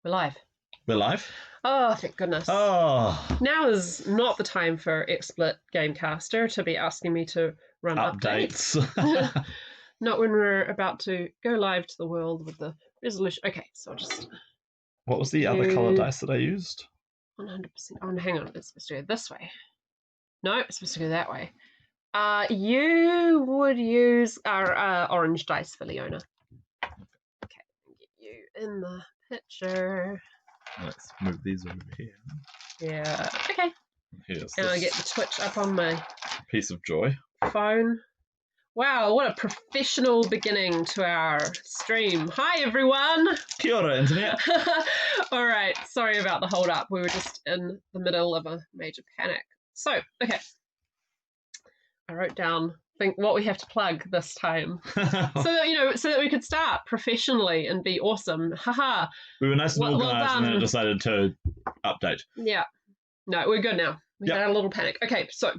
We're live. We're live? Oh, thank goodness. Oh. Now is not the time for XSplit Gamecaster to be asking me to run updates. Not when we're about to go live to the world with the resolution. Okay, so I'll just... What was the other colour dice that I used? 100%. Oh, hang on. It's supposed to go this way. No, it's supposed to go that way. You would use our orange dice for Leona. Okay, get you in the picture. Let's move these over here. Yeah, okay. Here's and I get the Twitch up on my piece of joy phone. Wow, what a professional beginning to our stream. Hi, everyone. Kia ora, internet. All right, sorry about the hold up. We were just in the middle of a major panic. So, okay. I wrote down what we have to plug this time, so that we could start professionally and be awesome. Haha. We were nice and organised, and then decided to update. Yeah. No, we're good now. We had a little panic. Okay, so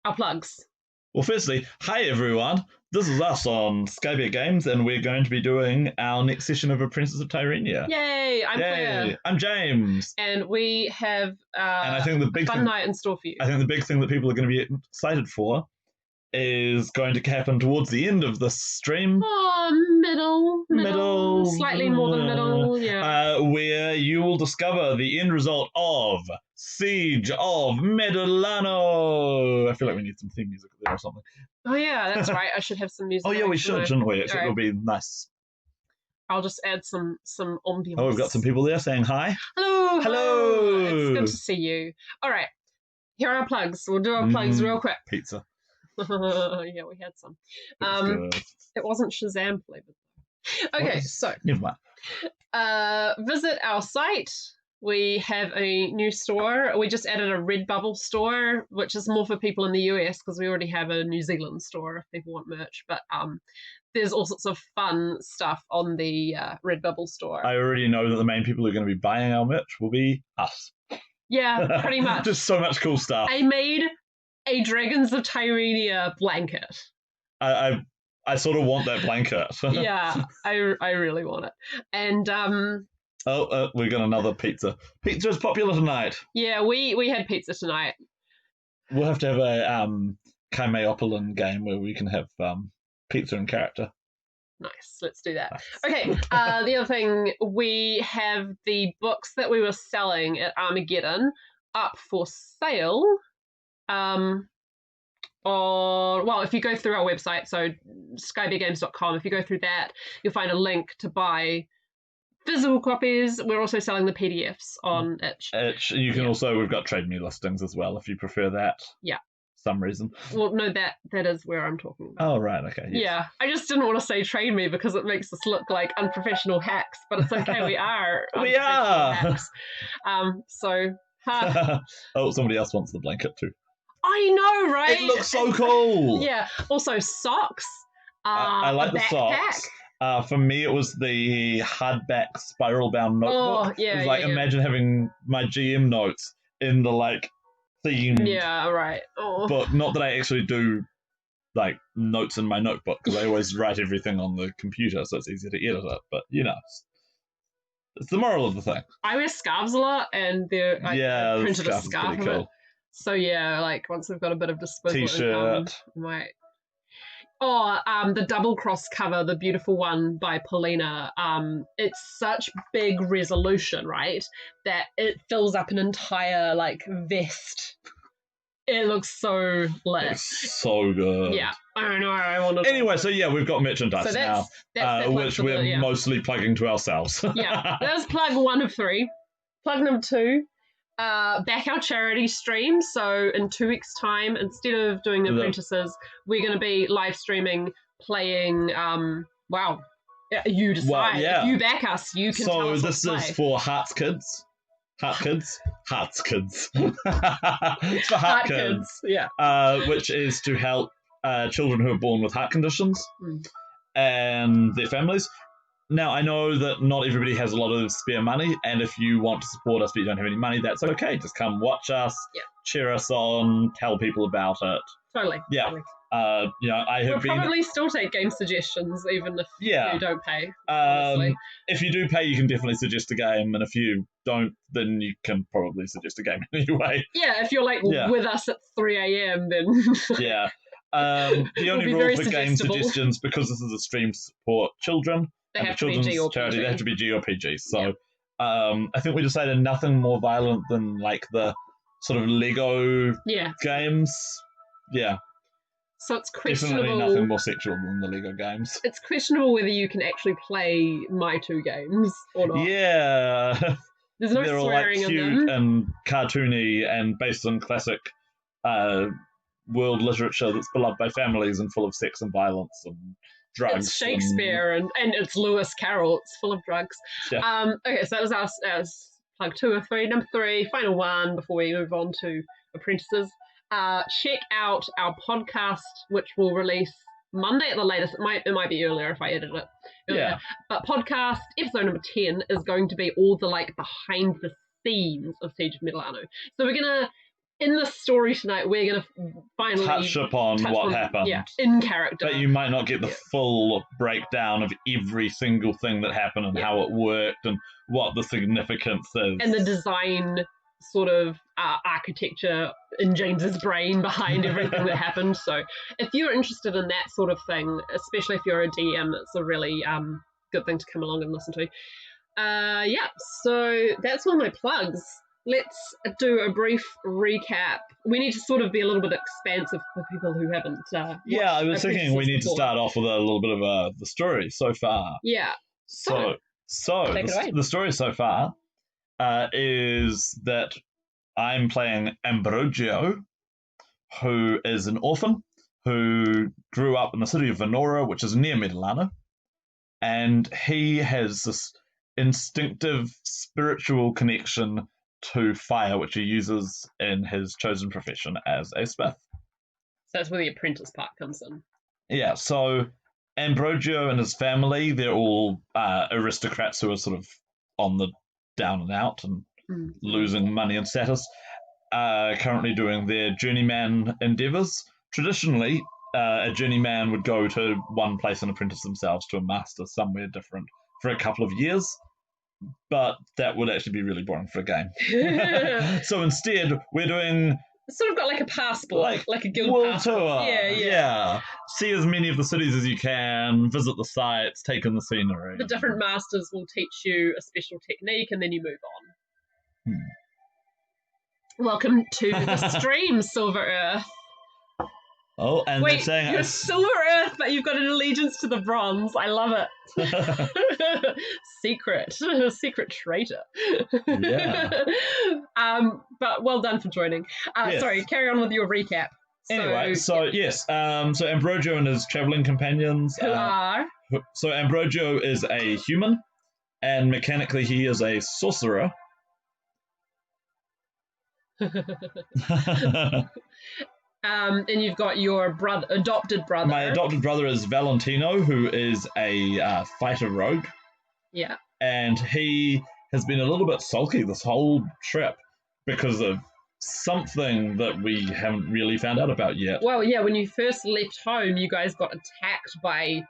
our plugs. Well, firstly, hi everyone. This is us on Skype Games, and we're going to be doing our next session of Apprentices of Tirenia. Yay! I'm Claire. I'm James. And we have and I think the big fun night in store for you. I think the big thing that people are going to be excited for is going to happen towards the end of this stream. Oh, middle. Slightly more than middle, yeah. Where you will discover the end result of Siege of Medellano. I feel like we need some theme music there or something. Oh yeah, that's right. I should have some music. Oh yeah, we should, shouldn't we? It'll be nice. I'll just add some ambience. Oh, we've got some people there saying hi. Hello. It's good to see you. All right, here are our plugs. We'll do our plugs real quick. Pizza. Yeah, we had some. It wasn't Shazam flavored. Okay, so never mind. Visit our site. We have a new store. We just added a Redbubble store, which is more for people in the US because we already have a New Zealand store if people want merch. But there's all sorts of fun stuff on the Redbubble store. I already know that the main people who are going to be buying our merch will be us. Yeah, pretty much. Just so much cool stuff. I made a Dragons of Tyrenia blanket. I sort of want that blanket. Yeah, I really want it. And we got another pizza. Pizza is popular tonight. Yeah, we had pizza tonight. We'll have to have a Chimeopolis game where we can have pizza in character. Nice, let's do that. Nice. Okay, the other thing, we have the books that we were selling at Armageddon up for sale. If you go through our website, so skybeargames.com, if you go through that, you'll find a link to buy physical copies. We're also selling the PDFs on Itch. You can also, we've got Trade Me listings as well, if you prefer that. Yeah. Some reason. Well, no, that is where I'm talking about. Oh, right, okay. Yes. Yeah, I just didn't want to say Trade Me because it makes us look like unprofessional hacks, but it's okay, we are. We are! Hacks. Oh, somebody else wants the blanket too. I know, right? It looks so cool. Yeah. Also, socks. I like the socks. For me, it was the hardback spiral-bound notebook. Oh, yeah. It was imagine having my GM notes in the themed. Yeah, right. Oh. But not that I actually do notes in my notebook because I always write everything on the computer, so it's easier to edit it. But it's the moral of the thing. I wear scarves a lot, and I printed a scarf of it. So yeah, once we've got a bit of disposable T-shirt. income, the double cross cover, the beautiful one by Paulina. It's such big resolution, right? That it fills up an entire vest. It looks so lit. It's so good. Yeah, I know. I want to. Anyway, so yeah, we've got merchandise now, which we're mostly plugging to ourselves. Yeah, that's plug 1 of 3. Plug number 2. Back our charity stream. So in 2 weeks' time, instead of doing Apprentices, we're going to be live streaming, playing. You decide. Well, yeah. If you back us, you can. So this is for Hearts Kids. It's for Heart Kids. Yeah. Which is to help children who are born with heart conditions and their families. Now, I know that not everybody has a lot of spare money, and if you want to support us but you don't have any money, that's okay. Just come watch us, cheer us on, tell people about it. Totally. Yeah. Totally. I have We'll been. probably still take game suggestions, even if Yeah. you don't pay. Honestly. If you do pay, you can definitely suggest a game, and if you don't, then you can probably suggest a game anyway. Yeah, if you're like Yeah. with us at 3 a.m., then Yeah. The We'll only be rule very for game suggestible. suggestions, because this is a stream to support children, they and have the to be children's G or charity, PG. they have to be G or PG. So I think we decided nothing more violent than like the sort of Lego Yeah. games. Yeah, So it's definitely questionable. nothing more sexual than the Lego games. It's questionable whether you can actually play my two games or not. Yeah. There's no They're all like swearing in cute them. and cartoony and based on classic world literature that's beloved by families and full of sex and violence and drugs. It's Shakespeare and it's Lewis Carroll. It's full of drugs. Yeah. Okay, so that was our plug 2 or 3. Number 3, final one before we move on to Apprentices. Check out our podcast, which will release Monday at the latest. It might be earlier if I edit it earlier. Yeah. But podcast episode number 10 is going to be all the like behind the scenes of Siege of Middleano. So we're gonna, in the story tonight, we're gonna finally touch upon what happened. Yeah, in character. But you might not get the full breakdown of every single thing that happened and how it worked and what the significance is. And the design sort of architecture in James's brain behind everything that happened. So if you're interested in that sort of thing, especially if you're a DM, it's a really good thing to come along and listen to. So that's all my plugs. Let's do a brief recap. We need to sort of be a little bit expansive for people who haven't. Yeah, I was thinking we need to before. start off with a little bit of the story so far. Yeah. So take it away. the story so far is that I'm playing Ambrogio, who is an orphan who grew up in the city of Venora, which is near Middleano, and he has this instinctive spiritual connection to fire, which he uses in his chosen profession as a smith. So that's where the apprentice part comes in. Yeah, so Ambrogio and his family, they're all aristocrats who are sort of on the down and out and losing money and status, currently doing their journeyman endeavours. Traditionally, a journeyman would go to one place and apprentice themselves to a master somewhere different for a couple of years, but that would actually be really boring for a game. So instead, we're doing... It's sort of got like a passport, like a guild world passport. tour. Yeah. See as many of the cities as you can, visit the sites, take in the scenery. The different masters will teach you a special technique and then you move on. Welcome to the stream, Silver Earth. Oh, and wait, they're saying you're Silver Earth, but you've got an allegiance to the Bronze. I love it. Secret traitor. Yeah. But well done for joining. Yes. Sorry, carry on with your recap. Anyway, so Ambrogio and his traveling companions who are. So Ambrogio is a human, and mechanically he is a sorcerer. And you've got your adopted brother. My adopted brother is Valentino, who is a fighter rogue. Yeah. And he has been a little bit sulky this whole trip because of something that we haven't really found out about yet. Well, yeah, when you first left home, you guys got attacked by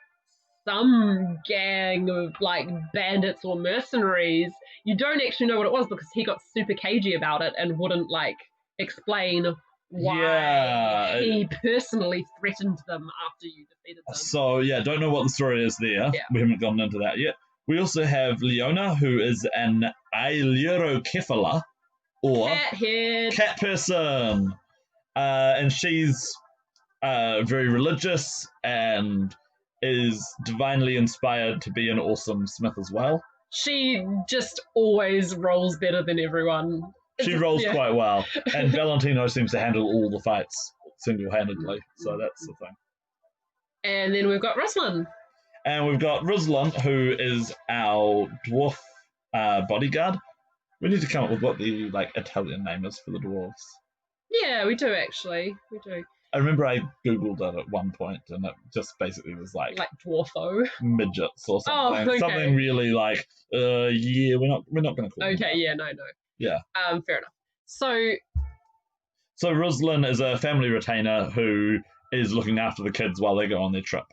some gang of like bandits or mercenaries. You don't actually know what it was because he got super cagey about it and wouldn't like explain why he personally threatened them after you defeated them. So yeah, don't know what the story is there. Yeah. We haven't gone into that yet. We also have Leona, who is an Ailurocephala, or cat person. And she's very religious and is divinely inspired to be an awesome smith as well. She just always rolls better than everyone. She rolls quite well, and Valentino seems to handle all the fights single-handedly, so that's the thing. And then we've got Ruslan. And we've got Ruslan, who is our dwarf bodyguard. We need to come up with what the Italian name is for the dwarves. Yeah, we do actually. We do. I remember I googled it at one point, and it just basically was like dwarfo midgets or something. Oh, okay. Something really we're not going to call. Okay, them no. Yeah. Fair enough. So Ruslan is a family retainer who is looking after the kids while they go on their trip.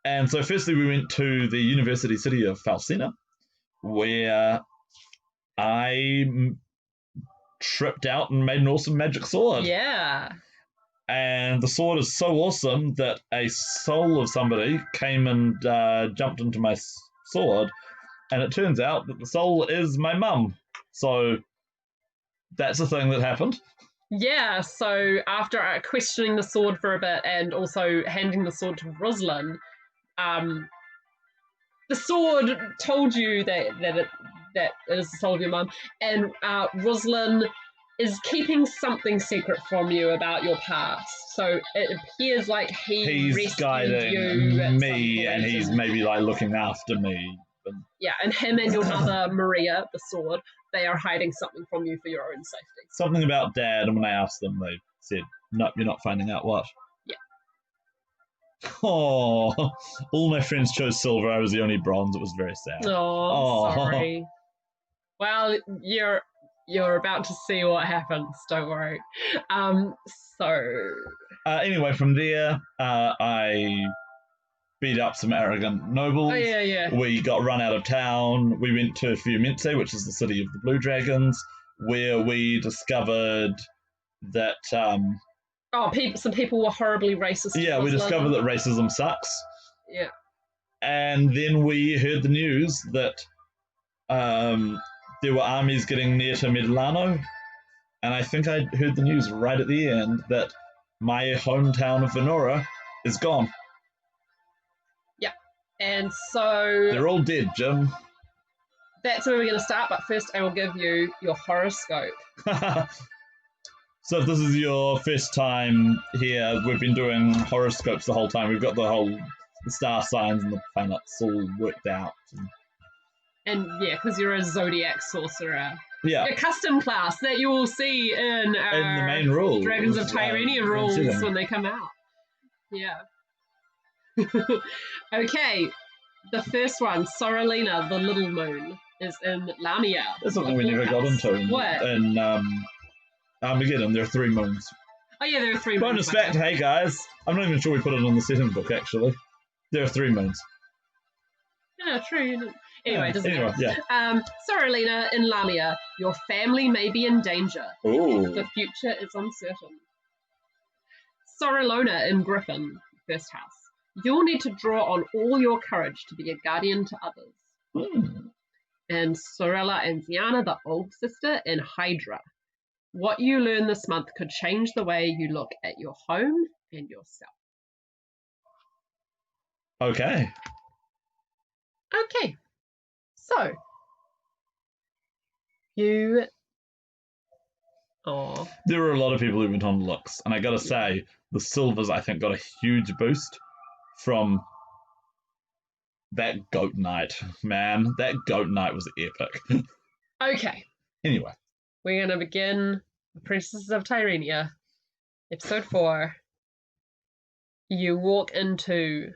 And so firstly we went to the university city of Falsina, where I tripped out and made an awesome magic sword. Yeah. And the sword is so awesome that a soul of somebody came and jumped into my sword, and it turns out that the soul is my mum. So that's a thing that happened. Yeah, so after questioning the sword for a bit and also handing the sword to Rosalind, the sword told you that it is the soul of your mum, and Rosalind is keeping something secret from you about your past. So it appears like he's guiding me, and he's maybe like looking after me. Yeah, and him and your mother, Maria, the sword, they are hiding something from you for your own safety. Something about Dad, and when I asked them, they said, "Nope, you're not finding out what." Yeah. Oh, all my friends chose silver. I was the only bronze. It was very sad. Oh, sorry. Well, you're about to see what happens. Don't worry. Anyway, from there, I beat up some arrogant nobles. Oh, yeah. We got run out of town. We went to Fiumense, which is the city of the Blue Dragons, where we discovered that... some people were horribly racist. Yeah, we discovered that racism sucks. Yeah. And then we heard the news that there were armies getting near to Medlano, and I think I heard the news right at the end that my hometown of Venora is gone. Yeah, and so... They're all dead, Jim. That's where we're going to start, but first I will give you your horoscope. So if this is your first time here, we've been doing horoscopes the whole time. We've got the star signs and the planets all worked out. And yeah, because you're a zodiac sorcerer. Yeah. A custom class that you will see in the main rules. Dragons of Tyrania rules when they come out. Yeah. Okay, the first one, Sorrelina, the Little Moon, is in Lamia. That's something we never got into. What? In Armageddon, there are 3 moons. Oh yeah, there are 3 moons. Bonus fact, hey guys, I'm not even sure we put it on the setting book, actually. There are 3 moons. Yeah, true. Anyway, doesn't matter. Yeah. Sorrelina in Lamia, your family may be in danger. Ooh. The future is uncertain. Sorrelona in Griffin, first house. You'll need to draw on all your courage to be a guardian to others. Mm. And Sorella Anziana, the old sister, in Hydra. What you learn this month could change the way you look at your home and yourself. Okay. Okay. So, you... Oh. There were a lot of people who went on looks, and I gotta say, the silvers, I think, got a huge boost from that goat night. Man, that goat night was epic. Okay. Anyway. We're going to begin Apprentices of Tirenia, episode 4. You walk into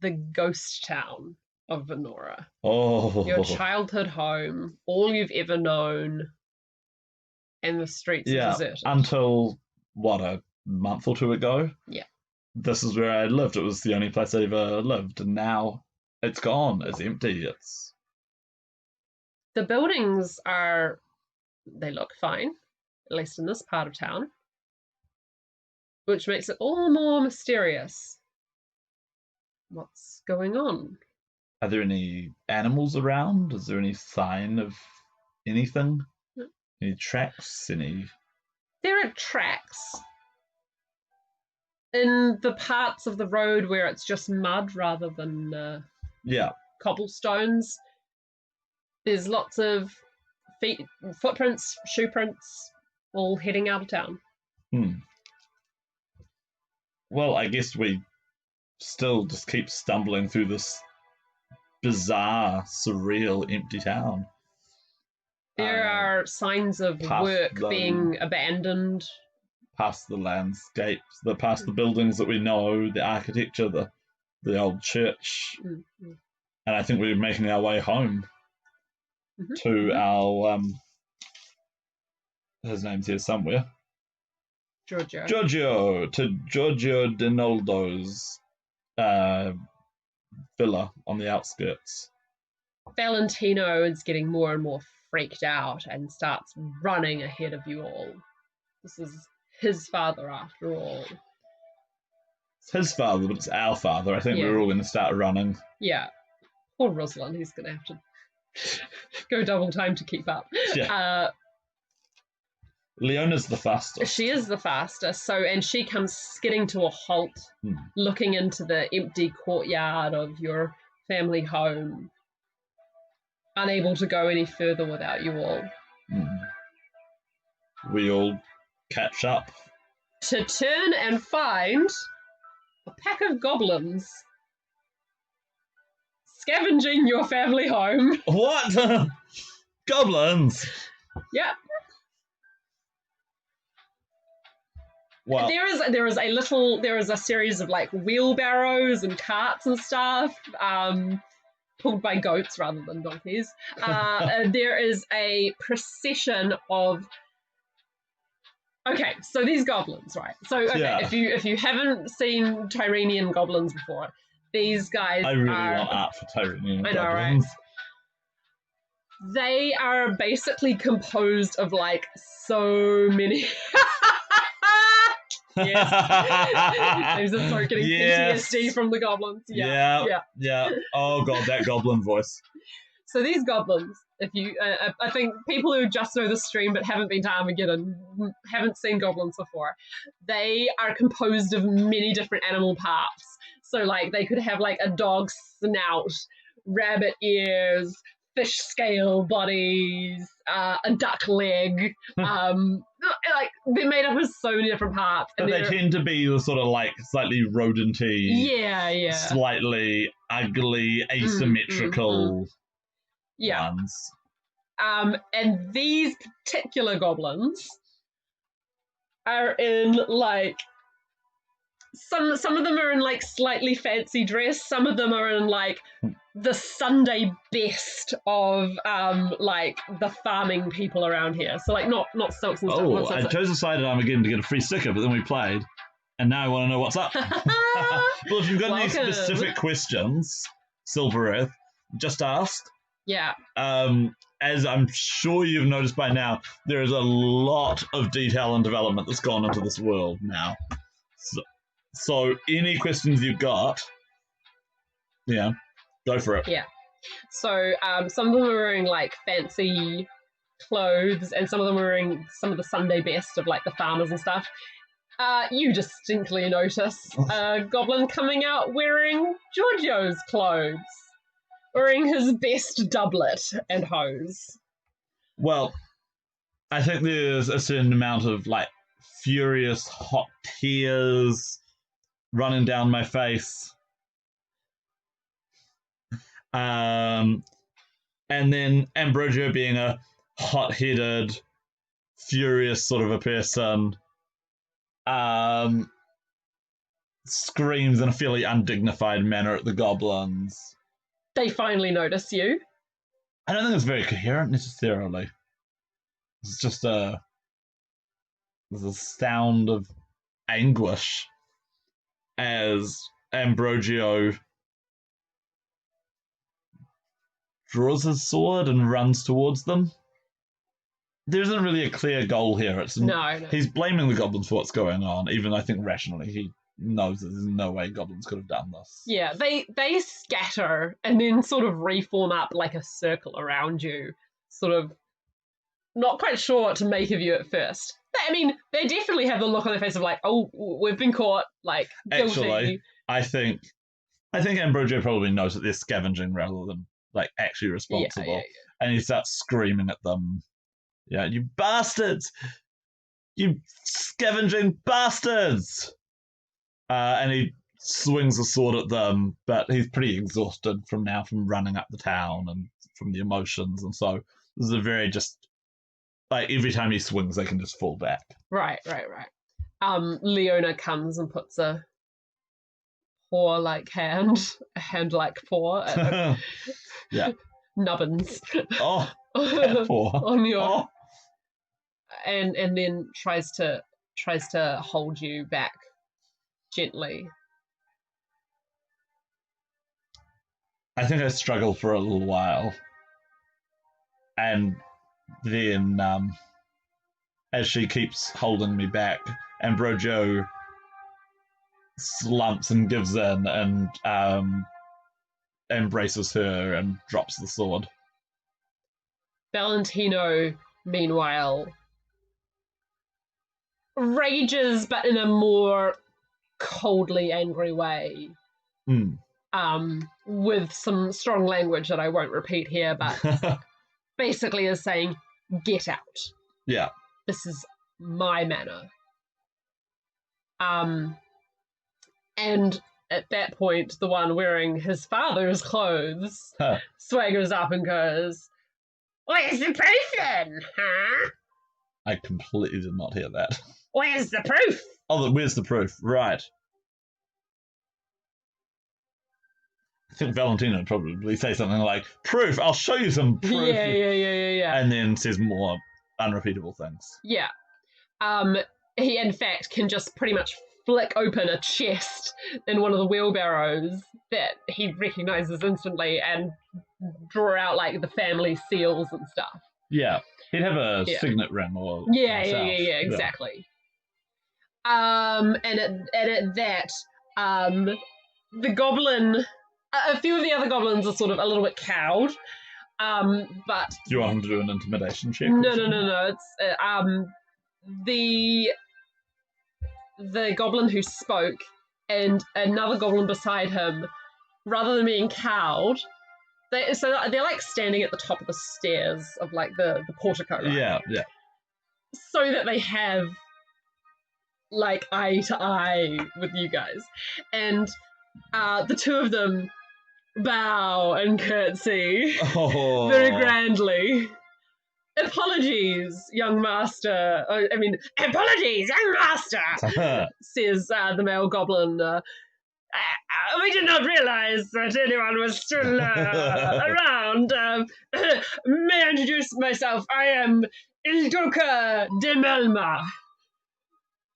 the ghost town of Venora. Oh. Your childhood home, all you've ever known, and the streets are deserted. Until, what, a month or 2 ago? Yeah. This is where I lived. It was the only place I'd ever lived, and now it's gone. It's empty. The buildings they look fine, at least in this part of town, which makes it all the more mysterious. What's going on? Are there any animals around? Is there any sign of anything? No. Any tracks? There are tracks in the parts of the road where it's just mud rather than cobblestones. There's lots of footprints, shoe prints, all heading out of town. Well, I guess we still just keep stumbling through this bizarre, surreal, empty town. There are signs of work being abandoned. Past the landscapes, past the buildings that we know, the architecture, the old church. Mm-hmm. And I think we're making our way home to our... his name's here somewhere. Giorgio to Giorgio Dinoldo's villa on the outskirts. Valentino is getting more and more freaked out and starts running ahead of you all. This is his father, after all. It's his father, but it's our father. I think Yeah. we're all going to start running. Yeah. Poor Rosalind, he's going to have to go double time to keep up. Yeah. Leona's the fastest. She is the fastest, and she comes skidding to a halt, looking into the empty courtyard of your family home, unable to go any further without you all. We all catch up. To turn and find a pack of goblins scavenging your family home. What? Goblins? Yep. Well, there is a series of like wheelbarrows and carts and stuff, pulled by goats rather than donkeys. There is a procession of. Okay, so these goblins, right? So if you haven't seen Tyranian Goblins before, these guys I really want art for Tyranian Goblins. Right? They are basically composed of like so many. Yes. James is start getting PTSD from the goblins. Yeah. Oh god, that goblin voice. So these goblins, if you, I think people who just know the stream but haven't been to Armageddon haven't seen goblins before. They are composed of many different animal parts. So like they could have like a dog snout, rabbit ears, fish scale bodies, a duck leg. Like they're made up of so many different parts. But they tend to be the sort of like slightly rodenty, slightly ugly, asymmetrical ones. And these particular goblins are in like some of them are in like slightly fancy dress. Some of them are in like the Sunday best of like the farming people around here. So like not silks and stuff. Oh, I chose a side at Armageddon to get a free sticker, but then we played, and now I want to know what's up. Well, if you've got any specific questions, Silver Earth, just ask. Yeah. As I'm sure you've noticed by now, there is a lot of detail and development that's gone into this world now. So any questions you've got, go for it. Yeah. So some of them are wearing like fancy clothes, and some of them are wearing some of the Sunday best of like the farmers and stuff. You distinctly notice a goblin coming out wearing Giorgio's clothes, wearing his best doublet and hose. Well, I think there's a certain amount of like furious hot tears running down my face. And then Ambrogio being a hot-headed, furious sort of a person, screams in a fairly undignified manner at the goblins. They finally notice you. I don't think it's very coherent necessarily. It's just there's a sound of anguish as Ambrogio draws his sword and runs towards them. There isn't really a clear goal here. No. He's blaming the goblins for what's going on, even I think rationally he knows that there's no way goblins could have done this. Yeah, they scatter and then sort of reform up like a circle around you, sort of not quite sure what to make of you at first. I mean, they definitely have the look on their face of like, oh, we've been caught, like, guilty. Actually, I think Ambrogio probably knows that they're scavenging rather than like actually responsible. Yeah. And he starts screaming at them. Yeah, you bastards! You scavenging bastards! And he swings a sword at them, but he's pretty exhausted from running up the town and from the emotions, and so this is a very just like every time he swings, they can just fall back. Right. Leona comes and puts a paw-like hand, a hand-like paw. Yeah. Nubbins. Oh, paw. On your. Oh. And then tries to tries to hold you back gently. I think I struggle for a little while. And then, as she keeps holding me back, and Brojo slumps and gives in and embraces her and drops the sword. Valentino, meanwhile, rages, but in a more coldly angry way. With some strong language that I won't repeat here, but basically is saying, get out. Yeah. This is my manor. And at that point, the one wearing his father's clothes swaggers up and goes, "Where's the proof then, huh?" I completely did not hear that. Where's the proof? Oh, where's the proof? Right. I think Valentino would probably say something like, proof, I'll show you some proof. Yeah. And then says more unrepeatable things. Yeah. He, in fact, can just pretty much flick open a chest in one of the wheelbarrows that he recognizes instantly and draw out, like, the family seals and stuff. Yeah. He'd have a signet ring or Yeah, exactly. And at that, the goblin... a few of the other goblins are sort of a little bit cowed, but... Do you want him to do an intimidation check? No. It's the goblin who spoke and another goblin beside him, rather than being cowed, they're like standing at the top of the stairs of like the portico, right? Yeah. So that they have like eye to eye with you guys, and the two of them bow and curtsy very grandly. Apologies, young master. Apologies, young master, says the male goblin. We did not realize that anyone was still around. May I introduce myself? I am Il Duca de Melma.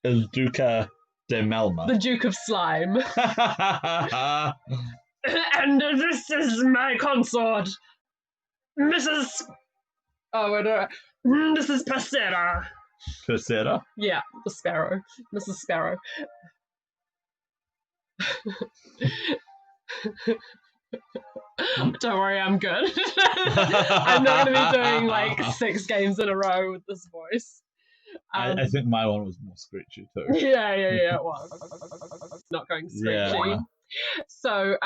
Il Duca de Melma. The Duke of Slime. And this is my consort, Mrs. This is Passera. Passera? Yeah, the Sparrow. Mrs. Sparrow. Don't worry, I'm good. I'm not going to be doing like 6 games in a row with this voice. I think my one was more screechy too. Yeah, it was. Not going screechy. Yeah. So,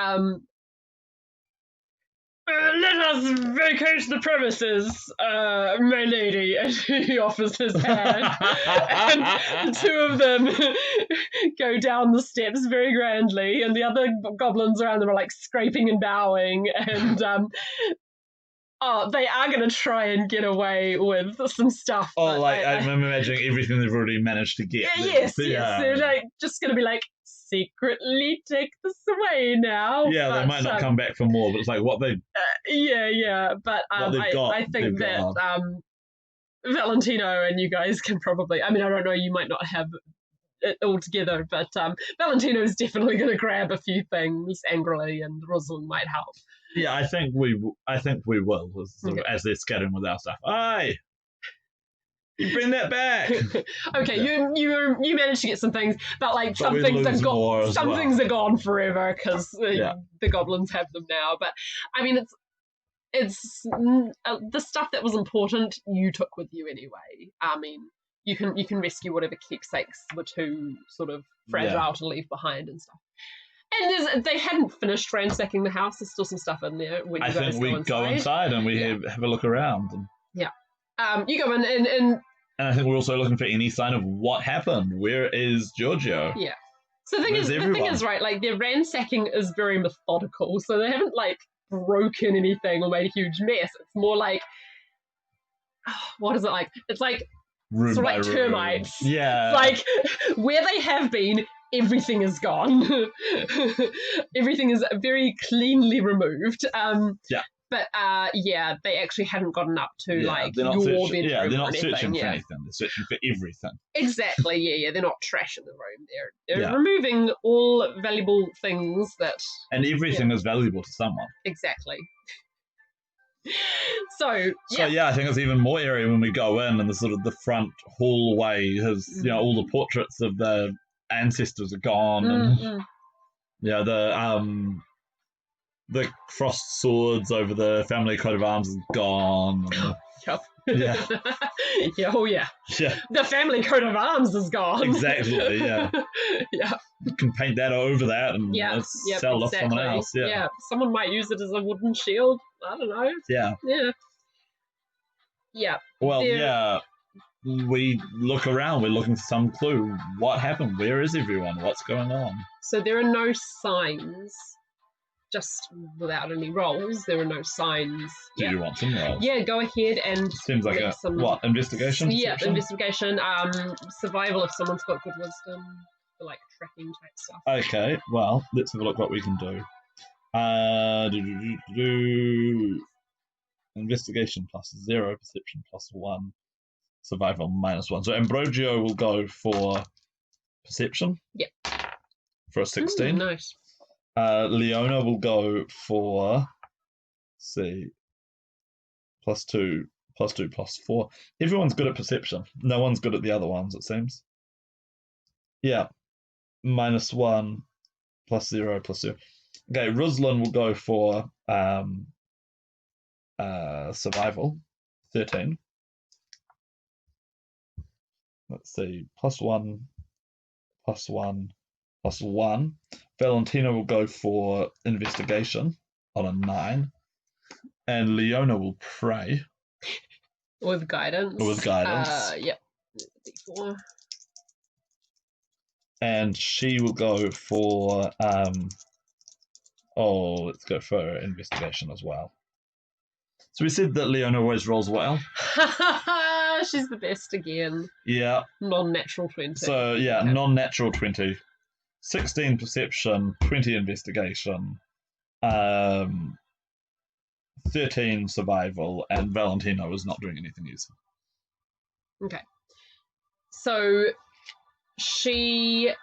let us vacate the premises, my lady. And he offers his hand. And the two of them go down the steps very grandly, and the other goblins around them are like scraping and bowing. And they are going to try and get away with some stuff. Oh, like I'm imagining everything they've already managed to get. Yes. They're like just going to be like, secretly take this away now. Yeah, but they might not come back for more, but it's like what they... but I think that Valentino and you guys can probably... I mean, I don't know, you might not have it all together, but Valentino is definitely going to grab a few things angrily, and Rosalind might help. Yeah, I think we will, sort of, as they're scattering with our stuff. Aye! You bring that back. Okay, you managed to get some things, but like some things are gone forever because the goblins have them now. But I mean, it's the stuff that was important you took with you anyway. I mean, you can rescue whatever keepsakes were too sort of fragile to leave behind and stuff. And they hadn't finished ransacking the house. There's still some stuff in there. When you guys go inside and we have a look around. And... Yeah. You go in and I think we're also looking for any sign of what happened. Where is Giorgio? Yeah. So the thing is, right, like their ransacking is very methodical. So they haven't like broken anything or made a huge mess. It's more like, what is it like? It's like room sort of by like room. Termites. Yeah. Like where they have been, everything is gone. Everything is very cleanly removed. But yeah, they actually hadn't gotten up to like they're not your searching, bedroom. yeah, they're or not anything, searching for yeah. anything. They're searching for everything. Exactly, yeah. They're not trashing the room. They're Yeah. removing all valuable things that. And everything is valuable to someone. Exactly. So yeah, I think it's even more eerie when we go in and the sort of the front hallway has all the portraits of the ancestors are gone, and the crossed swords over the family coat of arms is gone. And, Yep. Yeah. Yeah. Oh yeah. Yeah. The family coat of arms is gone. Exactly. Yeah. Yeah. You can paint that over that and sell it off someone else. Yeah. Someone might use it as a wooden shield. I don't know. Yeah. Yeah. Yeah. Well, yeah. We look around. We're looking for some clue. What happened? Where is everyone? What's going on? So there are no signs. Just without any rolls, there are no signs. Do you want some rolls? Yeah, go ahead and seems like investigation? Yeah, investigation. Survival if someone's got good wisdom for like tracking type stuff. Okay, well, let's have a look what we can do. Investigation +0, perception +1, survival -1. So Ambrogio will go for perception. Yep. For a 16. Nice. Leona will go for, +2, +2, +4. Everyone's good at perception. No one's good at the other ones, it seems. Yeah. -1, +0, +0. Okay, Ruslan will go for survival, 13. Let's see, +1, +1, +1. Valentino will go for investigation on a 9. And Leona will pray. With guidance. Yep. D4. And she will go for let's go for investigation as well. So we said that Leona always rolls well. She's the best again. Yeah. Non-natural 20. So yeah, non-natural 20. 16 perception, 20 investigation, 13 survival, and Valentino is not doing anything useful. Okay. So you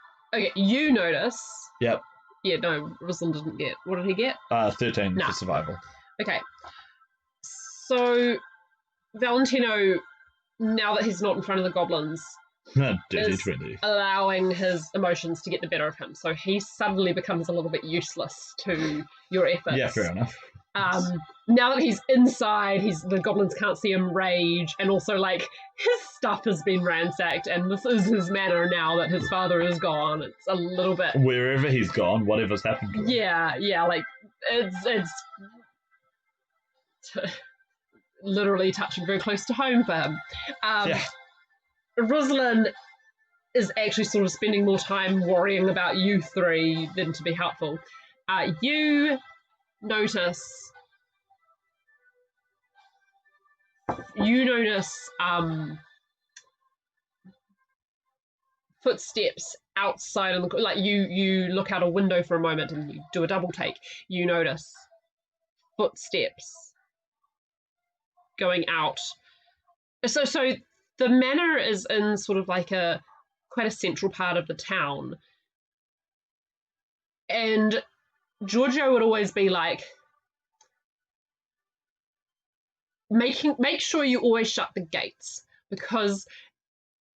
notice. Yep. Yeah, no, Ruslan didn't get. What did he get? 13 for survival. Okay. So Valentino, now that he's not in front of the goblins, Dirty is 20. allowing his emotions to get the better of him. So he suddenly becomes a little bit useless to your efforts. Yeah, fair enough. Now that he's inside, the goblins can't see him rage, and also like his stuff has been ransacked, and this is his manner now that his father is gone. It's a little bit wherever he's gone, whatever's happened to him. Yeah, like it's literally touching very close to home for him. Ruslan is actually sort of spending more time worrying about you three than to be helpful. You notice footsteps outside on the like you look out a window for a moment and you do a double take. You notice footsteps going out. So the manor is in sort of like quite a central part of the town, and Giorgio would always be like, make sure you always shut the gates, because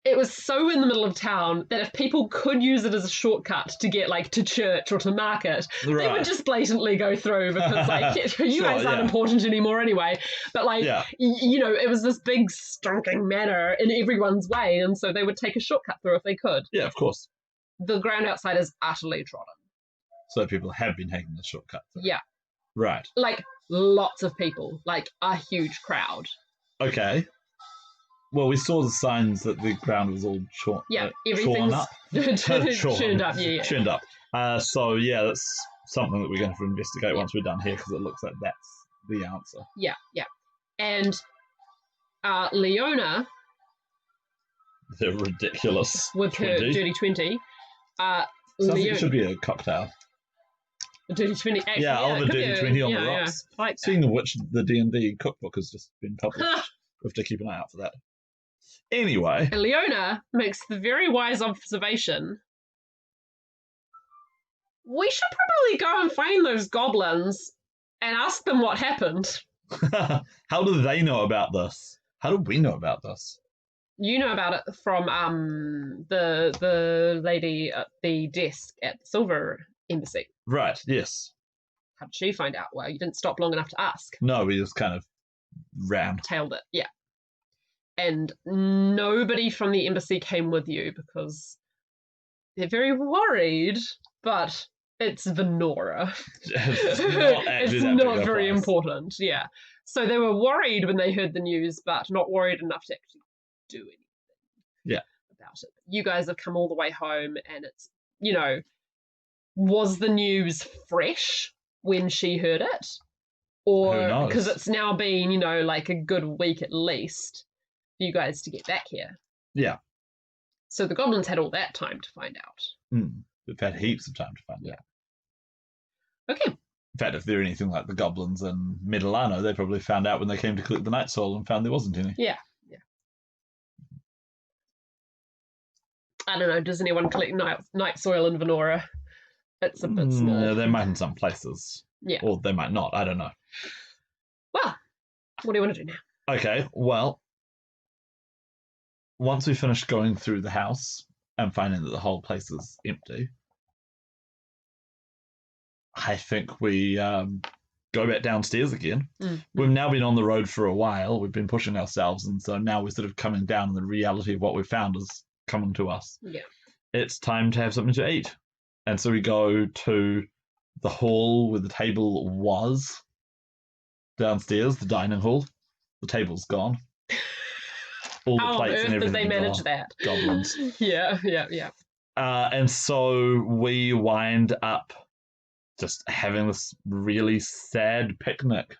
it was so in the middle of town that if people could use it as a shortcut to get like to church or to market, they would just blatantly go through, because like you guys aren't important anymore anyway. But like it was this big stonking manor in everyone's way, and so they would take a shortcut through if they could. Yeah, of course. The ground outside is utterly trodden. So people have been taking the shortcut through. Yeah. Right. Like lots of people, like a huge crowd. Okay. Well, we saw the signs that the ground was all everything's up. churned up. Yeah. Churned up. So yeah, that's something that we're going to have to investigate once we're done here, because it looks like that's the answer. Yeah. And Leona, the ridiculous with 20. her dirty 20. Sounds like it should be a cocktail. A dirty 20. Actually, Yeah, I'll have a it could dirty be 20 on the yeah. rocks. I like Speaking of which, the D&D cookbook has just been published. We have to keep an eye out for that. Anyway. And Leona makes the very wise observation. We should probably go and find those goblins and ask them what happened. How do they know about this? How do we know about this? You know about it from the lady at the desk at the Silver Embassy. Right, yes. How did she find out? Well, you didn't stop long enough to ask. No, we just kind of ran. Tailed it, yeah. And nobody from the embassy came with you because they're very worried, but it's Venora. It's not very important, yeah. So they were worried when they heard the news, but not worried enough to actually do anything about it. You guys have come all the way home, and it's, was the news fresh when she heard it? Or because it's now been, like a good week at least for you guys to get back here. Yeah. So the goblins had all that time to find out. We've had heaps of time to find out. Okay. In fact, if they're anything like the goblins in Medellano, they probably found out when they came to collect the night soil and found there wasn't any. Yeah. I don't know, does anyone collect night soil in Venora? It's a bit small. They might in some places. Yeah. Or they might not, I don't know. Well, what do you want to do now? Okay, well, once we finish going through the house and finding that the whole place is empty, I think we go back downstairs again. We've now been on the road for a while. We've been pushing ourselves, and so now we're sort of coming down, and the reality of what we've found is coming to us. Yeah. It's time to have something to eat. And so we go to the hall where the table was downstairs, the dining hall. The table's gone. All the plates and everything. How on earth did they manage that? Goblins. Yeah. And so we wind up just having this really sad picnic.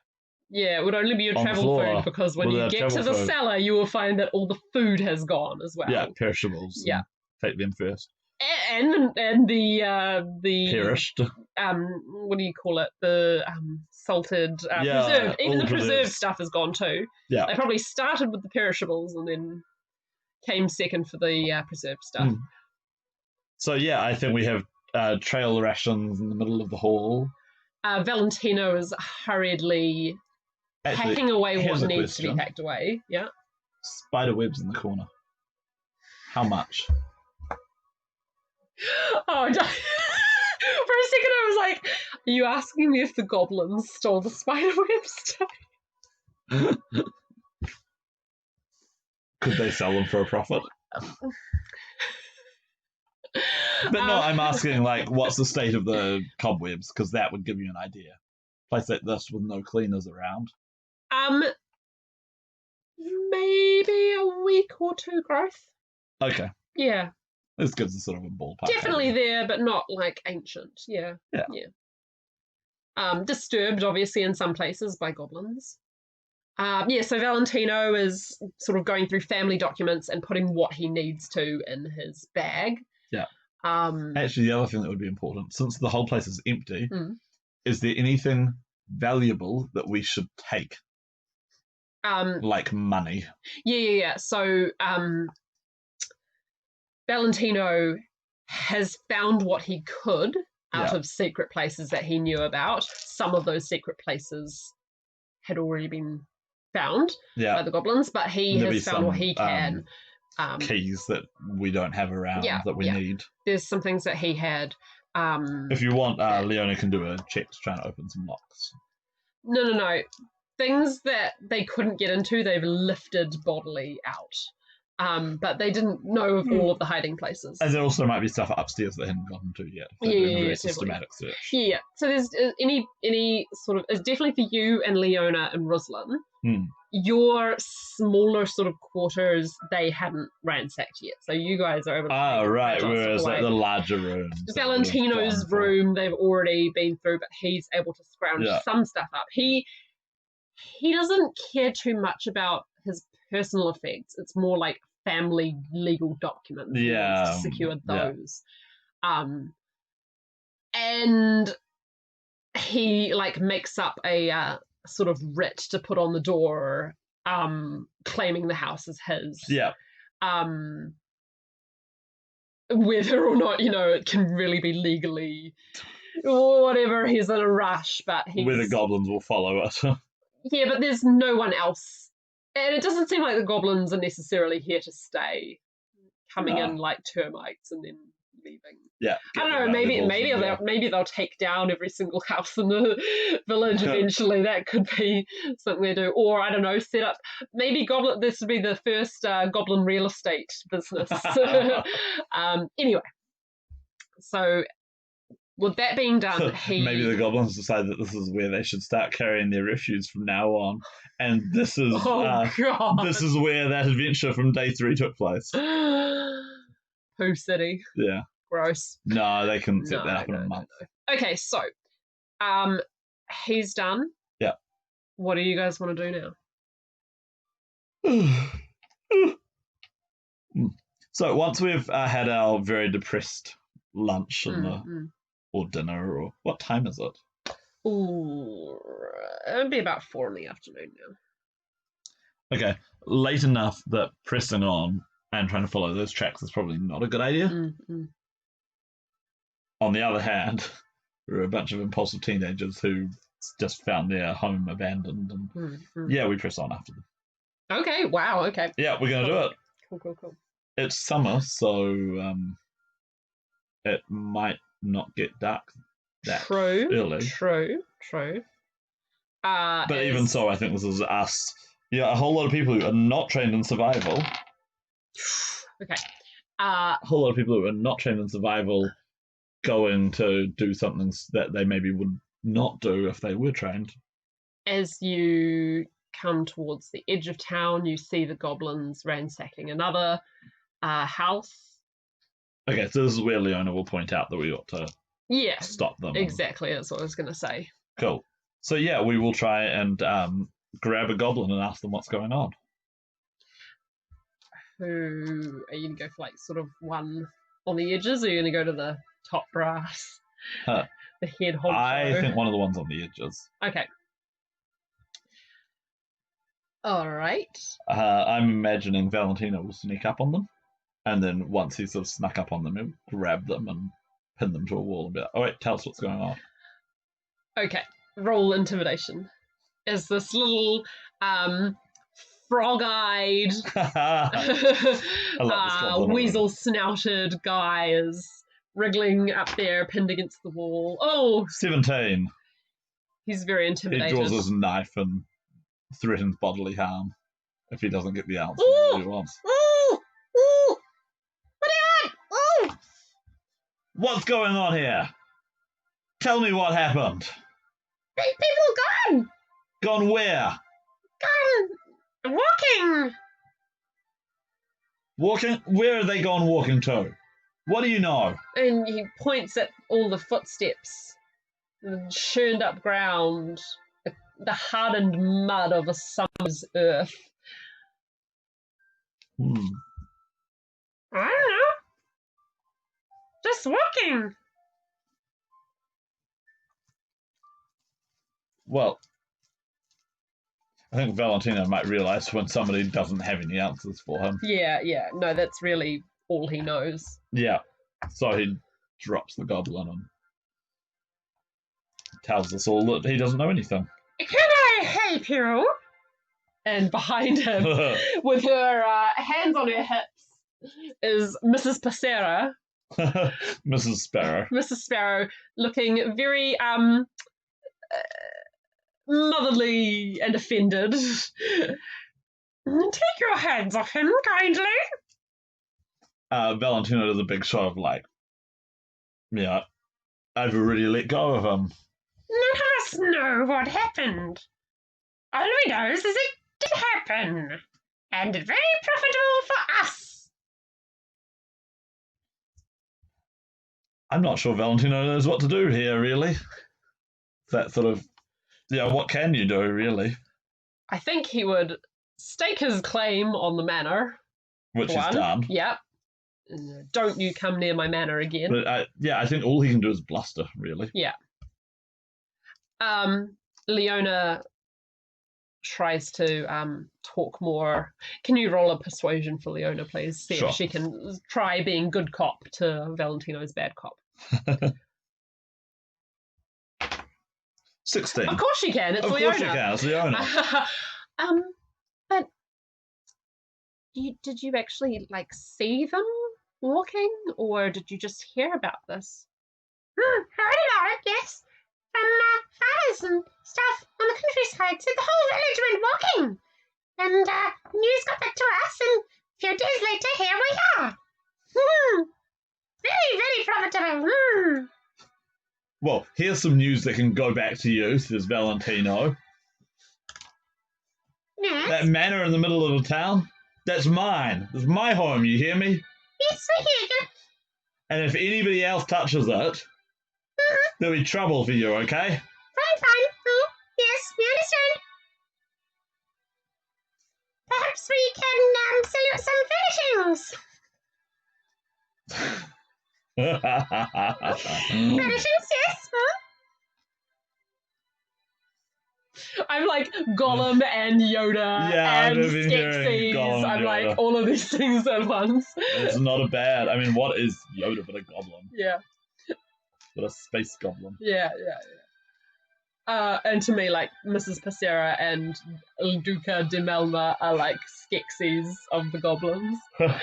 Yeah, it would only be your travel food, because when you get to the cellar, you will find that all the food has gone as well. Yeah, perishables. Yeah. Take them first. And the perished. What do you call it? The salted, preserved. Even the preserved stuff is gone too. Yeah. They probably started with the perishables and then came second for the preserved stuff. So yeah, I think we have trail rations in the middle of the hall. Valentino is hurriedly packing away what needs to be packed away. Yeah. Spider webs in the corner. How much? Oh, for a second I was like, are you asking me if the goblins stole the spiderweb stuff? Could they sell them for a profit? But no, I'm asking, like, what's the state of the cobwebs? Because that would give you an idea. Place like this with no cleaners around. Maybe a week or two growth. Okay. Yeah. This gives us sort of a ballpark. Definitely there, but not like ancient. Yeah. Disturbed, obviously, in some places by goblins. So Valentino is sort of going through family documents and putting what he needs to in his bag. Yeah. Actually, the other thing that would be important, since the whole place is empty, is there anything valuable that we should take? Like money. Yeah. So, Valentino has found what he could out of secret places that he knew about. Some of those secret places had already been found by the goblins, but he has found what he can. Keys that we don't have around that we need. There's some things that he had. If you want, Leona can do a check to try and open some locks. No. Things that they couldn't get into, they've lifted bodily out. But they didn't know of all of the hiding places. And there also might be stuff upstairs they hadn't gotten to yet. Yeah, systematic search. Yeah. So there's any sort of, it's definitely for you and Leona and Ruslan. Your smaller sort of quarters, they hadn't ransacked yet. So you guys are able to whereas like the larger rooms. Valentino's room, they've already been through, but he's able to scrounge some stuff up. He doesn't care too much about his personal effects. It's more like family legal documents. He wants to secure those. And he like makes up a sort of writ to put on the door, claiming the house as his. Yeah. Whether or not, it can really be legally or whatever, he's in a rush, but Whether goblins will follow it. Yeah, but there's no one else. And it doesn't seem like the goblins are necessarily here to stay, coming in like termites and then leaving. Yeah. I don't know, maybe they'll take down every single house in the village eventually. That could be something they do. Or, I don't know, set up, maybe this would be the first goblin real estate business. Anyway, so with that being done, maybe the goblins decide that this is where they should start carrying their refuse from now on, and this is this is where that adventure from day 3 took place. Pooh City. Yeah. Gross. No, they couldn't set that up in a month. No. Okay, so he's done. Yeah. What do you guys want to do now? So once we've had our very depressed lunch or dinner, or what time is it? Ooh, it'd be about 4 in the afternoon now. Okay, late enough that pressing on and trying to follow those tracks is probably not a good idea. On the other hand, we're a bunch of impulsive teenagers who just found their home abandoned, and yeah, we press on after them. Okay, wow, okay. Yeah, we're going to do it. Cool. It's summer, so it might not get dark that early. True. But even so, I think this is us. Yeah, a whole lot of people who are not trained in survival. Okay. A whole lot of people who are not trained in survival going to do something that they maybe would not do if they were trained. As you come towards the edge of town, you see the goblins ransacking another house. Okay, so this is where Leona will point out that we ought to stop them. Exactly, that's what I was going to say. Cool. So yeah, we will try and grab a goblin and ask them what's going on. Who are you going to go for, like, sort of one on the edges, or are you going to go to the top brass? The head honcho? I think one of the ones on the edges. Okay. All right. I'm imagining Valentino will sneak up on them, and then once he's sort of snuck up on them, he'll grab them and pin them to a wall and be like, "Oh wait, tell us what's going on." Okay, roll intimidation. As this little frog-eyed, weasel-snouted guy is wriggling up there, pinned against the wall. Oh! 17. He's very intimidated. He draws his knife and threatens bodily harm if he doesn't get the answer that he wants. Ooh! What do you want? Ooh! What's going on here? Tell me what happened. People gone! Gone where? Gone walking. Walking? Where are they gone walking to? What do you know? And he points at all the footsteps, the churned up ground, the hardened mud of a summer's earth. I don't know. Just walking. Well, I think Valentino might realise when somebody doesn't have any answers for him. Yeah. No, that's really all he knows. Yeah. So he drops the goblin and tells us all that he doesn't know anything. Can I help you? And behind him, with her hands on her hips, is Mrs. Passera. Mrs. Sparrow. Mrs. Sparrow, looking very motherly and offended. Take your hands off him, kindly. Valentino does a big show of like, yeah, I've already let go of him. None of us know what happened. All we know is it did happen, and very profitable for us. I'm not sure Valentino knows what to do here, really. That sort of, yeah, what can you do, really? I think he would stake his claim on the manor. Which is done. Yep. Don't you come near my manor again. But I think all he can do is bluster, really. Yeah. Leona tries to talk more. Can you roll a persuasion for Leona, please? See Sure. if she can try being good cop to Valentino's bad cop. 16. Of course she can. It's Of Leona. course she can. It's Leona. But did you actually see them walking, or did you just hear about this? Heard about it, yes. From farmers and stuff on the countryside. Said the whole village went walking. And news got back to us, and a few days later, here we are. Very, very profitable. Well, here's some news that can go back to you, says Valentino. Yes. That manor in the middle of the town, that's mine. It's my home, you hear me? Yes, we hear you. And if anybody else touches it, there'll be trouble for you, okay? Fine. Oh, yes, we understand. Perhaps we can sell you some furnishings. Furnishings, yes. I'm like Gollum and Yoda and I've been hearing Skeksis. Gollum, I'm Yoda. like all of these things at once. It's not a bad. I mean, what is Yoda but a goblin? Yeah. But a space goblin. Yeah. And to me, Mrs. Passera and Duca de Melma are like Skeksis of the goblins. But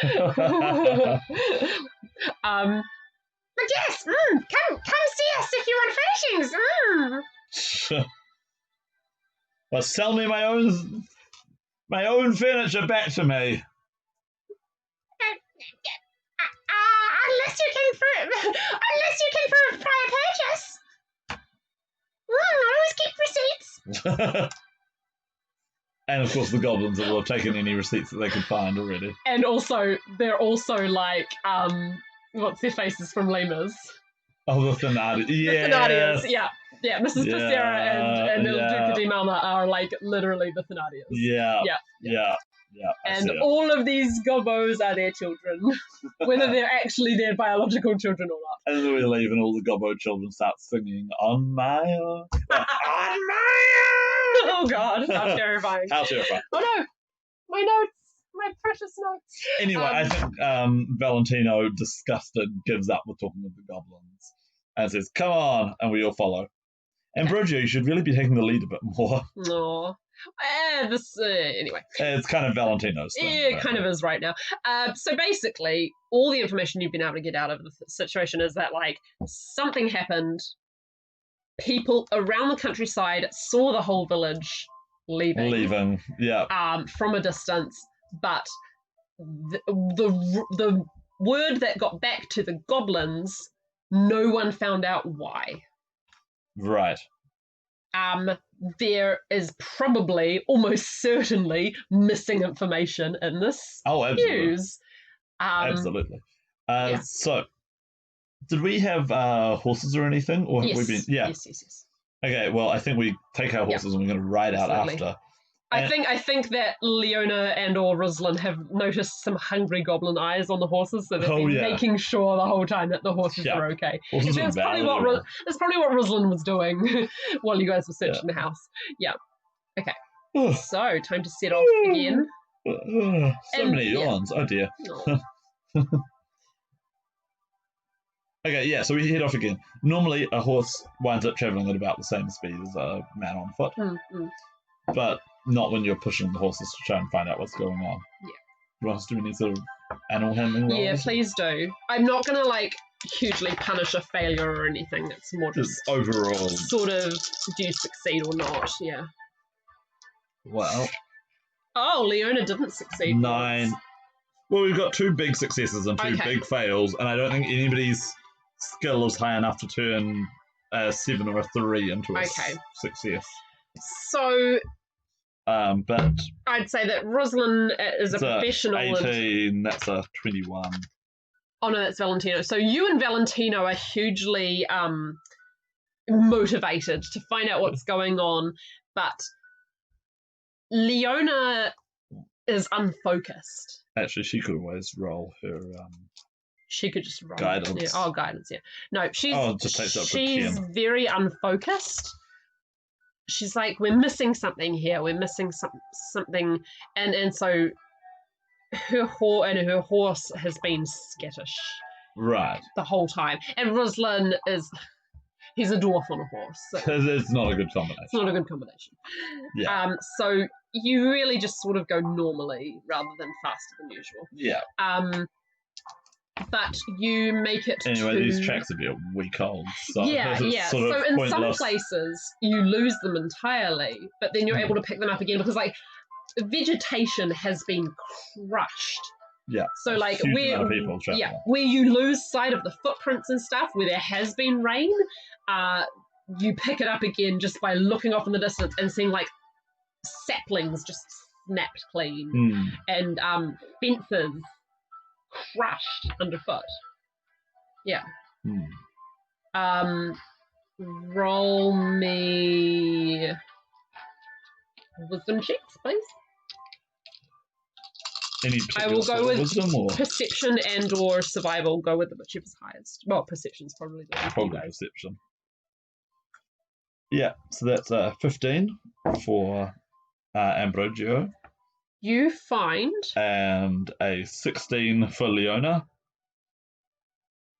yes, come see us if you want furnishings. Well, sell me my own furniture back to me. Unless you can prove prior purchase. I always keep receipts. And of course, the goblins will have taken any receipts that they could find already. And also, they're also like, what's their faces from Lemurs? Oh, the Thenardians. The Thenardians, yeah. Mrs. Passera and Duca de Malma are like literally the Thenardians. Yeah. And all of these gobos are their children, whether they're actually their biological children or not. And then we leave, and all the gobbo children start singing "On My Own." On My Own. Oh God, how terrifying! How terrifying! Oh no, my notes, my precious notes. Anyway, I think Valentino, disgusted, gives up with talking with the goblins and says, "Come on," and we all follow. And Brogio, you should really be taking the lead a bit more. No. Anyway. It's kind of Valentino's thing. It kind of is right now. So basically, all the information you've been able to get out of the situation is that, something happened. People around the countryside saw the whole village leaving. Yeah. From a distance, but the word that got back to the goblins, no one found out why. Right. There is probably, almost certainly, missing information in this news. Absolutely. So, did we have horses or anything? Or have we been? Yeah. Yes. Okay, well, I think we take our horses and we're going to ride out after. I think that Leona and or Ruslan have noticed some hungry goblin eyes on the horses, so they've been making sure the whole time that the horses are okay. That's probably what Ruslan was doing while you guys were searching the house. Yeah. Okay. So, time to set off again. So many yawns. Oh dear. Okay, yeah, so we head off again. Normally, a horse winds up travelling at about the same speed as a man on foot. But not when you're pushing the horses to try and find out what's going on. Yeah. You want us to do any sort of animal handling rolls? Yeah, please do. I'm not going to, hugely punish a failure or anything. It's more just overall. Sort of, do you succeed or not? Yeah. Well. Oh, Leona didn't succeed. 9. Well, we've got 2 big successes and 2 big fails, and I don't think anybody's skill is high enough to turn a 7 or a 3 into a success. So, but I'd say that Ruslan is a professional. 18, that's a 21. Oh no, that's Valentino. So you and Valentino are hugely motivated to find out what's going on, but Leona is unfocused. Actually, she could always roll her. She could just roll guidance. Yeah. Oh, guidance. Yeah. No, she's just takes up to 10. very unfocused. she's like, we're missing something here. We're missing something, and so her horse has been skittish Right. the whole time, and Ruslan he's a dwarf on a horse. So It's not a good combination. it's not a good combination. Yeah. So you really just sort of go normally rather than faster than usual. Yeah. But you make it Anyway, to... these tracks are a week old, so yeah. sort So of in pointless. some places you lose them entirely, but then you're able to pick them up again because like vegetation has been crushed. Yeah. So like huge amount of people traveling. where you lose sight of the footprints and stuff, where there has been rain, you pick it up again just by looking off in the distance and seeing like saplings just snapped clean and fences crushed underfoot. Yeah. Roll me wisdom checks, please. Any I will go with wisdom or perception and or survival. Go with whichever's highest. Well, perception's probably the probably perception. Yeah, so that's 15 for Ambrogio. You find and a 16 for Leona.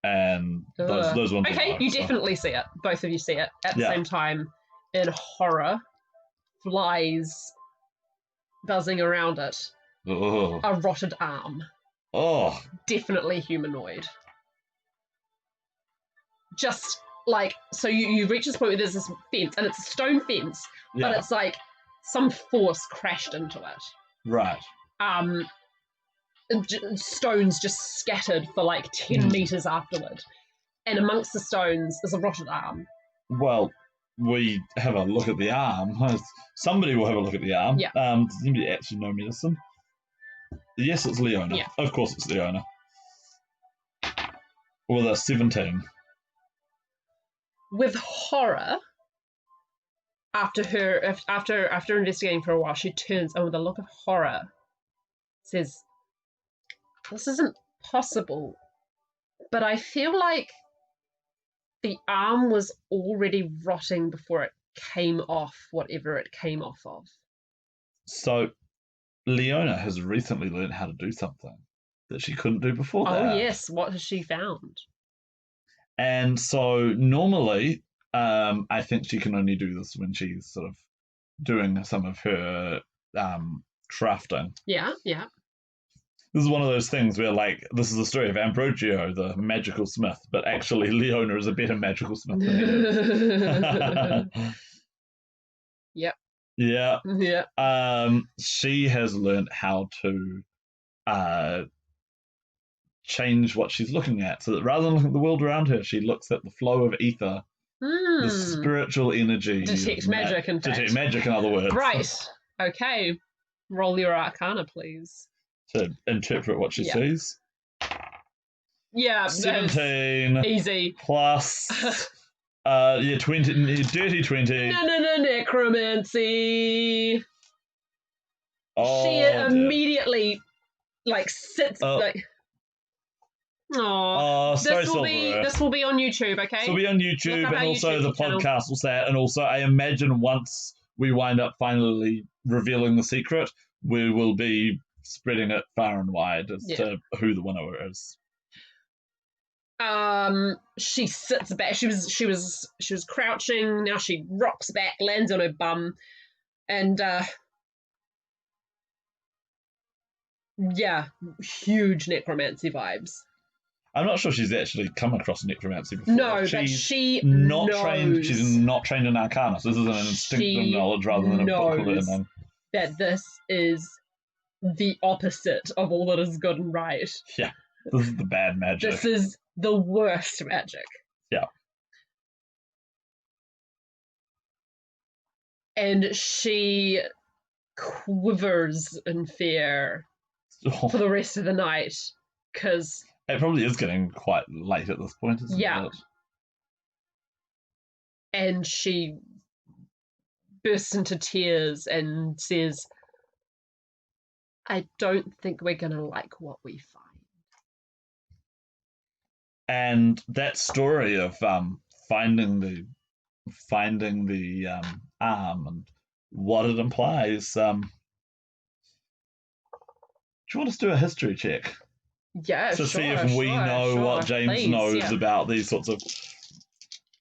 And those ones. Okay, you definitely see it. Both of you see it at the same time. In horror, flies buzzing around it. A rotted arm. Oh. Definitely humanoid. Just like, so you reach this point where there's this fence, and it's a stone fence, but it's like some force crashed into it. Right. Stones just scattered for like 10 meters afterward. And amongst the stones is a rotted arm. Well, we have a look at the arm. Somebody will have a look at the arm. Yeah. Does anybody actually know medicine? Yes, it's Leona. Yeah. Of course it's Leona. With a 17. With horror, after investigating for a while, she turns and with a look of horror says, "This isn't possible, but I feel like the arm was already rotting before it came off, whatever it came off of." So, Leona has recently learned how to do something that she couldn't do before that. Oh, yes. What has she found? And so, normally, I think she can only do this when she's sort of doing some of her crafting. Yeah. This is one of those things where, like, this is the story of Ambrogio, the magical smith, but actually Leona is a better magical smith than he is. Yep. Yeah. Yeah. She has learned how to change what she's looking at, so that rather than looking at the world around her, she looks at the flow of ether, the spiritual energy. Detect magic, in fact. Detect magic, in other words. Right. Okay. Roll your arcana, please. To interpret what she sees. Yeah. 17. Easy. Plus... 20, dirty 20. No, necromancy. Oh, she immediately, sits, Oh, sorry, this will be on YouTube, okay? This will be on YouTube, and also YouTube the podcast will say it, and also I imagine once we wind up finally revealing the secret, we will be spreading it far and wide as to who the winner is. She sits back. She was crouching. Now she rocks back, lands on her bum, and huge necromancy vibes. I'm not sure she's actually come across necromancy before. No, but she knows. Trained. She's not trained in Arcana, so this is an instinctive knowledge rather than a book learning. That this is the opposite of all that is good and right. Yeah, this is the bad magic. This is the worst magic. Yeah. And she quivers in fear for the rest of the night, because... It probably is getting quite late at this point, isn't it? And she bursts into tears and says, "I don't think we're going to like what we find." And that story of finding the arm and what it implies. Do you want us to do a history check? Yeah, to see if we know what James knows about these sorts of,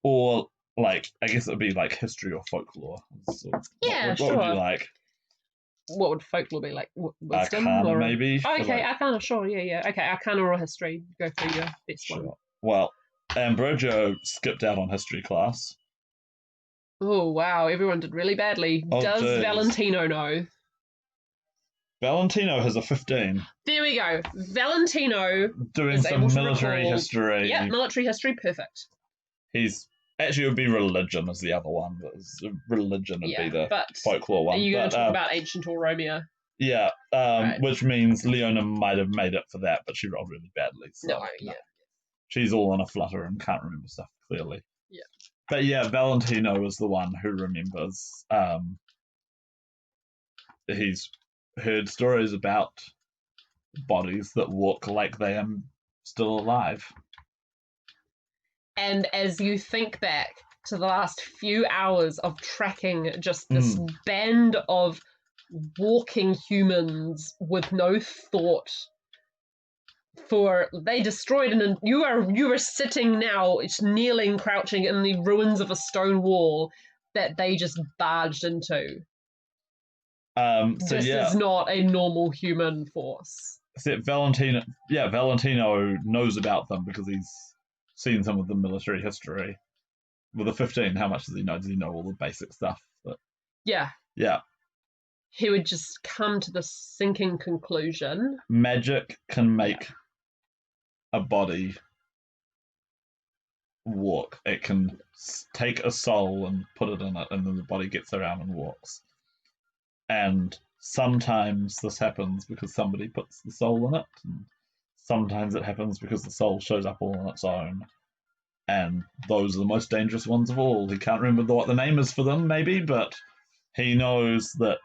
or like, I guess it would be like history or folklore. So what would you like? What would folklore be like? Wisdom Arcana, or maybe. Okay, Arcana, sure, yeah. Okay, Arcana or history. Go for your best one. Well, Ambrogio skipped out on history class. Oh wow, everyone did really badly. Does Valentino know? Valentino has a 15. There we go. Valentino doing some military history. Yeah, military history, perfect. He's actually, it would be religion as the other one, but religion would be the folklore one. Are you going to talk about ancient Oromia? Yeah, which means Leona might have made it for that, but she rolled really badly. So, no. She's all in a flutter and can't remember stuff clearly. Yeah. But yeah, Valentino is the one who remembers. He's heard stories about bodies that walk like they are still alive. And as you think back to the last few hours of tracking just this band of walking humans with no thought, for they destroyed, and you are sitting now, kneeling, crouching in the ruins of a stone wall that they just barged into. This is not a normal human force. So Valentino knows about them because he's seen some of the military history. With a 15, how much does he know? Does he know all the basic stuff? Yeah. He would just come to the sinking conclusion. Magic can make a body walk. It can take a soul and put it in it, and then the body gets around and walks. And sometimes this happens because somebody puts the soul in it, and sometimes it happens because the soul shows up all on its own. And those are the most dangerous ones of all. He can't remember what the name is for them, maybe, but he knows that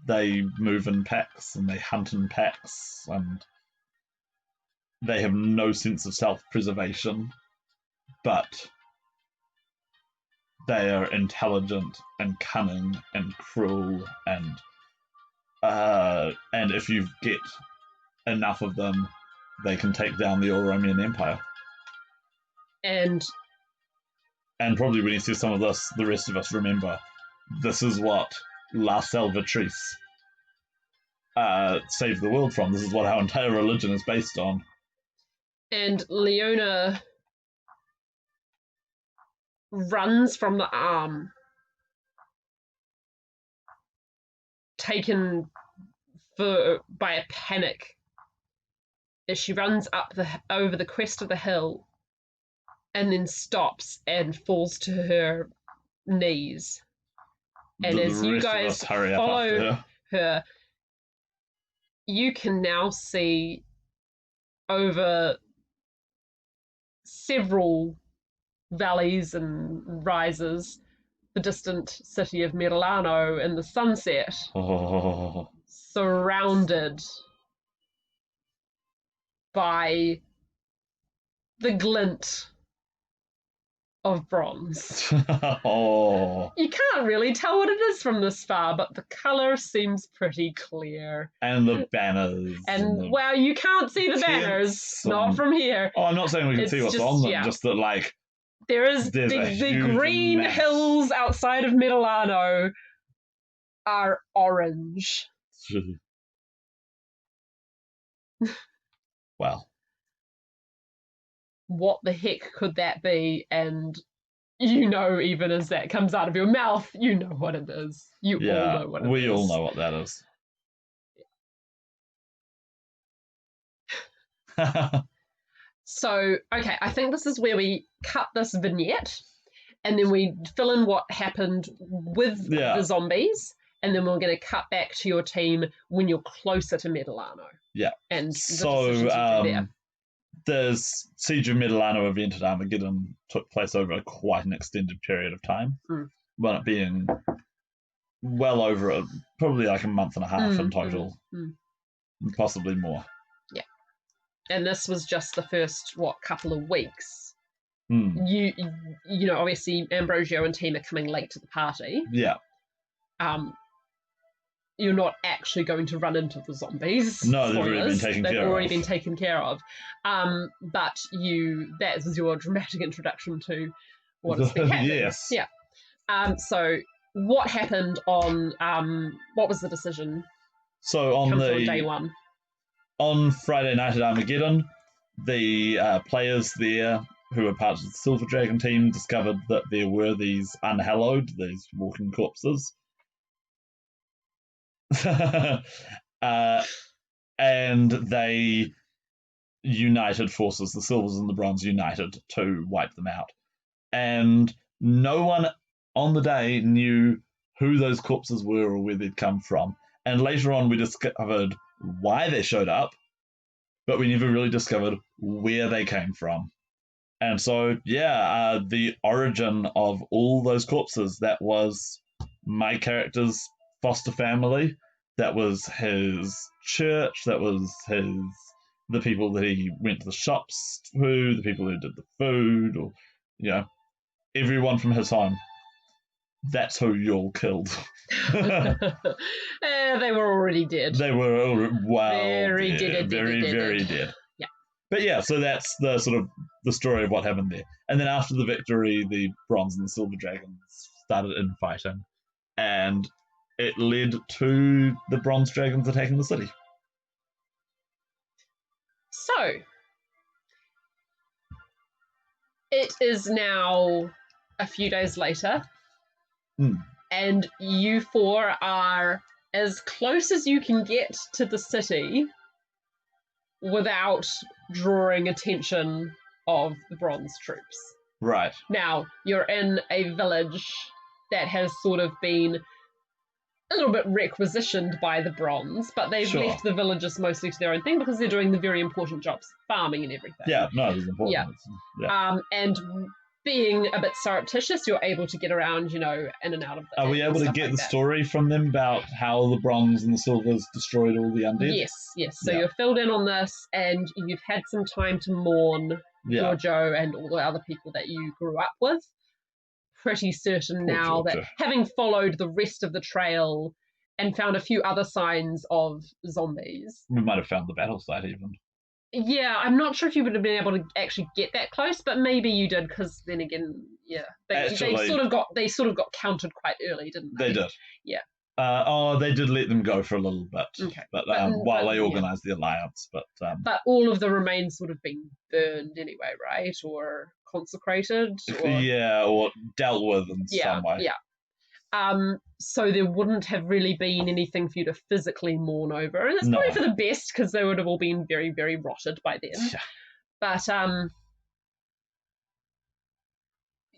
they move in packs and they hunt in packs and they have no sense of self-preservation, but they are intelligent and cunning and cruel, and if you get enough of them, they can take down the Oromian Empire. And probably when you see some of this, the rest of us remember this is what La Salvatrice saved the world from. This is what our entire religion is based on. And Leona runs from the arm, taken by a panic, as she runs over the crest of the hill and then stops and falls to her knees. And as you guys follow her, you can now see over several valleys and rises the distant city of Milano in the sunset, surrounded by the glint of bronze. You can't really tell what it is from this far, but the colour seems pretty clear. And the banners. And well, you can't see the banners, not from here. Oh, I'm not saying we can see what's on them, just that, like, there's the green hills outside of Milano are orange. Well. What the heck could that be? And you know, even as that comes out of your mouth, you know what it is. You all know what it is. We all know what that is. So, okay, I think this is where we cut this vignette, and then we fill in what happened with the zombies, and then we're going to cut back to your team when you're closer to Medilano. Yeah. And so, there's Siege of Medilano event at Armageddon took place over quite an extended period of time, well, it being well over probably like a month and a half in total, possibly more. Yeah. And this was just the first, couple of weeks you know, obviously Ambrosio and team are coming late to the party. Yeah. You're not actually going to run into the zombies. No, they've already been taken care of. But that is your dramatic introduction to what has been happening. Yes. Yeah. So what happened on what was the decision? So on day one. On Friday night at Armageddon, the players there who were part of the Silver Dragon team discovered that there were these unhallowed, these walking corpses. And they united forces, the Silvers and the Bronze united to wipe them out. And no one on the day knew who those corpses were or where they'd come from. And later on we discovered why they showed up, but we never really discovered where they came from. And so, the origin of all those corpses, that was my character's foster family, that was his church, that was the people that he went to the shops to, the people who did the food, or, everyone from his home. That's who Yul killed. They were already dead. They were very dead. Very dead. Yeah. But yeah, so that's the sort of the story of what happened there. And then after the victory, the Bronze and the Silver Dragons started infighting, and it led to the Bronze Dragons attacking the city. So, it is now a few days later, and you four are as close as you can get to the city without drawing attention of the Bronze troops. Right. Now, you're in a village that has sort of been a little bit requisitioned by the Bronze, but they've left the villagers mostly to their own thing because they're doing the very important jobs, farming and everything. Yeah, no, it's important. Yeah. And being a bit surreptitious, you're able to get around, in and out of the... Are we able to get the story from them about how the Bronze and the Silvers destroyed all the undead? Yes. So you're filled in on this, and you've had some time to mourn Giorgio and all the other people that you grew up with. Pretty certain now that having followed the rest of the trail and found a few other signs of zombies... We might have found the battle site even. Yeah, I'm not sure if you would have been able to actually get that close, but maybe you did, because then again, they sort of got countered quite early, didn't they? They did. Yeah. They did let them go for a little bit, okay. but while they organised the alliance. But all of the remains would have been burned anyway, right? Or consecrated? Or dealt with in some way. Yeah. So there wouldn't have really been anything for you to physically mourn over, and it's probably for the best, because they would have all been very, very rotted by then. Yeah. But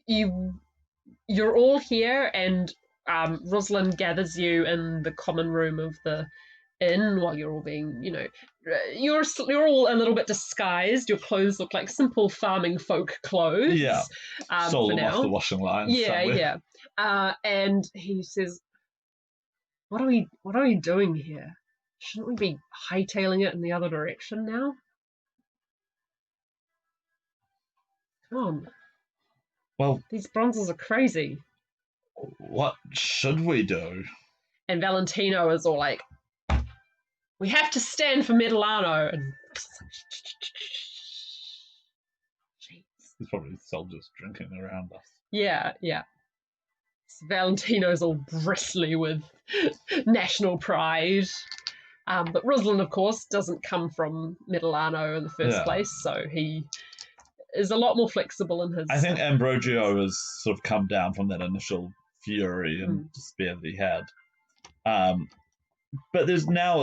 you're all here, and Rosalind gathers you in the common room of the inn while you're all being, you're all a little bit disguised. Your clothes look like simple farming folk clothes. Yeah. Stole them off the washing line. Yeah. And he says, What are we doing here? Shouldn't we be hightailing it in the other direction now? Come on. Well, these bronzes are crazy. What should we do? And Valentino is all like, we have to stand for Medellano. And there's probably soldiers drinking around us. Yeah. Valentino's all bristly with national pride. But Rosalind, of course, doesn't come from Medellano in the first place, so he is a lot more flexible in his... I think Ambrosio has sort of come down from that initial fury and despair that he had. But there's now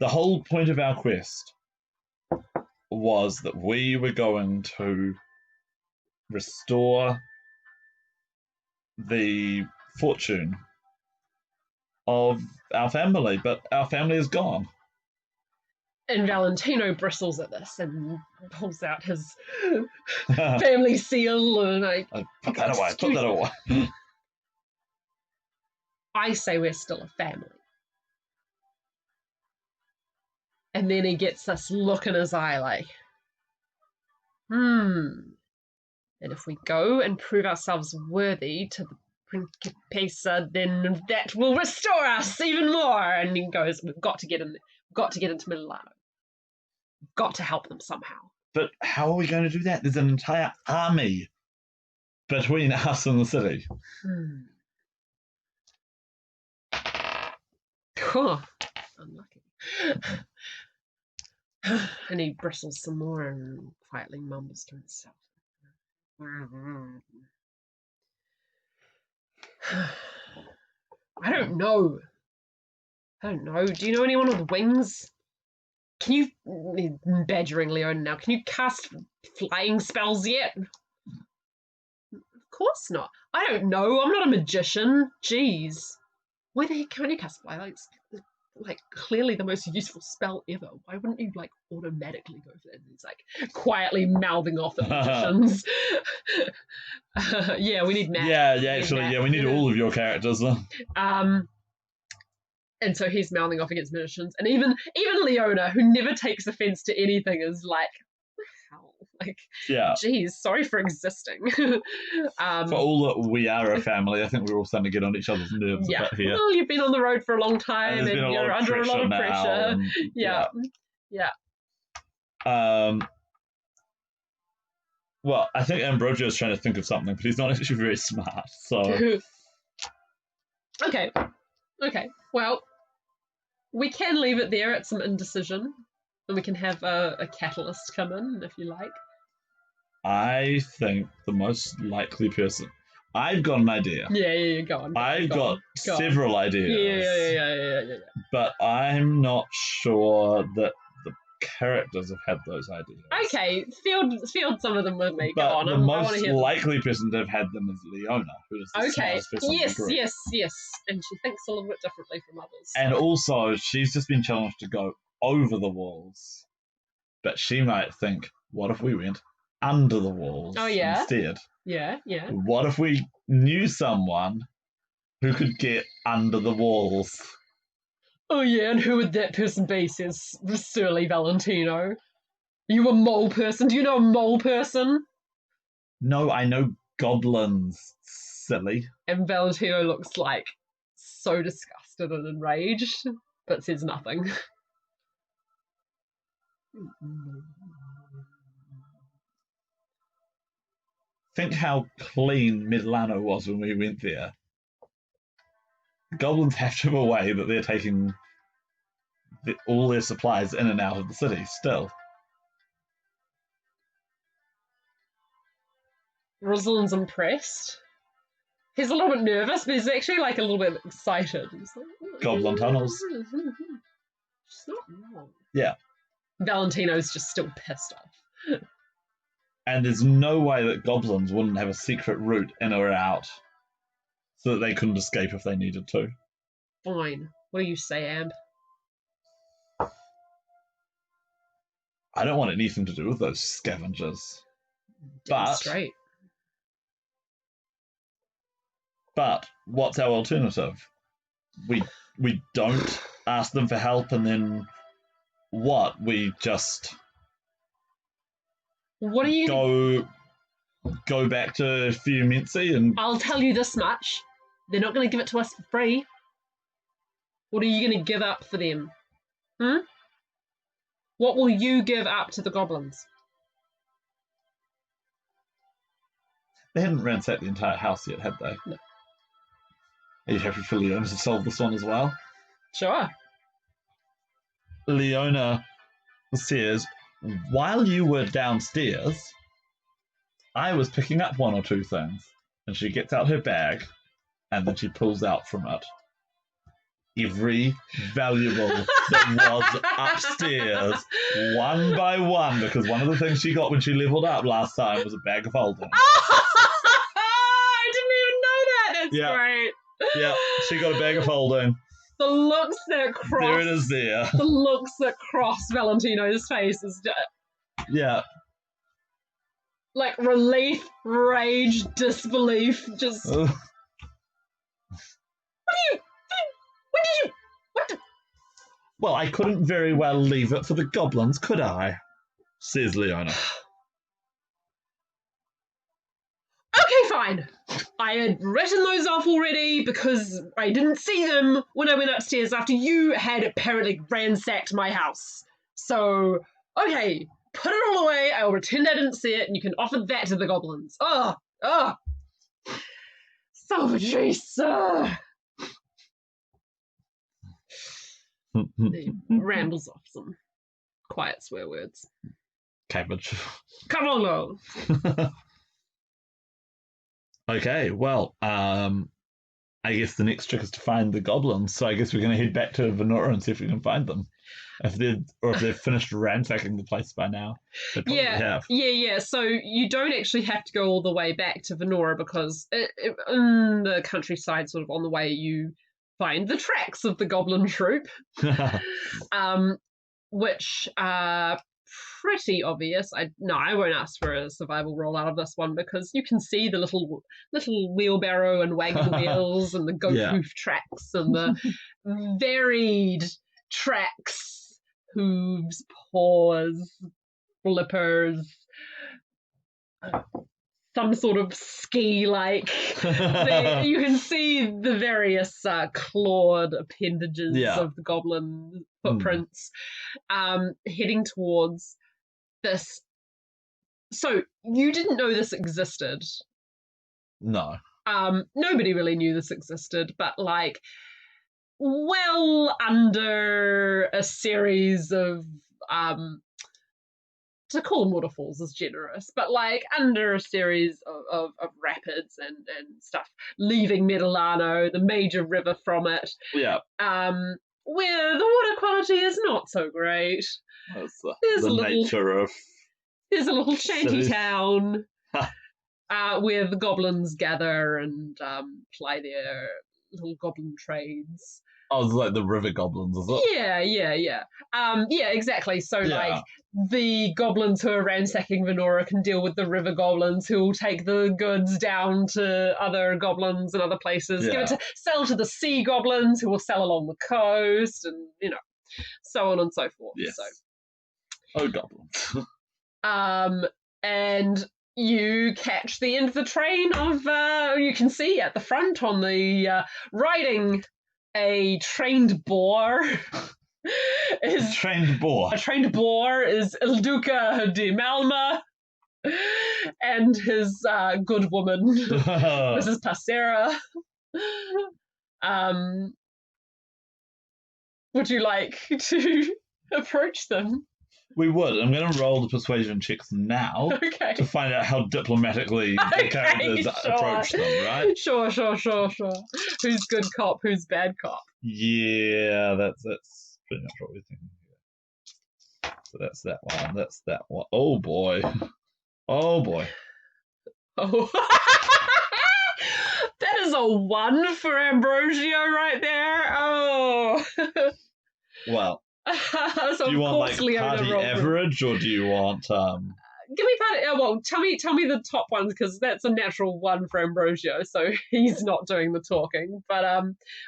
the whole point of our quest was that we were going to restore the fortune of our family, but our family is gone. And Valentino bristles at this and pulls out his family seal, and put that away. I say we're still a family. And then he gets this look in his eye like, And if we go and prove ourselves worthy to the Principessa, then that will restore us even more. And he goes, we've got to get in. We've got to get into Milano. We've got to help them somehow. But how are we going to do that? There's an entire army between us and the city. Unlucky. And he bristles some more and quietly mumbles to himself. I don't know. Do you know anyone with wings? Can you, badgering Leon now, can you cast flying spells yet? Of course not. I don't know. I'm not a magician. Jeez. Why the heck can't you cast fly? Like clearly the most useful spell ever. Why wouldn't you automatically go for that? He's quietly mouthing off at magicians. Yeah, we need Matt. We need all of your characters. And so he's mouthing off against magicians, and even Leona, who never takes offense to anything, is like, geez, sorry for existing. For all that we are a family, I think we're all starting to get on each other's nerves a bit here. Well, you've been on the road for a long time, and you're under a lot of pressure. Yeah. Well, I think Ambrogio is trying to think of something, but he's not actually very smart, so... Okay. Well, we can leave it there at some indecision, and we can have a catalyst come in, if you like. I think the most likely person... I've got an idea. Yeah, go on. I've got several ideas. Yeah. But I'm not sure that the characters have had those ideas. Okay, field some of them with me. But go on. The most likely person to have had them is Leona, who is the smartest person in the group. Yes. And she thinks a little bit differently from others. And also, she's just been challenged to go over the walls. But she might think, what if we went under the walls instead? Yeah. What if we knew someone who could get under the walls? Oh yeah, and who would that person be, says surly Valentino. Are you a mole person? Do you know a mole person? No, I know goblins, silly. And Valentino looks so disgusted and enraged, but says nothing. Think how clean Milano was when we went there. The goblins have to have a way that they're taking all their supplies in and out of the city still. Rosalind's impressed. He's a little bit nervous, but he's actually a little bit excited. He's Goblin tunnels. She's not wrong. Yeah. Valentino's just still pissed off. And there's no way that goblins wouldn't have a secret route in or out so that they couldn't escape if they needed to. Fine. What do you say, Amb? I don't want anything to do with those scavengers. Damn straight. But what's our alternative? We don't ask them for help, and then what? We just go back to Fiumenzi and... I'll tell you this much. They're not going to give it to us for free. What are you going to give up for them? What will you give up to the goblins? They hadn't ransacked the entire house yet, had they? No. Are you happy for Leona to solve this one as well? Sure. Leona says, while you were downstairs, I was picking up one or two things. And she gets out her bag, and then she pulls out from it every valuable that was upstairs, one by one, because one of the things she got when she leveled up last time was a bag of holding. I didn't even know that. That's great. Yeah, she got a bag of holding. The looks that cross... There it is there. The looks that cross Valentino's face is just... Yeah. Relief, rage, disbelief, just... What the... Well, I couldn't very well leave it for the goblins, could I? Says Leona. fine. I had written those off already because I didn't see them when I went upstairs after you had apparently ransacked my house. So, okay, put it all away. I will pretend I didn't see it, and you can offer that to the goblins. Oh. Salvage. He rambles off some quiet swear words. Cabbage. Come on, though. Okay, well, I guess the next trick is to find the goblins. So I guess we're going to head back to Venora and see if we can find them. If they've finished ransacking the place by now, they probably have. Yeah. So you don't actually have to go all the way back to Venora because in the countryside, sort of on the way, you find the tracks of the goblin troop, which are pretty obvious. I won't ask for a survival roll out of this one because you can see the little wheelbarrow and wagon wheels and the goat hoof tracks and the varied tracks, hooves, paws, flippers, some sort of ski-like. You can see the various clawed appendages of the goblin footprints heading towards this. So you didn't know this existed. No. Nobody really knew this existed, but like well under a series of to call them waterfalls is generous, but like under a series of rapids and stuff, leaving Medellano, the major river from it. Yeah. Where the water quality is not so great. There's the nature of. There's a little shanty town where the goblins gather and ply their little goblin trades. Oh, it's like the river goblins, is it? Yeah, exactly. So, like, the goblins who are ransacking Venora can deal with the river goblins who will take the goods down to other goblins and other places, give it to sell to the sea goblins who will sell along the coast, and, you know, so on and so forth. Yes. So. Oh, goblins. And you catch the end of the train of, you can see at the front on the riding a trained boar. A trained boar is Il Duca de Malma and his good woman, Mrs. Passera. Would you like to approach them? We would. I'm going to roll the persuasion checks now to find out how diplomatically the characters approach them, right? Sure. Who's good cop, who's bad cop? Yeah, that's pretty much what we're thinking here. So that's that one. Oh, boy. Oh. That is a 1 for Ambrosio right there. Oh. Well. So do you want like party average, or do you want? Give me party. Well, tell me the top ones because that's a natural 1 for Ambrosio, so he's not doing the talking. But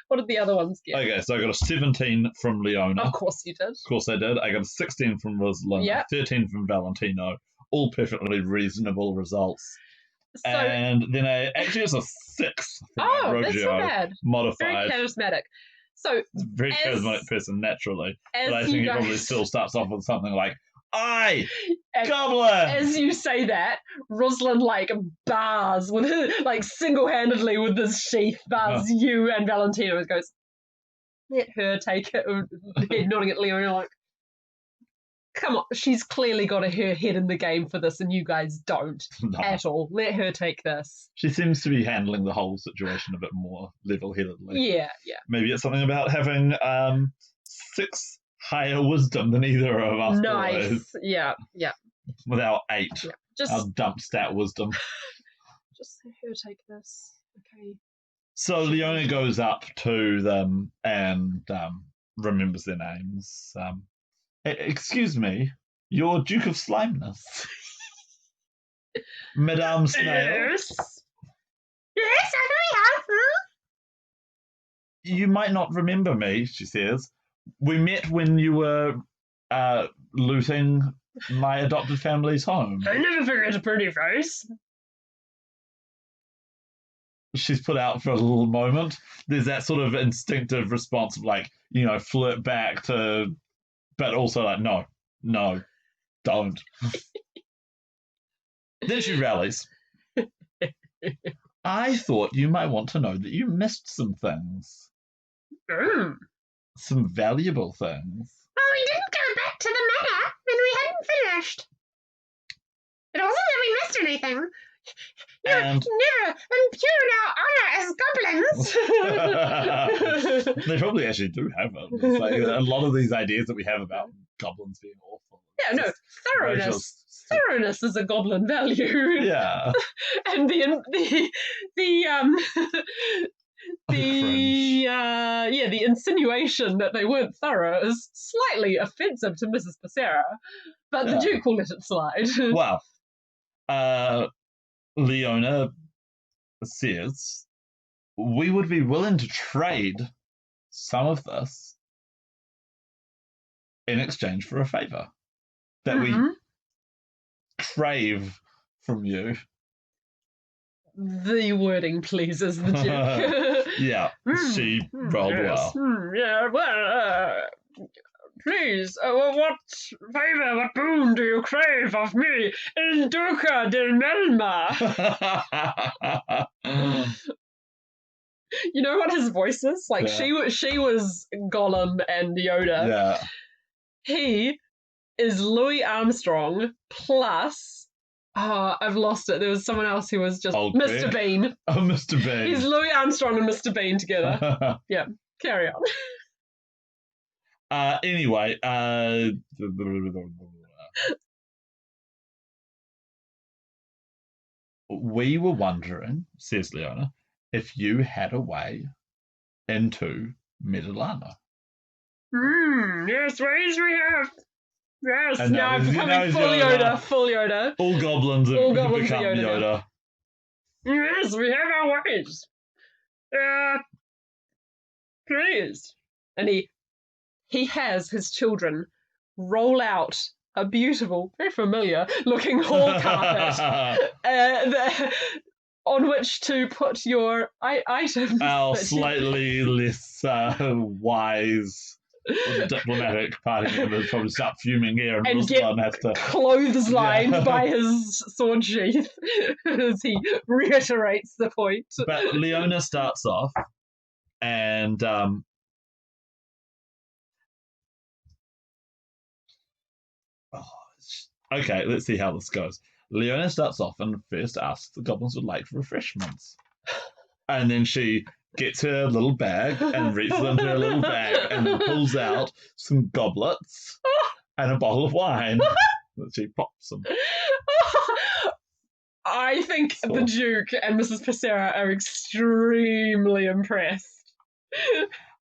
what did the other ones get? Okay, so I got a 17 from Leona. Of course you did. Of course I did. I got a 16 from Rosalind, 13 from Valentino. All perfectly reasonable results. So, and then it's a 6 from Ambrosio. That's not bad. Modified. Very charismatic. So, very charismatic person naturally, but I think he probably still starts off with something like, "I, goblin." As you say that, Rosalind like bars with single-handedly with this sheath bars you and Valentino. It goes, let her take it. Head nodding at Leona like, come on, she's clearly got her head in the game for this, and you guys don't at all. Let her take this. She seems to be handling the whole situation a bit more level-headedly. Yeah. Maybe it's something about having 6 higher wisdom than either of us. Nice. Boys. Yeah. With our 8. Yeah. Our dump stat wisdom. Just let her take this. Okay. So Leona goes up to them and remembers their names. Excuse me, you're Duke of Slimeness. Madame Snail. Yes, I know. You might not remember me, she says. We met when you were looting my adopted family's home. I never forget a pretty face. she's put out for a little moment, there's that sort of instinctive response of like, flirt back to, but also like, no, don't. Then she rallies. I thought you might want to know that you missed some things. Some valuable things. Well, we didn't go back to the manor when we hadn't finished. It wasn't that we missed anything. You never impugn our honor as goblins. They probably actually do have it. It's like a lot of these ideas that we have about goblins being awful. Yeah, no, thoroughness is a goblin value. Yeah. And the insinuation that they weren't thorough is slightly offensive to Mrs. Passera, but the Duke will let it slide. Well, Leona says we would be willing to trade some of this in exchange for a favor that we crave from you. The wording pleases the Duke. Yeah, she rolled well. Yeah, well, please, what favour, what boon do you crave of me, Il Duca del Melma? You know what his voice is? Like, she was Gollum and Yoda. Yeah. He is Louis Armstrong plus... Oh, I've lost it. There was someone else who was just Mr. Bean. Oh, Mr. Bean. He's Louis Armstrong and Mr. Bean together. Yeah, carry on. Anyway, we were wondering, says Leona, if you had a way into Medellana. Yes, ways we have. Yes. And now I'm becoming full Yoda. All goblins have become Yoda. Yes, we have our ways. Please. And he has his children roll out a beautiful, very familiar looking hall carpet on which to put your items. Our slightly less wise diplomatic party members probably start fuming here and get has to clothes lined by his sword sheath as he reiterates the point. But Leona starts off and okay, let's see how this goes. Leona starts off and first asks the goblins would like refreshments. And then she gets her little bag and reaches into her little bag and then pulls out some goblets and a bottle of wine that she pops them. I think the Duke and Mrs. Passera are extremely impressed.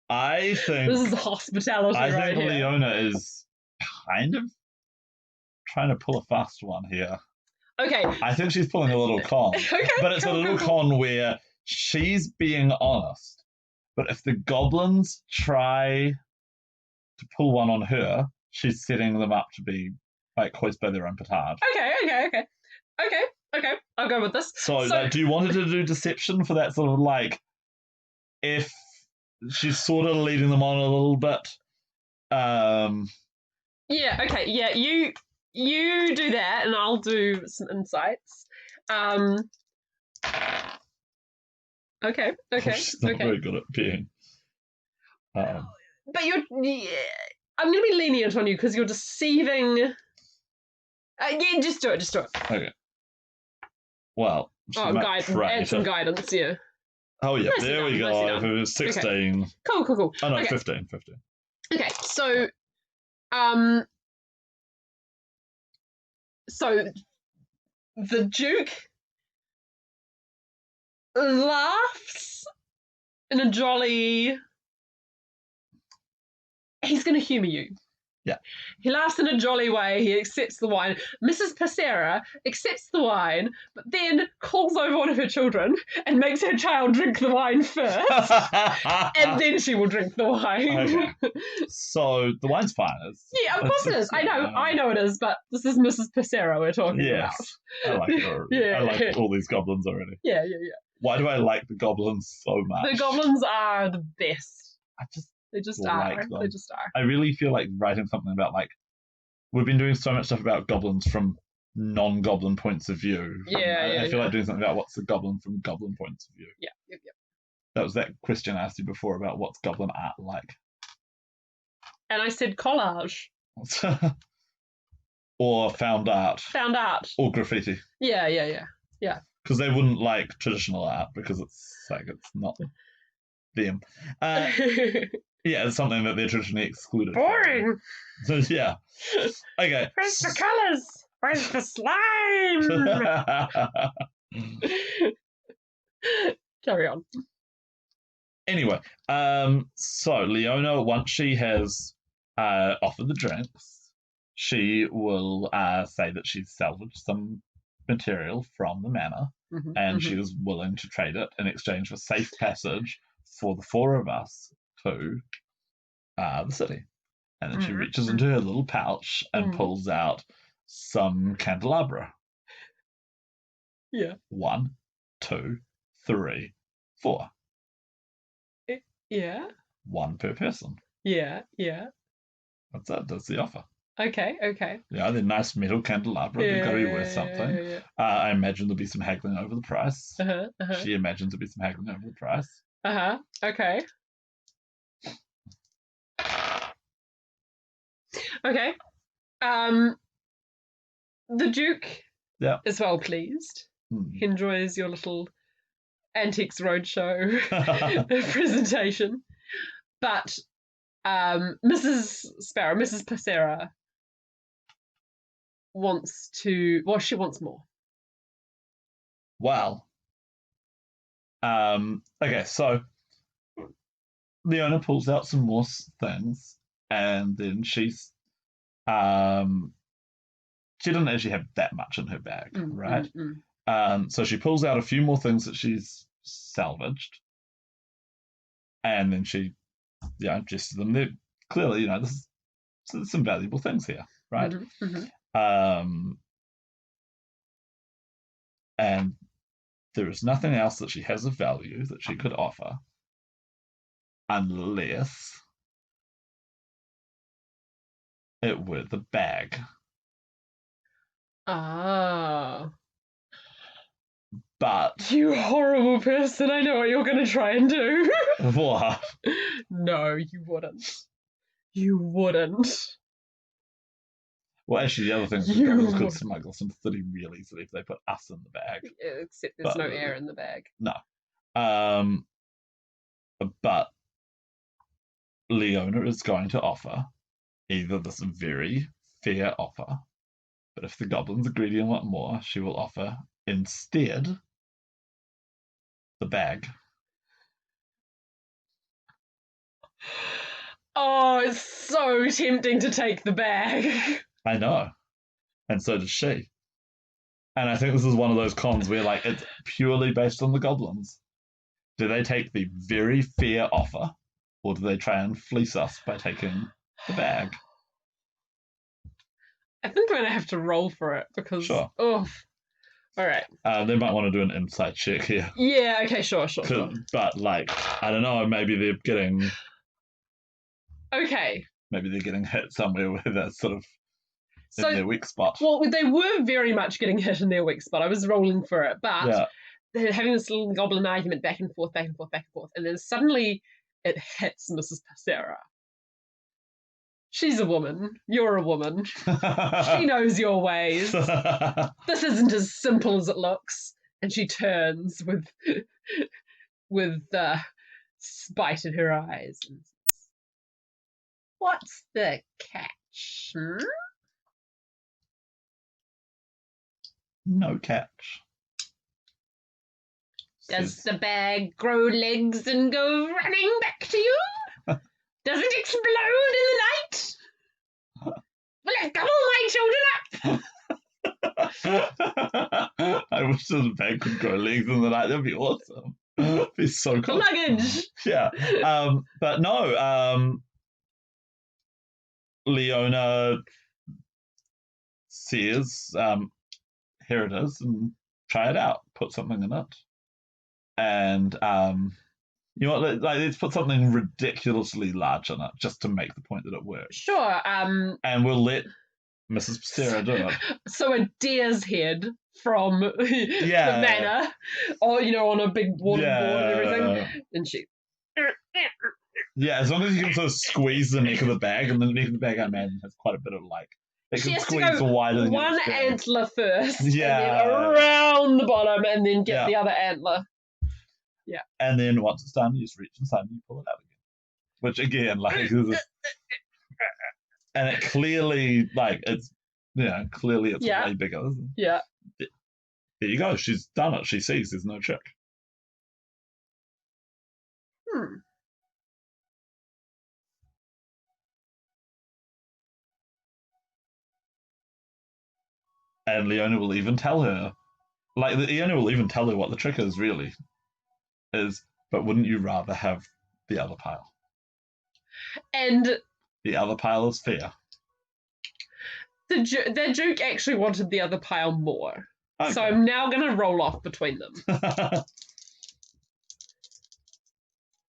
I think this is hospitality right here. I think Leona is kind of trying to pull a fast one here. Okay. I think she's pulling a little con. Okay, but it's a little con where she's being honest. But if the goblins try to pull one on her, she's setting them up to be like hoisted by their own petard. Okay. I'll go with this. So like, do you want her to do deception for that sort of like, if she's sort of leading them on a little bit? Yeah, okay. Yeah, you do that and I'll do some insights. Okay. She's not very good at being. But I'm going to be lenient on you because you're deceiving. Yeah, just do it. Okay. Well, add some guidance, yeah. Oh, yeah, there we go. If it was 16. Okay. Cool. Oh, no, okay. 15. Okay, so, the Duke laughs in a jolly... He's going to humour you. Yeah. He laughs in a jolly way. He accepts the wine. Mrs. Passera accepts the wine, but then calls over one of her children and makes her child drink the wine first. And then she will drink the wine. Okay. So the wine's fine. Yeah, of course it is. I know it is, but this is Mrs. Passera we're talking about. I like it already. Yeah. I like all these goblins already. Yeah. Why do I like the goblins so much? The goblins are the best. They just like are. them. They just are. I really feel like writing something about, like, we've been doing so much stuff about goblins from non-goblin points of view. I feel like doing something about what's the goblin from goblin points of view. Yeah, yep. That was that question I asked you before about what's goblin art like. And I said collage. Or found art. Found art. Or graffiti. Yeah. Because they wouldn't like traditional art because it's not them. Yeah, it's something that they're traditionally excluded. Boring. So, yeah. Okay. Where's the colours? Where's the slime? Carry on. Anyway, so Leona, once she has offered the drinks, she will say that she's salvaged some material from the manor, and she is willing to trade it in exchange for safe passage for the four of us to the city. And then she reaches into her little pouch and pulls out some candelabra. Yeah. 1, 2, 3, 4. Yeah. 1 per person. Yeah. That's it. That's the offer. Okay. Yeah, they're nice metal candelabra. They've got to be worth something. Yeah. I imagine there'll be some haggling over the price. She She imagines there'll be some haggling over the price. Okay. Okay. The Duke is well pleased. He enjoys your little Antiques Roadshow presentation. But Mrs. Sparrow, Mrs. Placera, she wants more. Well, okay, so Leona pulls out some more things, and then she didn't actually have that much in her bag, right? So she pulls out a few more things that she's salvaged, and then she, gestures them. They're clearly, there's some valuable things here, right? And there is nothing else that she has of value that she could offer, unless it were the bag. Ah. But you horrible person, I know what you're going to try and do. What? No, you wouldn't. You wouldn't. Well, actually, the other thing is the goblins could smuggle some 30 real easily if they put us in the bag. Except there's no air in the bag. No. But Leona is going to offer either this very fair offer, but if the goblins are greedy and want more, she will offer instead the bag. Oh, it's so tempting to take the bag. I know. And so does she. And I think this is one of those cons where, like, it's purely based on the goblins. Do they take the very fair offer, or do they try and fleece us by taking the bag? I think I'm going to have to roll for it because... Sure. Oh, all right. They might want to do an insight check here. Yeah, okay, sure. But, like, I don't know, maybe they're getting... Okay. Maybe they're getting hit somewhere where that's sort of in their weak spot. Well, they were very much getting hit in their weak spot. I was rolling for it, but they're having this little goblin argument back and forth, and then suddenly it hits Mrs. Placera. She's a woman. You're a woman. She knows your ways. This isn't as simple as it looks. And she turns with spite in her eyes and says, "What's the catch? No catch." Does the bag grow legs and go running back to you? Does it explode in the night? Will it gobble my children up? I wish this bag could grow legs in the night. That'd be awesome. It'd be so cool. Luggage. Yeah. But no, Leona says, here it is, and try it out. Put something in it. And you know what? Like, let's put something ridiculously large on it just to make the point that it works. Sure. And we'll let Mrs. Sarah do it. So a deer's head from the Yeah. manor, or on a big wooden board and everything, and she. Yeah, as long as you can sort of squeeze the neck of the bag, and the neck of the bag, I imagine, has quite a bit of it She can has to squeeze go wider than one you expect. antler first, Yeah. and then around the bottom, and then get the other antler. Yeah. And then once it's done, you just reach inside and you pull it out again. Which again, like, and it clearly, like, it's clearly it's way bigger. Isn't it? Yeah. There you go. She's done it. She sees there's no trick. And Leona will even tell her, Leona will even tell her what the trick is, really. But wouldn't you rather have the other pile? And the other pile is fair. The Duke actually wanted the other pile more. Okay. So I'm now going to roll off between them.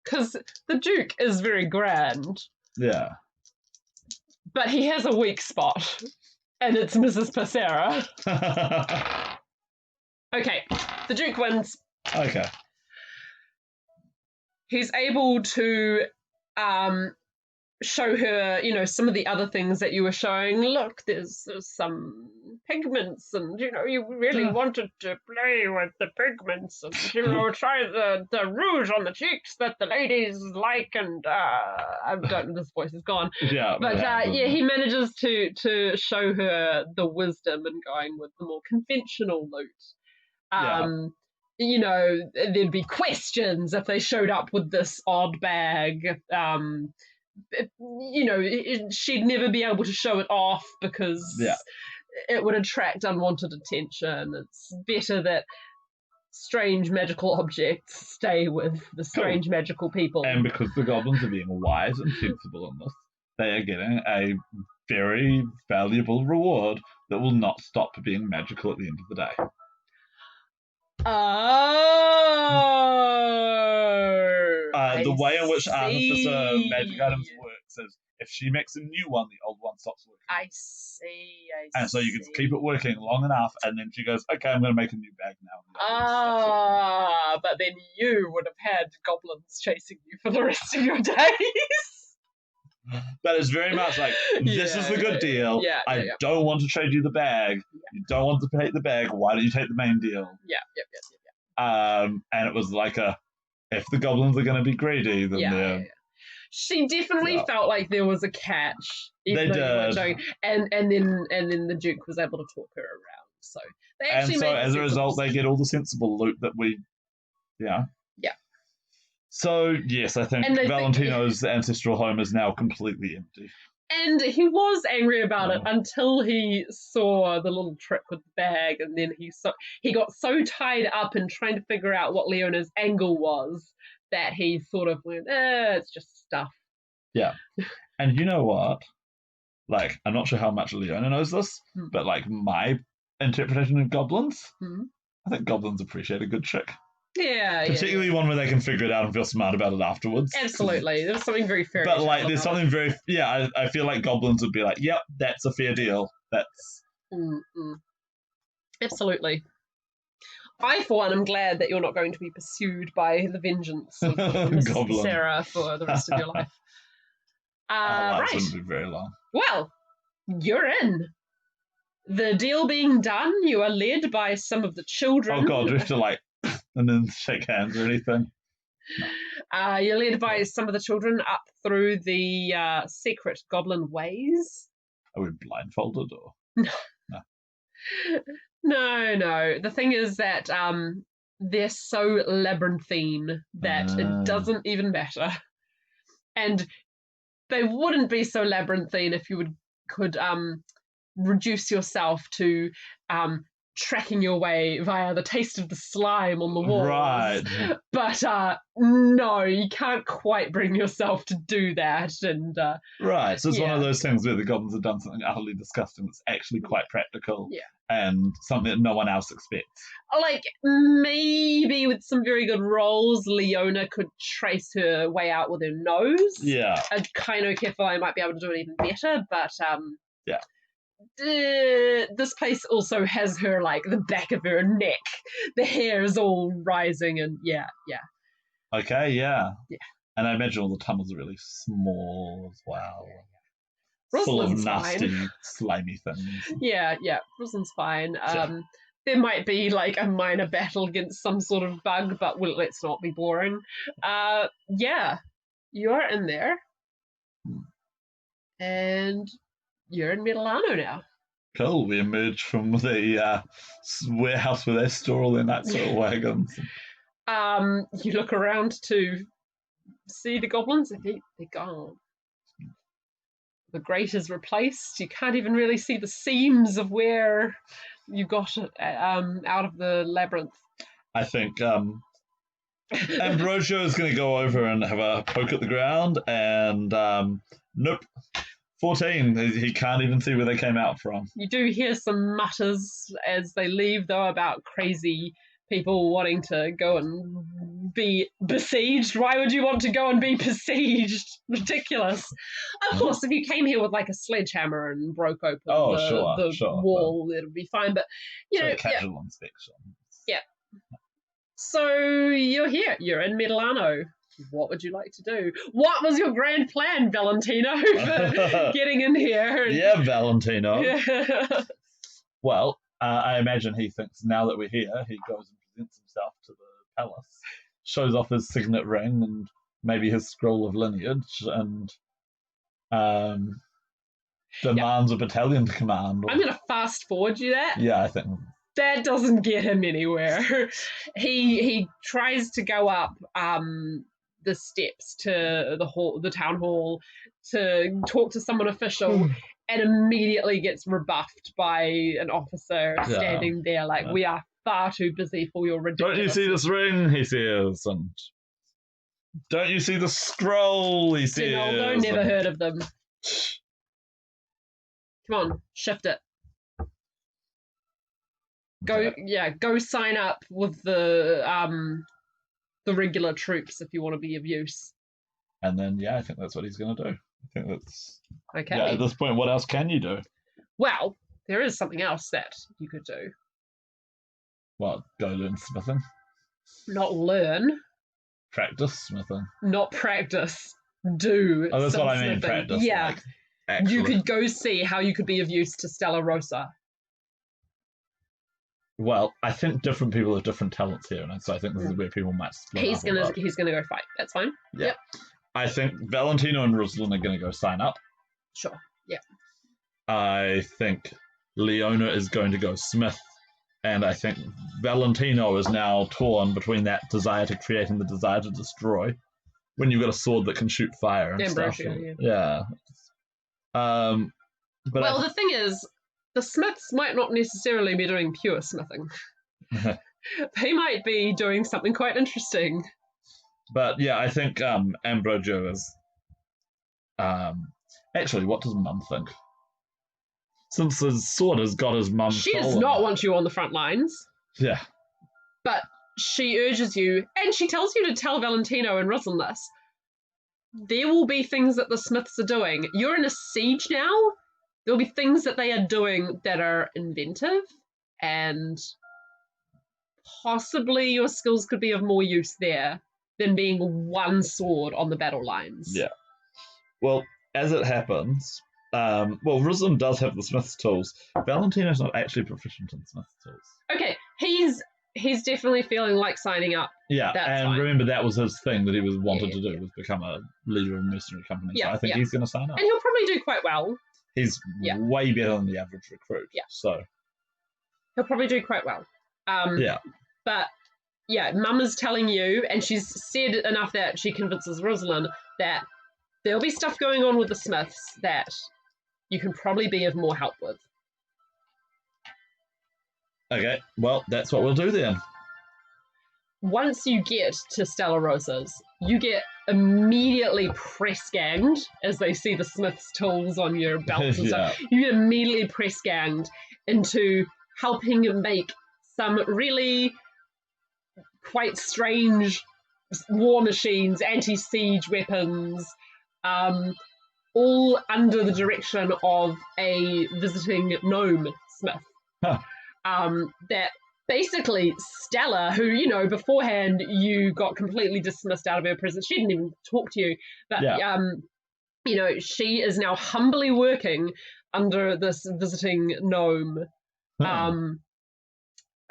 Because the Duke is very grand. Yeah. But he has a weak spot. And it's Mrs. Passera. Okay, the Duke wins. Okay. He's able to show her, some of the other things that you were showing. Look, there's some pigments, and you really wanted to play with the pigments, and try the rouge on the cheeks that the ladies like. And I don't know, this voice is gone. Yeah, but he manages to show her the wisdom in going with the more conventional loot. There'd be questions if they showed up with this odd bag. She'd never be able to show it off because it would attract unwanted attention. It's better that strange magical objects stay with the strange magical people. And because the goblins are being wise and sensible in this, they are getting a very valuable reward that will not stop being magical at the end of the day. The way in which Artificer magic items works is if she makes a new one, the old one stops working. I see. And so you can keep it working long enough, and then she goes, okay, I'm going to make a new bag now. But then you would have had goblins chasing you for the rest of your days. But it's very much like, this is the good deal. I don't want to trade you the bag. You don't want to take the bag. Why don't you take the main deal? And it was like if the goblins are going to be greedy, then She definitely felt like there was a catch. They did. And then the Duke was able to talk her around. So they actually as a result, they get all the sensible loot that we... Yeah. So, yes, I think Valentino's ancestral home is now completely empty. And he was angry about it until he saw the little trick with the bag, and then he got so tied up in trying to figure out what Leona's angle was that he sort of went, it's just stuff. Yeah. And you know what? Like, I'm not sure how much Leona knows this, but like my interpretation of goblins, I think goblins appreciate a good trick. Yeah, particularly one where they can figure it out and feel smart about it afterwards. Absolutely, there's something very fair. But like, there's something very I feel like goblins would be like, "Yep, that's a fair deal." That's absolutely. I, for one, am glad that you're not going to be pursued by the vengeance of Miss Sarah for the rest of your life. Our lives wouldn't be very long. Well, you're in. The deal being done, you are led by some of the children. Oh God, do we have to like and then shake hands or anything? No. You're led by some of the children up through the secret goblin ways. Are we blindfolded or? No. The thing is that they're so labyrinthine that it doesn't even matter. And they wouldn't be so labyrinthine if you could reduce yourself to tracking your way via the taste of the slime on the walls. Right. But no, you can't quite bring yourself to do that. And right, so it's one of those things where the goblins have done something utterly disgusting that's actually quite practical. Yeah. and something that no one else expects. Like, maybe with some very good rolls, Leona could trace her way out with her nose. Yeah. A Kaino Kefai might be able to do it even better, but yeah. This place also has her, like, the back of her neck. The hair is all rising, and yeah. Okay, yeah. Yeah. And I imagine all the tunnels are really small as well. Full of Rosalind's nasty, fine. slimy things. Yeah, Rosalind's fine. There might be, like, a minor battle against some sort of bug, but let's not be boring. Yeah, you're in there. And you're in Milano now. Cool. We emerge from the warehouse where they store all their nice little wagons. You look around to see the goblins. They're gone. The grate is replaced. You can't even really see the seams of where you got it out of the labyrinth. I think Ambrosio is going to go over and have a poke at the ground, and nope. 14. He can't even see where they came out from. You do hear some mutters as they leave, though, about crazy people wanting to go and be besieged. Why would you want to go and be besieged? Ridiculous. Of course, if you came here with, like, a sledgehammer and broke open the wall, it would be fine. But, you know, casual inspection. Yeah. So you're here. You're in Milano. What would you like to do? What was your grand plan, Valentino, for getting in here? Yeah, Valentino. Yeah. Well, I imagine he thinks now that we're here, he goes and presents himself to the palace, shows off his signet ring and maybe his scroll of lineage, and demands a battalion to command. I'm going to fast forward you that. Yeah, I think. That doesn't get him anywhere. He tries to go up the steps to the town hall to talk to someone official, and immediately gets rebuffed by an officer standing there like, we are far too busy for your ridiculous... Don't you see this ring? He says, and don't you see the scroll? He says. Ronaldo, never heard of them. Come on, shift it. Go sign up with the regular troops if you want to be of use. And then, I think that's what he's going to do. I think that's... Okay. Yeah, at this point, what else can you do? Well, there is something else that you could do. What, go learn smithing? Not learn. Practice smithing. Not practice. Do. Oh, that's what I mean, smithing. practice. Yeah. Like, actually. You could go see how you could be of use to Stella Rosa. Well, I think different people have different talents here, and so I think this is where people might split He's gonna go fight. That's fine. Yeah. Yep. I think Valentino and Rosalind are gonna go sign up. Sure. Yeah. I think Leona is going to go smith, and I think Valentino is now torn between that desire to create and the desire to destroy. When you've got a sword that can shoot fire and stuff. Yeah. But the thing is, the smiths might not necessarily be doing pure smithing. They might be doing something quite interesting. But yeah, I think Ambrosio is... actually, what does Mum think? Since his sword has got his mum... She does not want you on the front lines. Yeah. But she urges you, and she tells you to tell Valentino and Rosalind this. There will be things that the smiths are doing. You're in a siege now. There'll be things that they are doing that are inventive, and possibly your skills could be of more use there than being one sword on the battle lines. Yeah. Well, as it happens, Rosalind does have the smith's tools. Valentino's not actually proficient in smith's tools. Okay, he's definitely feeling like signing up. Yeah, That's fine. Remember that was his thing that he was wanted to do, was become a leader of a mercenary company. So I think he's going to sign up. And he'll probably do quite well. He's way better than the average recruit. Yeah. So he'll probably do quite well. But Mum is telling you, and she's said enough that she convinces Rosalind that there'll be stuff going on with the Smiths that you can probably be of more help with. Okay, well, that's what we'll do then. Once you get to Stella Rosa's, you get immediately press-ganged as they see the Smith's tools on your belts and stuff. You get immediately press-ganged into helping make some really quite strange war machines, anti-siege weapons, all under the direction of a visiting gnome smith. That basically Stella, who, you know, beforehand you got completely dismissed out of her presence, she didn't even talk to you, but you know, she is now humbly working under this visiting gnome,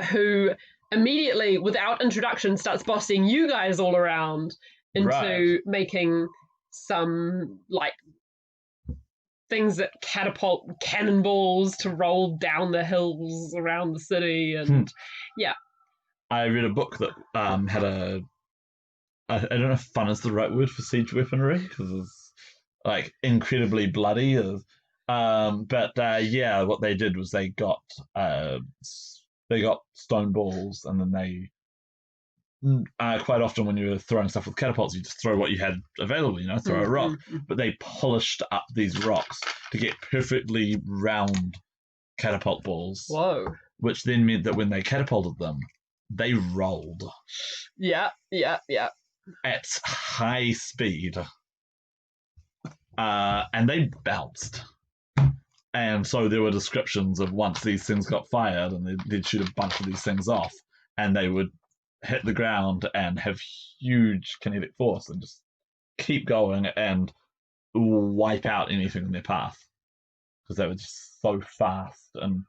who immediately, without introduction, starts bossing you guys all around into making some, like, things that catapult cannonballs to roll down the hills around the city, and I read a book that had a, I don't know if fun is the right word for siege weaponry, because it's like incredibly bloody. But what they did was they got stone balls, and then they quite often when you were throwing stuff with catapults, you just throw what you had available, you know, throw a rock. But they polished up these rocks to get perfectly round catapult balls. Whoa. Which then meant that when they catapulted them, they rolled. Yeah. At high speed. And they bounced. And so there were descriptions of once these things got fired, and they'd shoot a bunch of these things off, and they would hit the ground and have huge kinetic force and just keep going and wipe out anything in their path, because they were just so fast, and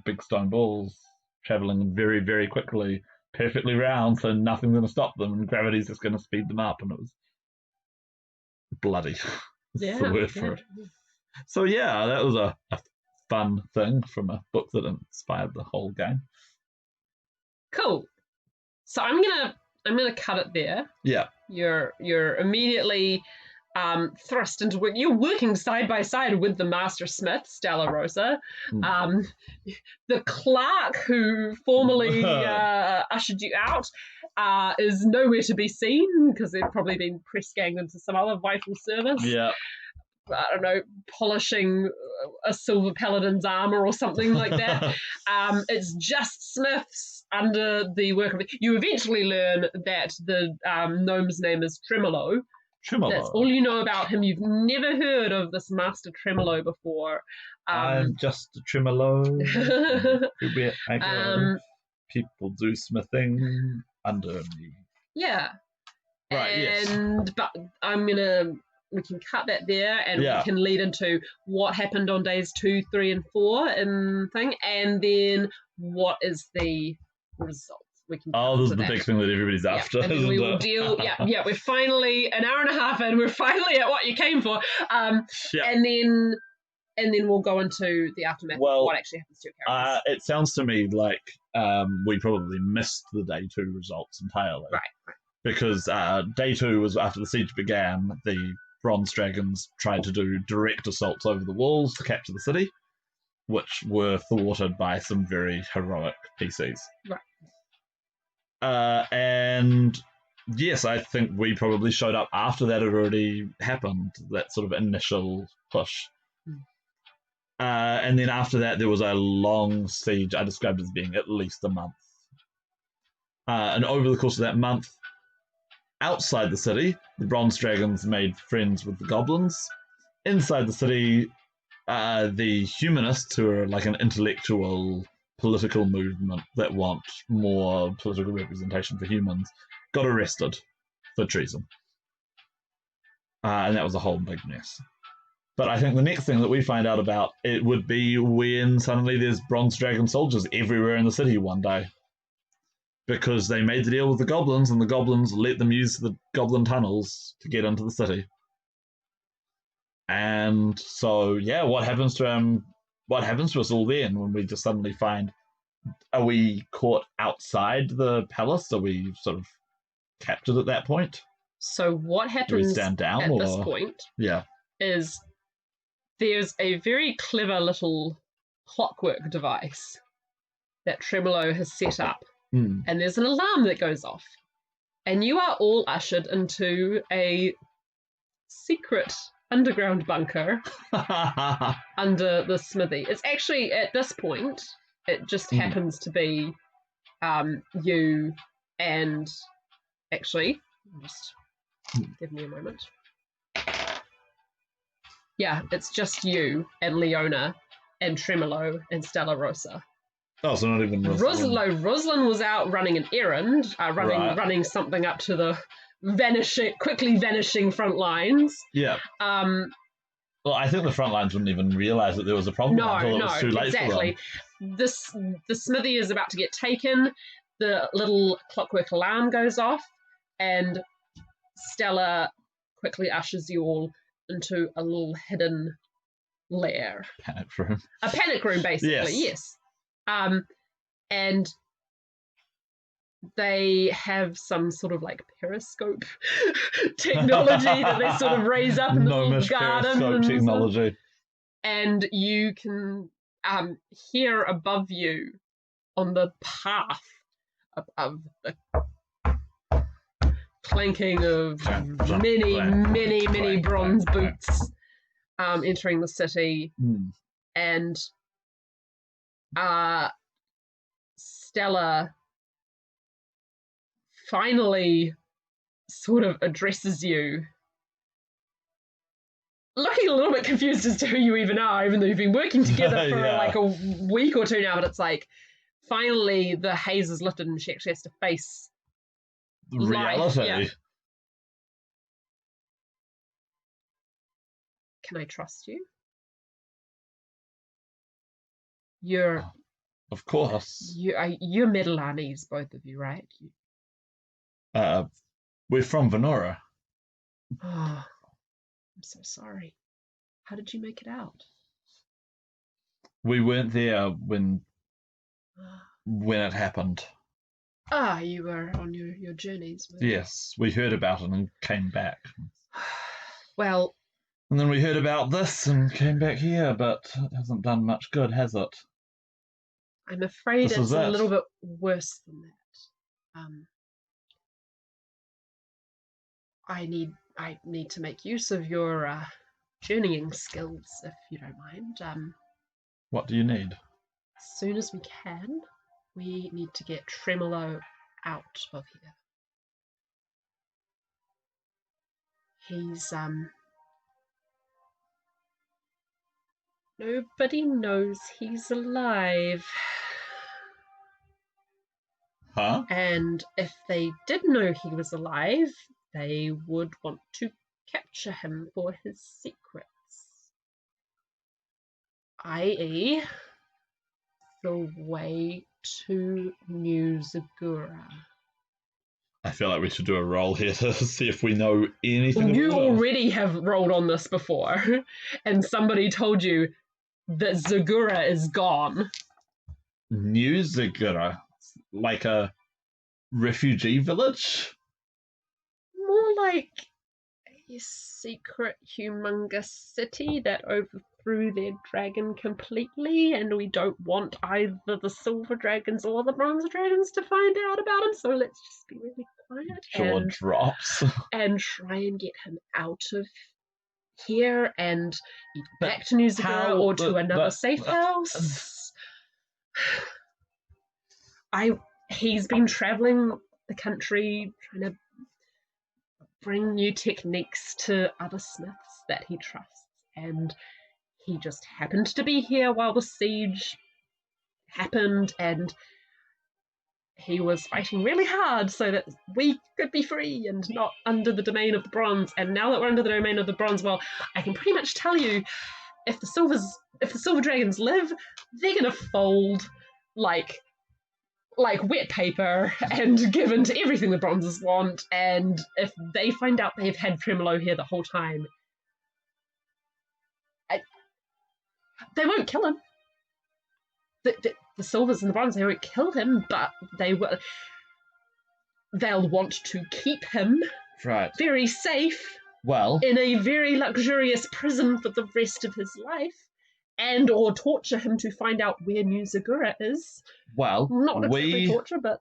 big stone balls traveling very, very quickly, perfectly round, so nothing's going to stop them, and gravity's just going to speed them up, and it was bloody. That's the word for it. So that was a fun thing from a book that inspired the whole game. Cool. So I'm gonna cut it there. Yeah. You're immediately thrust into work. You're working side by side with the Master Smith, Stella Rosa. The clerk who formerly ushered you out is nowhere to be seen, because they've probably been press ganged into some other vital service. Yeah. I don't know, polishing a silver paladin's armor or something like that. It's just Smiths under the work of it. You eventually learn that the gnome's name is Tremolo. That's all you know about him. You've never heard of this Master Tremolo before. I'm just a Tremolo. Everywhere I go, people do smithing under me. Yeah. Right, But we can cut that there, and we can lead into what happened on days 2, 3, and 4 and then what is the result. We can this is the big thing that everybody's after. And then we will deal. We're finally an hour and a half in. We're finally at what you came for. And then we'll go into the aftermath of what actually happens to your characters. It sounds to me like we probably missed the day 2 results entirely. Right. Because day 2 was after the siege began. The Bronze Dragons tried to do direct assaults over the walls to capture the city, which were thwarted by some very heroic PCs. Right. And yes, I think we probably showed up after that had already happened, that sort of initial push. And then after that, there was a long siege. I described it as being at least a month. And over the course of that month, outside the city, the Bronze Dragons made friends with the goblins. Inside the city, the humanists, who are like an intellectual political movement that want more political representation for humans, got arrested for treason. And that was a whole big mess. But I think the next thing that we find out about it would be when suddenly there's Bronze Dragon soldiers everywhere in the city one day. Because they made the deal with the goblins, and the goblins let them use the goblin tunnels to get into the city. And so, what happens to what happens to us all then when we just suddenly find, are we caught outside the palace? Are we sort of captured at that point? So what happens stand down, at this point is there's a very clever little clockwork device that Tremolo has set up. And there's an alarm that goes off. And you are all ushered into a secret underground bunker under the smithy. It's actually, at this point, It just happens to be you and actually, just give me a moment. Yeah, it's just you and Leona and Tremolo and Stella Rosa. Oh, so not even Rosalind was out running an errand, running something up to the quickly vanishing front lines. Yeah. Well, I think the front lines wouldn't even realise that there was a problem until it was too late for them. The smithy is about to get taken. The little clockwork alarm goes off, and Stella quickly ushers you all into a little hidden lair. Panic room. A panic room, basically, yes. And they have some sort of like periscope technology that they sort of raise up in the little garden. Periscope technology. And you can hear above you on the path of the clanking of many bronze boots entering the city. And Stella finally sort of addresses you, looking a little bit confused as to who you even are, even though you've been working together for like a week or two now, but it's like finally the haze is lifted and she actually has to face reality. Yeah. Can I trust you? You're... Of course. You're Middlelanese, both of you, right? We're from Venora. Oh, I'm so sorry. How did you make it out? We weren't there when it happened. You were on your journeys. Yes, we heard about it and came back. Well... And then we heard about this and came back here, but it hasn't done much good, has it? I'm afraid it's a little bit worse than that. I need to make use of your journeying skills, if you don't mind. What do you need? As soon as we can, we need to get Tremolo out of here. He's nobody knows he's alive. Huh? And if they did know he was alive, they would want to capture him for his secrets. I.e., the way to New Zagura. I feel like we should do a roll here to see if we know anything. You already have rolled on this before, and somebody told you that Zagura is gone. New Zagura? Like a refugee village? More like a secret humongous city that overthrew their dragon completely, and we don't want either the silver dragons or the bronze dragons to find out about him, so let's just be really quiet and try and get him out of here and either back to New Zagura or to another safe house. He's been traveling the country trying to bring new techniques to other smiths that he trusts, and he just happened to be here while the siege happened, and he was fighting really hard so that we could be free and not under the domain of the bronze. And now that we're under the domain of the bronze, well, I can pretty much tell you, if the silver dragons live, they're gonna fold like wet paper and give in to everything the bronzes want. And if they find out they've had Tremolo here the whole time, they won't kill him. The silvers and the bronze, they won't kill him, but they'll want to keep him very safe, in a very luxurious prison for the rest of his life, and or torture him to find out where New Zagura is. Well, not exactly torture, but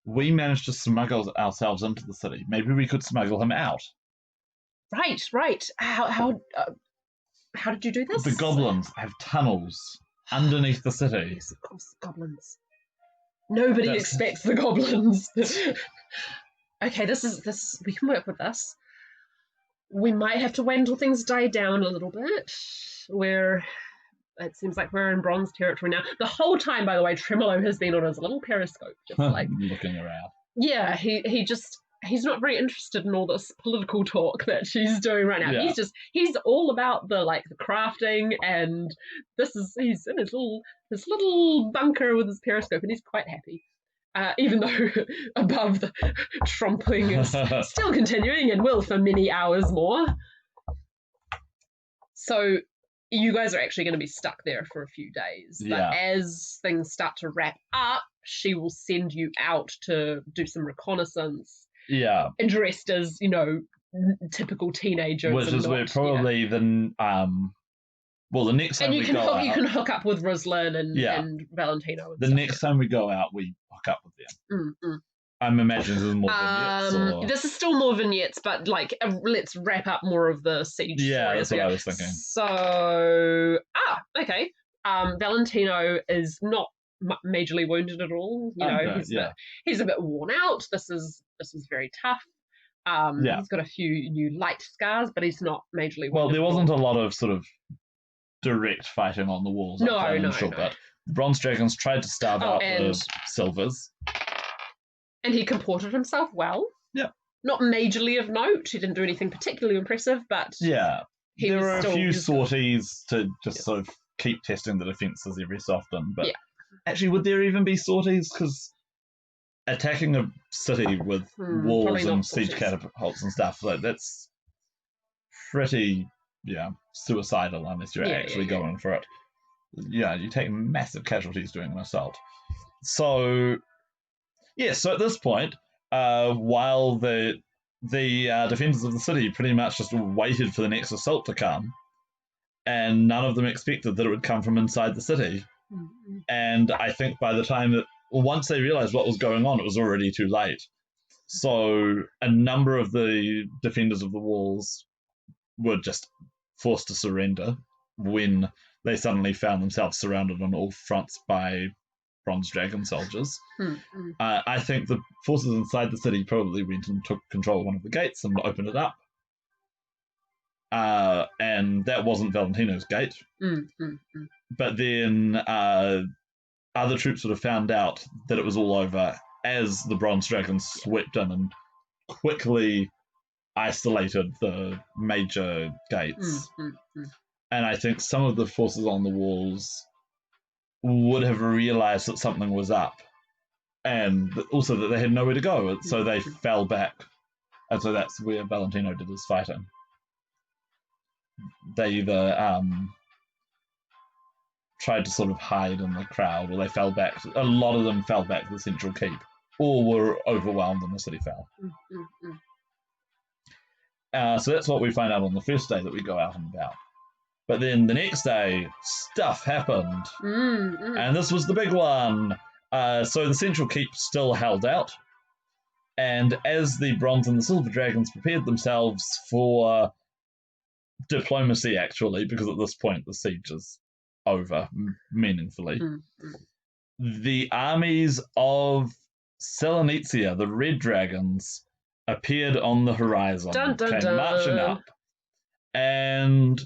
we managed to smuggle ourselves into the city. Maybe we could smuggle him out. Right. How did you do this? The goblins have tunnels underneath the city. Yes, of course, goblins. Nobody That's- expects the goblins. Okay, this. We can work with this. We might have to wait until things die down a little bit. It seems like we're in bronze territory now. The whole time, by the way, Tremolo has been on his little periscope, just like looking around. Yeah, he's not very interested in all this political talk that she's doing right now. Yeah. He's all about the crafting, and he's in his little bunker with his periscope, and he's quite happy. Even though above the trampling is still continuing and will for many hours more. So you guys are actually going to be stuck there for a few days. But as things start to wrap up, she will send you out to do some reconnaissance. Yeah. Dressed as, typical teenagers. Which is where probably the next time you can hook up with Ruslan and Valentino. And the next time we go out, we hook up with them. Mm-hmm. I'm imagining this is more vignettes. This is still more vignettes, but let's wrap up more of the siege story. Yeah, that's what I was thinking. So, okay. Valentino is not majorly wounded at all. He's a bit worn out. This was very tough. He's got a few new light scars, but he's not majorly wounded. Well, there wasn't a lot of sort of direct fighting on the walls. No. But the bronze dragons tried to starve out the silvers. And he comported himself well. Yeah. Not majorly of note. He didn't do anything particularly impressive, but there were a few sorties to just sort of keep testing the defences every so often. But actually, would there even be sorties? Because attacking a city with walls and siege catapults and stuff, that's pretty suicidal unless you're actually going for it. Yeah, you take massive casualties doing an assault. So at this point, while the defenders of the city pretty much just waited for the next assault to come, and none of them expected that it would come from inside the city. Mm-hmm. And I think by the time that once they realized what was going on, it was already too late. So a number of the defenders of the walls were just forced to surrender when they suddenly found themselves surrounded on all fronts by bronze dragon soldiers. Mm-hmm. I think the forces inside the city probably went and took control of one of the gates and opened it up. And that wasn't Valentino's gate. Mm-hmm. But then other troops would have found out that it was all over as the bronze dragons swept in and quickly isolated the major gates. Mm-hmm. And I think some of the forces on the walls would have realized that something was up, and also that they had nowhere to go, so they fell back. And so that's where Valentino did his fighting. They either tried to sort of hide in the crowd, or they fell back. A lot of them fell back to the central keep, or were overwhelmed and the city fell. Mm-hmm. So that's what we find out on the first day that we go out and about. But then the next day, stuff happened. Mm-hmm. And this was the big one. So the central keep still held out. And as the bronze and the silver dragons prepared themselves for diplomacy, actually, because at this point the siege is over, meaningfully, the armies of Selenizia, the red dragons, appeared on the horizon. Dun, dun, dun. Marching up. And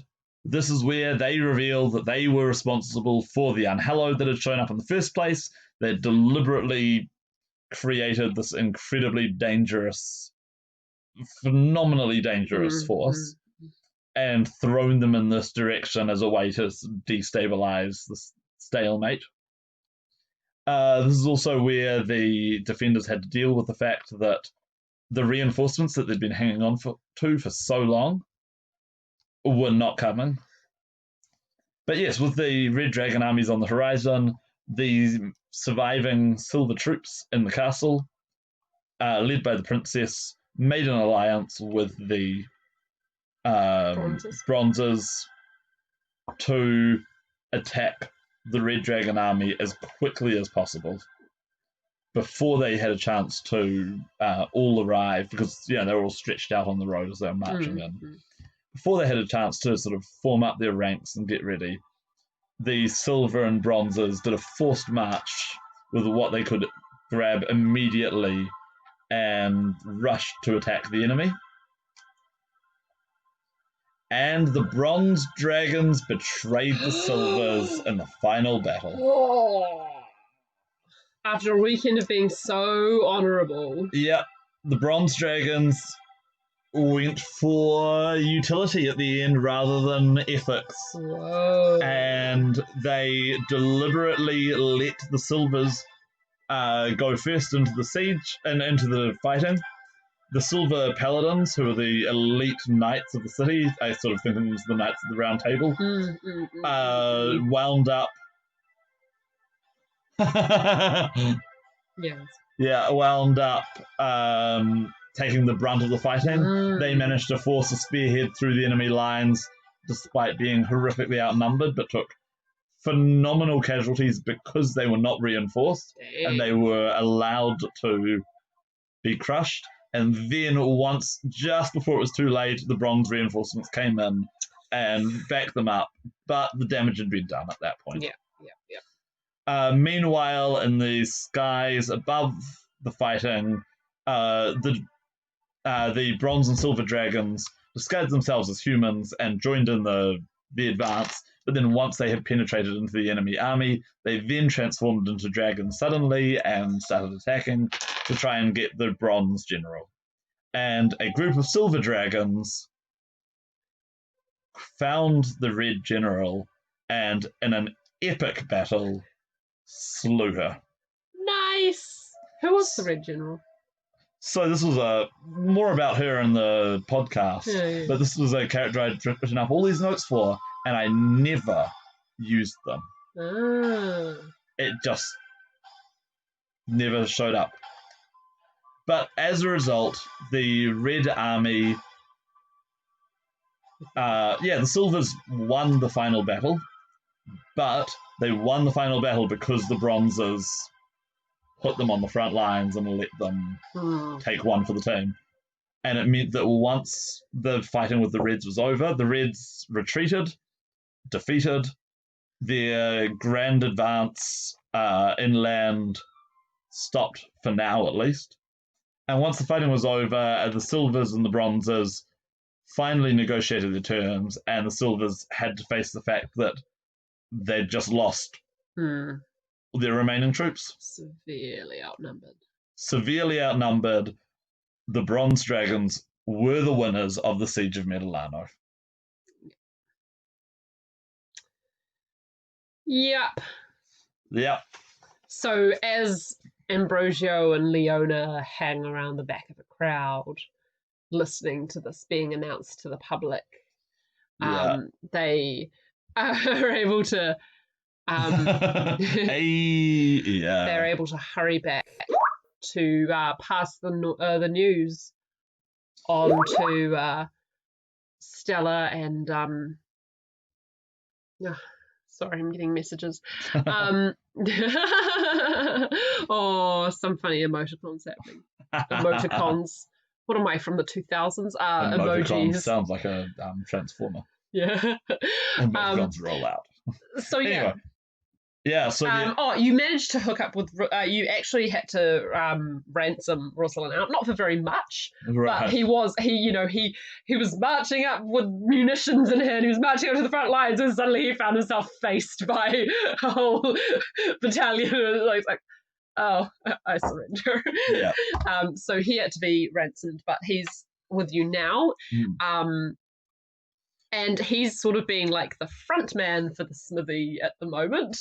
this is where they revealed that they were responsible for the unhallowed that had shown up in the first place. They deliberately created this incredibly dangerous, phenomenally dangerous force, and thrown them in this direction as a way to destabilize the stalemate. This is also where the defenders had to deal with the fact that the reinforcements that they'd been hanging on to for so long were not coming. But yes, with the Red Dragon armies on the horizon, the surviving silver troops in the castle, led by the princess, made an alliance with the bronzes to attack the Red Dragon army as quickly as possible before they had a chance to all arrive, because they were all stretched out on the road as they were marching in. Before they had a chance to sort of form up their ranks and get ready, the silver and bronzes did a forced march with what they could grab immediately and rushed to attack the enemy. And the bronze dragons betrayed the silvers in the final battle. After a weekend of being so honourable. Yep, the bronze dragons went for utility at the end rather than ethics. Whoa. And they deliberately let the silvers go first into the siege and into the fighting. The silver paladins, who are the elite knights of the city, I sort of think of them as the knights of the round table, wound up. Yes. Yeah, wound up taking the brunt of the fighting. They managed to force a spearhead through the enemy lines despite being horrifically outnumbered, but took phenomenal casualties because they were not reinforced. Dang. And they were allowed to be crushed. And then once, just before it was too late, the bronze reinforcements came in and backed them up. But the damage had been done at that point. Yeah. Meanwhile, in the skies above the fighting, the bronze and silver dragons disguised themselves as humans and joined in the advance. But then once they had penetrated into the enemy army, they then transformed into dragons suddenly and started attacking to try and get the bronze general. And a group of silver dragons found the red general and, in an epic battle, slew her. Nice. Who was the Red General? So this was more about her in the podcast, Yeah. but this was a character I'd written up all these notes for, and I never used them. It just never showed up. But as a result, the Red Army, the Silvers won the final battle, but they won the final battle because the Bronzes put them on the front lines and let them take one for the team. And it meant that once the fighting with the Reds was over, the Reds retreated, defeated, their grand advance inland stopped for now at least. And once the fighting was over, the Silvers and the Bronzes finally negotiated the terms, and the Silvers had to face the fact that they'd just lost their remaining troops. Severely outnumbered. The Bronze Dragons were the winners of the Siege of Medellano. Yep. So as Ambrosio and Leona hang around the back of a crowd, listening to this being announced to the public, they are able to they're able to hurry back to pass the news on to Stella and sorry, I'm getting messages. Some funny emoticons happening. Emoticons. What am I, from the 2000s? Emojis. Sounds like a transformer. Yeah. Emoticons roll out. So yeah. Anyway. Yeah, so you managed to hook up with. You actually had to ransom Rosalind out, not for very much, right. But he was marching up with munitions in hand. He was marching up to the front lines, and suddenly he found himself faced by a whole battalion. It's like, oh, I surrender. Yeah. So he had to be ransomed, but he's with you now. And he's sort of being like the front man for the smithy at the moment.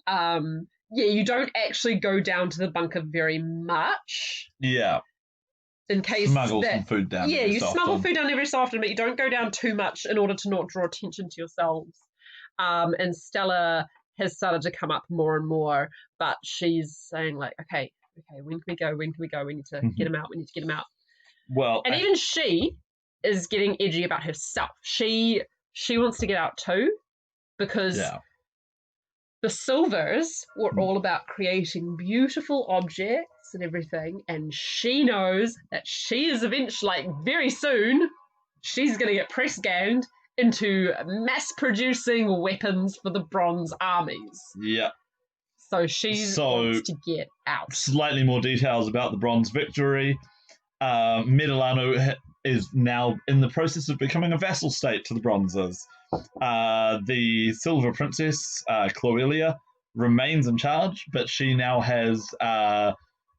You don't actually go down to the bunker very much. Yeah. In case smuggle some food down. Yeah, you smuggle food down every so often, but you don't go down too much in order to not draw attention to yourselves. And Stella has started to come up more and more, but she's saying like, okay, when can we go? We need to get him out. We need to get him out. Well, and even she is getting edgy about herself. She wants to get out too, because the Silvers were all about creating beautiful objects and everything, and she knows that she is eventually, like very soon, she's going to get press ganged into mass-producing weapons for the Bronze armies. Yeah. So she wants to get out. Slightly more details about the Bronze victory. Medilano is now in the process of becoming a vassal state to the Bronzes. The Silver Princess, Cloelia, remains in charge, but she now has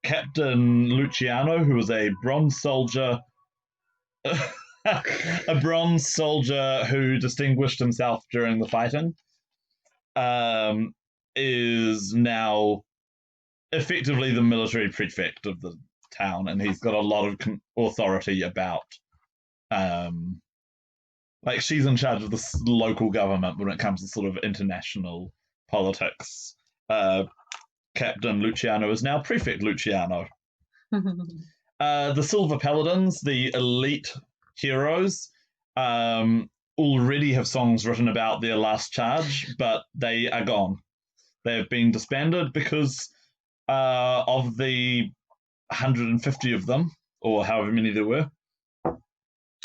Captain Luciano, who was a bronze soldier. A bronze soldier who distinguished himself during the fighting, is now effectively the military prefect of the town, and he's got a lot of authority about, like, she's in charge of the local government when it comes to sort of international politics. Captain Luciano is now Prefect Luciano. The Silver Paladins, the elite heroes, already have songs written about their last charge, but they are gone. They have been disbanded because of the 150 of them, or however many there were,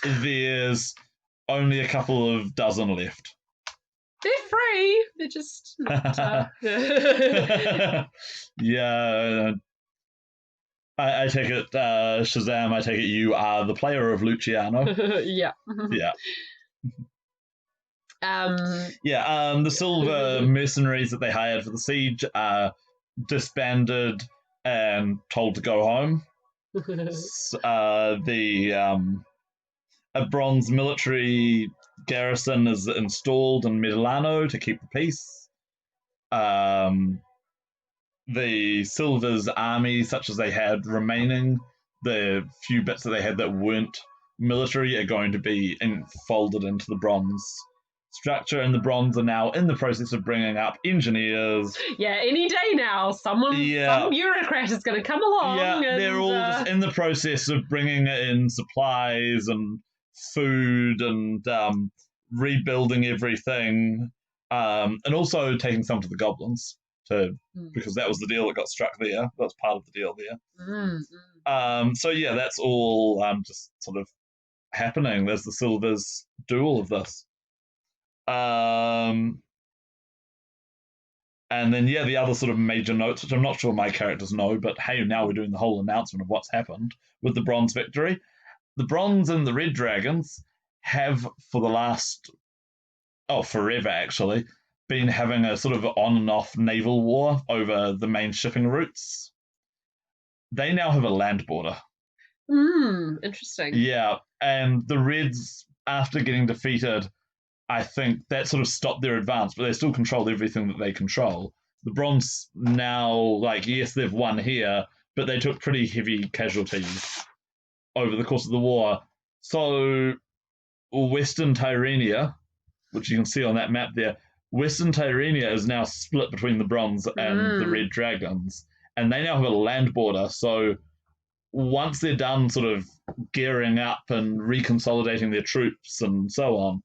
there's only a couple of dozen left. They're free. They're just not. Yeah. I take it, Shazam, I take it you are the player of Luciano. Yeah. Yeah. The silver mercenaries that they hired for the siege are disbanded and told to go home. A bronze military garrison is installed in Milano to keep the peace. The Silver's army, such as they had remaining, the few bits that they had that weren't military, are going to be folded into the bronze structure, and the Bronze are now in the process of bringing up engineers. Yeah, any day now, some bureaucrat is going to come along. Yeah, they're all just in the process of bringing in supplies and food and rebuilding everything, and also taking some to the goblins because that was the deal that got struck there. That was part of the deal there. So yeah, that's all just sort of happening as the Silvers do all of this. And then the other sort of major notes, which I'm not sure my characters know, but hey, now we're doing the whole announcement of what's happened with the Bronze victory. The Bronze and the Red Dragons have, for the last forever actually, been having a sort of on and off naval war over the main shipping routes. They now have a land border. Interesting. Yeah, and the Reds, after getting defeated, I think that sort of stopped their advance, but they still controlled everything that they control. The Bronze now, yes, they've won here, but they took pretty heavy casualties over the course of the war. So Western Tyrenia, which you can see on that map there, Western Tyrania is now split between the Bronze and the Red Dragons, and they now have a land border. So once they're done sort of gearing up and reconsolidating their troops and so on,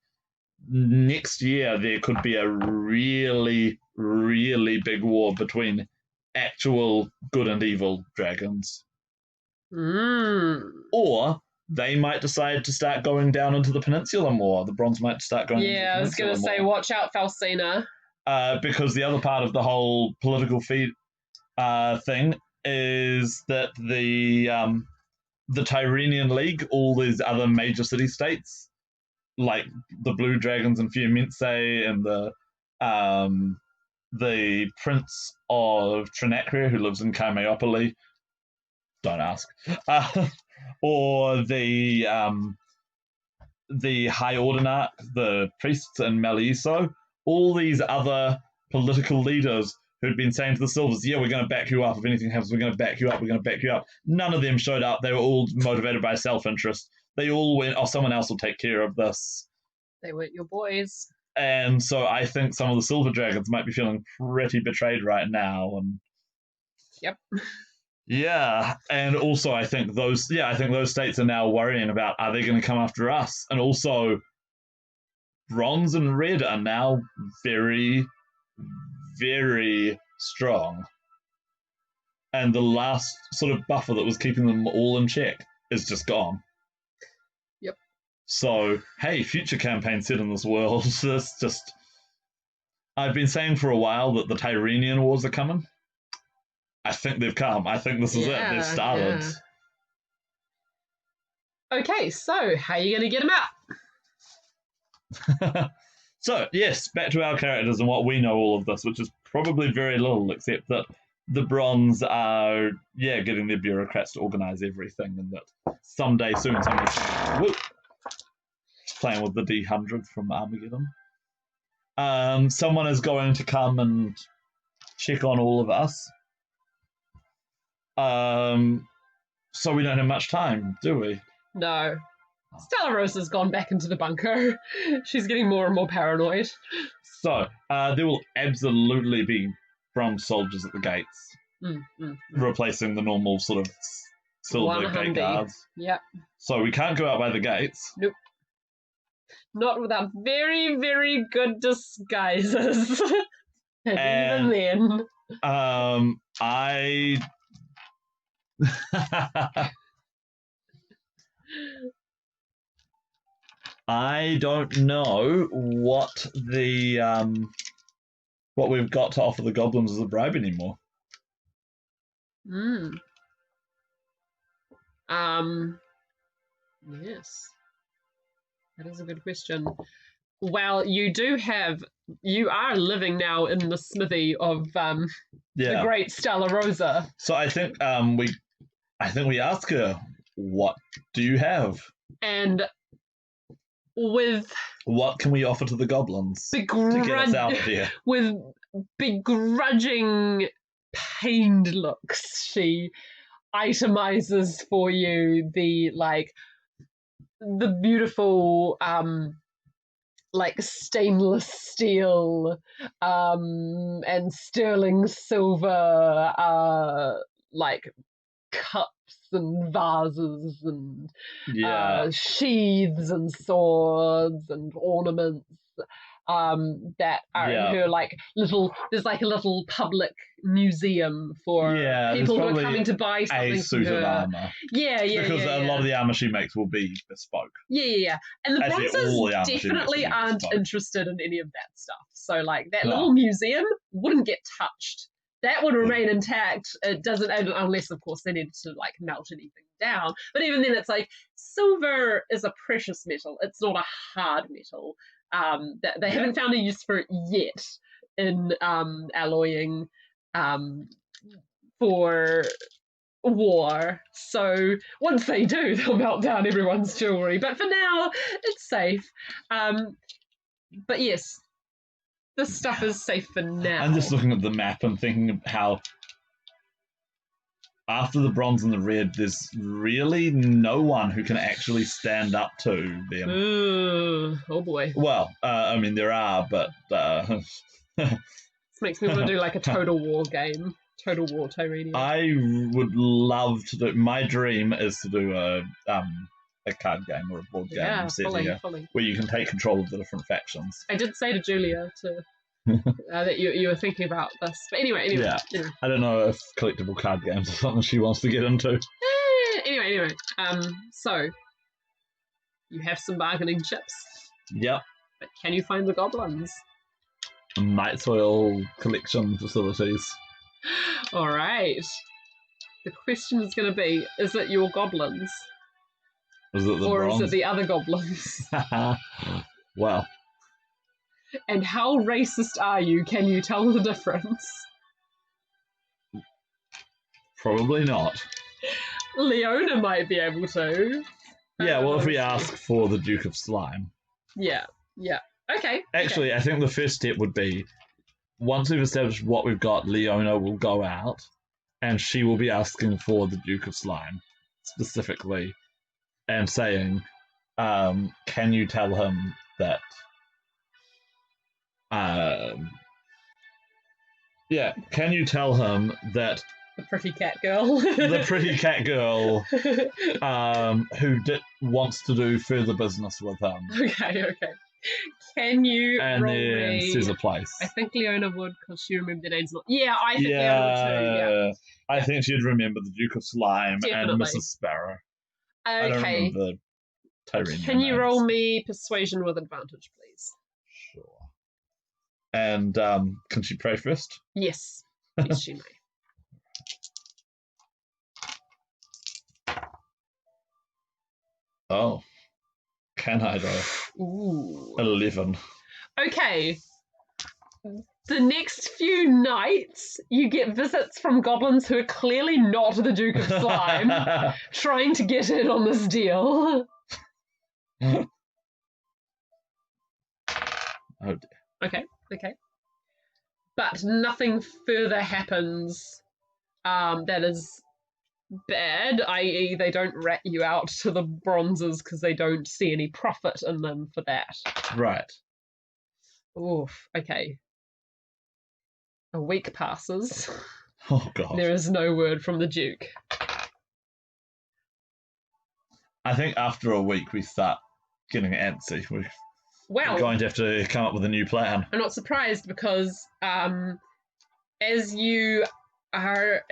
next year there could be a really, really big war between actual good and evil dragons. Or they might decide to start going down into the peninsula more. The Bronze might start going into the peninsula more. Yeah, I was going to say, watch out, Falsina. Because the other part of the whole political thing is that the Tyranian League, all these other major city-states, like the Blue Dragons and Fiumense and the Prince of Trinacria, who lives in Carmeopoli, don't ask, or the High Ordinarch, the priests in Malaiso, all these other political leaders who'd been saying to the Silvers, yeah, we're going to back you up. If anything happens, we're going to back you up. We're going to back you up. None of them showed up. They were all motivated by self-interest. They all went, someone else will take care of this. They weren't your boys. And so I think some of the Silver Dragons might be feeling pretty betrayed right now. And yep. Yeah, and also I think those states are now worrying about, are they going to come after us? And also, Bronze and Red are now very, very strong. And the last sort of buffer that was keeping them all in check is just gone. Yep. So, hey, future campaign set in this world. It's just... I've been saying for a while that the Tyranian wars are coming. I think they've come. I think this is it. They've started. Yeah. Okay, so how are you going to get them out? So, yes, back to our characters and what we know all of this, which is probably very little, except that the Bronze are, getting their bureaucrats to organise everything, and that someday soon someone's playing with the D100 from Armageddon. Someone is going to come and check on all of us. So we don't have much time, do we? No. Stella Rosa's gone back into the bunker. She's getting more and more paranoid. So, there will absolutely be Bronze soldiers at the gates, replacing the normal sort of silver gate guards. Yep. So we can't go out by the gates. Nope. Not without very, very good disguises. And even then. I don't know what what we've got to offer the goblins as a bribe anymore. Yes. That is a good question. Well, you are living now in the smithy of the great Stella Rosa. So I think we ask her, what do you have? And with what can we offer to the goblins to get us out of here? With begrudging, pained looks, she itemizes for you the beautiful stainless steel and sterling silver cups and vases and sheaths and swords and ornaments that are in her there's a little public museum for people who are coming to buy something. A suit of armor. Because a lot of the armor she makes will be bespoke. And the Bronzes definitely aren't interested in any of that stuff. So that little museum wouldn't get touched. That would remain intact. It doesn't, unless of course they need to melt anything down. But even then, it's silver is a precious metal. It's not a hard metal. They haven't found a use for it yet in alloying for war. So once they do, they'll melt down everyone's jewelry. But for now, it's safe. But yes. This stuff is safe for now. I'm just looking at the map and thinking of how after the Bronze and the Red, there's really no one who can actually stand up to them. Oh boy. Well, there are, but... This makes me want to do a Total War game. Total War Tyrania. I would love to do... My dream is to do a card game or a board game fully. Where you can take control of the different factions. I did say to Julia that you were thinking about this, but anyway. I don't know if collectible card games are something she wants to get into. Anyway. So you have some bargaining chips. Yep. But can you find the goblins? Night soil collection facilities. All right. The question is going to be: is it your goblins? Is it is it the other goblins? Well. And how racist are you? Can you tell the difference? Probably not. Leona might be able to. If we ask for the Duke of Slime. Yeah. Okay. Actually, I think the first step would be, once we've established what we've got, Leona will go out, and she will be asking for the Duke of Slime, specifically. And saying, can you tell him that... can you tell him that... The pretty cat girl. The pretty cat girl who wants to do further business with him. Okay. Can you and then says a place. I think Leona would, because she remembered the names. I think Leona would too, I think she'd remember the Duke of Slime and Mrs. Sparrow. Okay. Tyranian Can you names. roll me persuasion with advantage, please? Sure. And can she pray first? Yes. Yes, she may. Oh. Can I though? Ooh. 11. Okay. The next few nights, you get visits from goblins who are clearly not the Duke of Slime, trying to get in on this deal. Oh dear. Okay. But nothing further happens that is bad, i.e. they don't rat you out to the bronzes because they don't see any profit in them for that. Right. Oof, okay. A week passes. Oh god. There is no word from the Duke. I think after a week we start getting antsy. We're going to have to come up with a new plan. I'm not surprised because as you are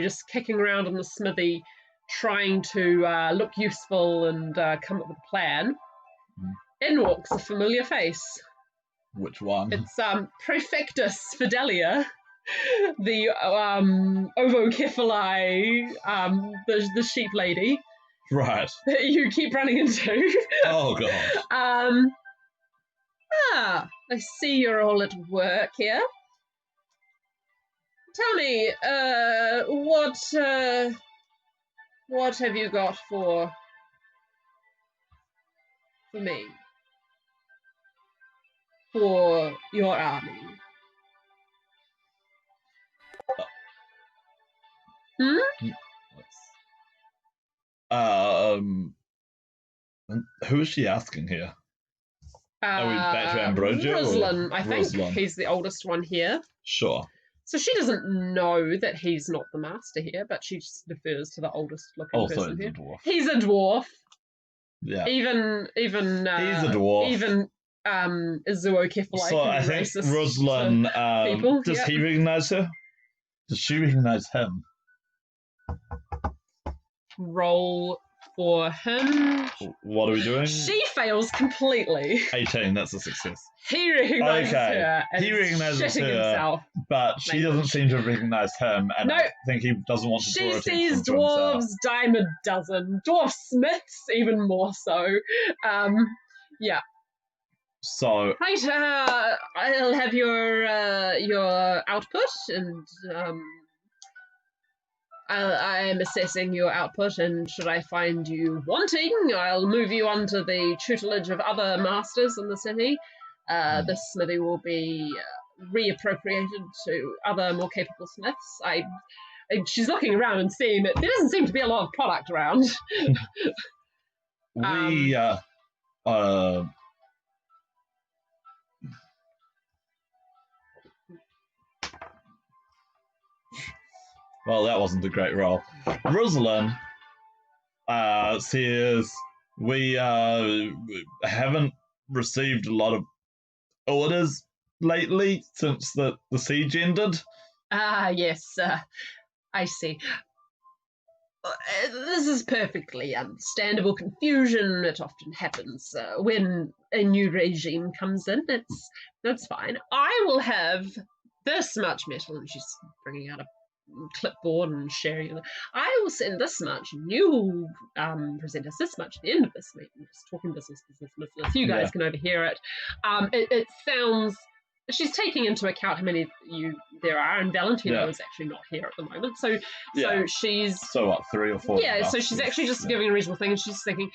just kicking around in the smithy trying to look useful and come up with a plan, in walks a familiar face. Which one? It's Prefectus Fidelia, the Ovocephali, the sheep lady. Right. That you keep running into. Oh god. I see you're all at work here. Tell me, what have you got for me? For your army? Who is she asking here? Are we back to Ambrosio? Ruslan, I think. Ruslan? He's the oldest one here. Sure. So she doesn't know that he's not the master here, but she just defers to the oldest looking person here. He's a dwarf. He's a dwarf. Yeah. Even he's a dwarf. Even Zookephali. So I think Ruslan, does he recognise her? Does she recognise him? Roll for him. What are we doing? She fails completely. 18, that's a success. He recognises her and he recognises her, himself. but she doesn't seem to have recognised him, and I think he doesn't want to draw attention to himself. She sees dwarves dime a dozen. Dwarf smiths even more so. Yeah. So right, I'll have your output, and I am assessing your output, and should I find you wanting, I'll move you under the tutelage of other masters in the city. This smithy will be reappropriated to other more capable smiths. She's looking around and seeing that there doesn't seem to be a lot of product around. Well, that wasn't a great roll. Ruslan says we haven't received a lot of orders lately since the siege ended. Yes, I see. This is perfectly understandable confusion. It often happens when a new regime comes in. That's fine. I will have this much metal, and she's bringing out a clipboard and sharing it. I will send this much, and you will present us this much at the end of this meeting. Just talking business. You guys can overhear it. It sounds. She's taking into account how many there are, and Valentino is actually not here at the moment. So she's 3 or 4. Yeah, so she's actually just giving a reasonable thing, and she's thinking,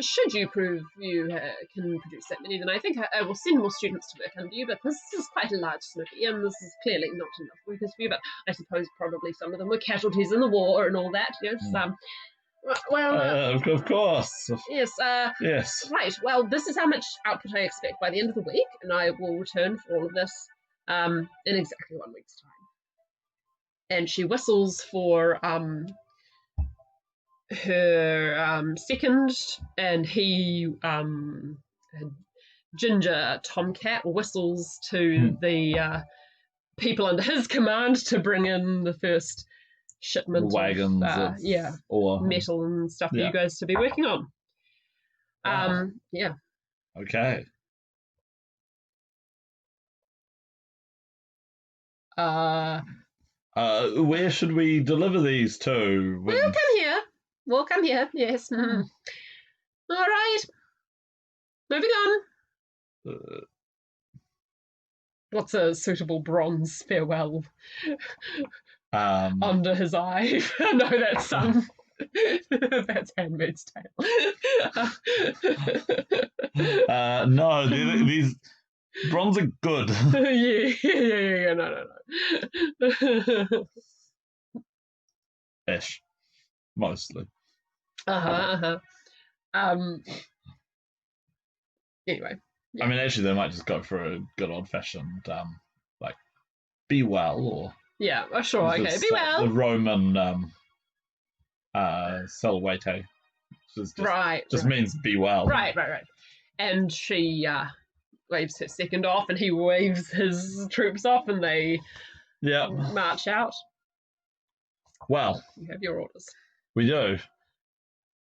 should you prove you can produce that many, then I think I will send more students to work under you, but this is quite a large smithy, and this is clearly not enough workers for you, but I suppose probably some of them were casualties in the war and all that, yes. Of course. Yes. Yes. Right. Well, this is how much output I expect by the end of the week, and I will return for all of this in exactly 1 week's time. And she whistles for her second, and he Ginger Tomcat whistles to the people under his command to bring in the first shipment wagons of or metal and stuff for Yeah. you guys to be working on. Wow. Yeah. Okay. Where should we deliver these to? We'll come here. We'll come here. Yes. Mm. All right. Moving on. What's a suitable bronze farewell under his eye? No, that's that's Handmaid's Tale. No, these bronze are good. yeah. No. Ish, mostly. Anyway. Yeah. I mean, actually, they might just go for a good old-fashioned, like, be well, or... Yeah, sure, okay, be well. The Roman, salvete. Just means be well. Right. And she, waves her second off, and he waves his troops off, and they march out. Well... You have your orders. We do.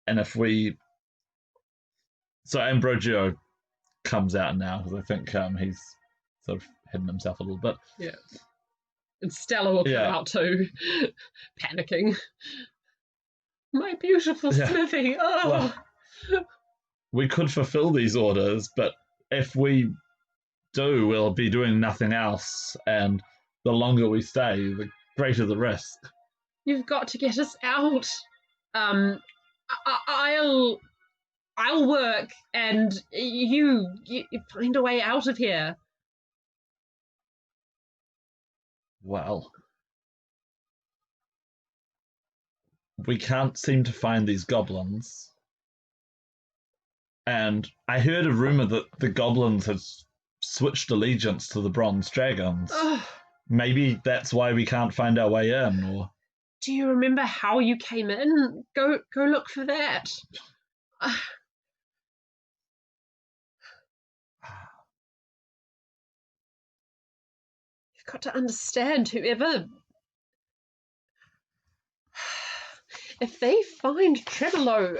And if we... So Ambrogio comes out now, because I think he's sort of hidden himself a little bit. Yeah. And Stella will come out too, panicking. My beautiful smithy, oh! Well, we could fulfill these orders, but if we do, we'll be doing nothing else, and the longer we stay, the greater the risk. You've got to get us out. I'll work, and you find a way out of here. Well, we can't seem to find these goblins. And I heard a rumor that the goblins had switched allegiance to the bronze dragons. Ugh. Maybe that's why we can't find our way in, or... Do you remember how you came in? Go look for that. You've got to understand, whoever... If they find Tremolo...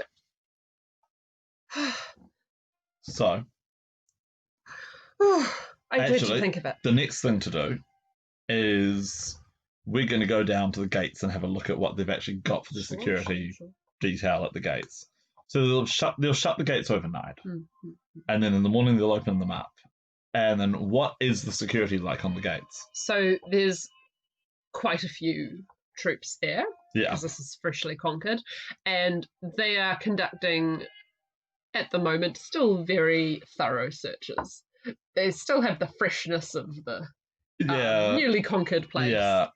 So... I dread to think of it. The next thing to do is we're going to go down to the gates and have a look at what they've actually got for the security detail at the gates. So they'll shut the gates overnight, and then in the morning they'll open them up. And then what is the security like on the gates? So there's quite a few troops there, yeah, because this is freshly conquered, and they are conducting, at the moment, still very thorough searches. They still have the freshness of the newly conquered place. Yeah.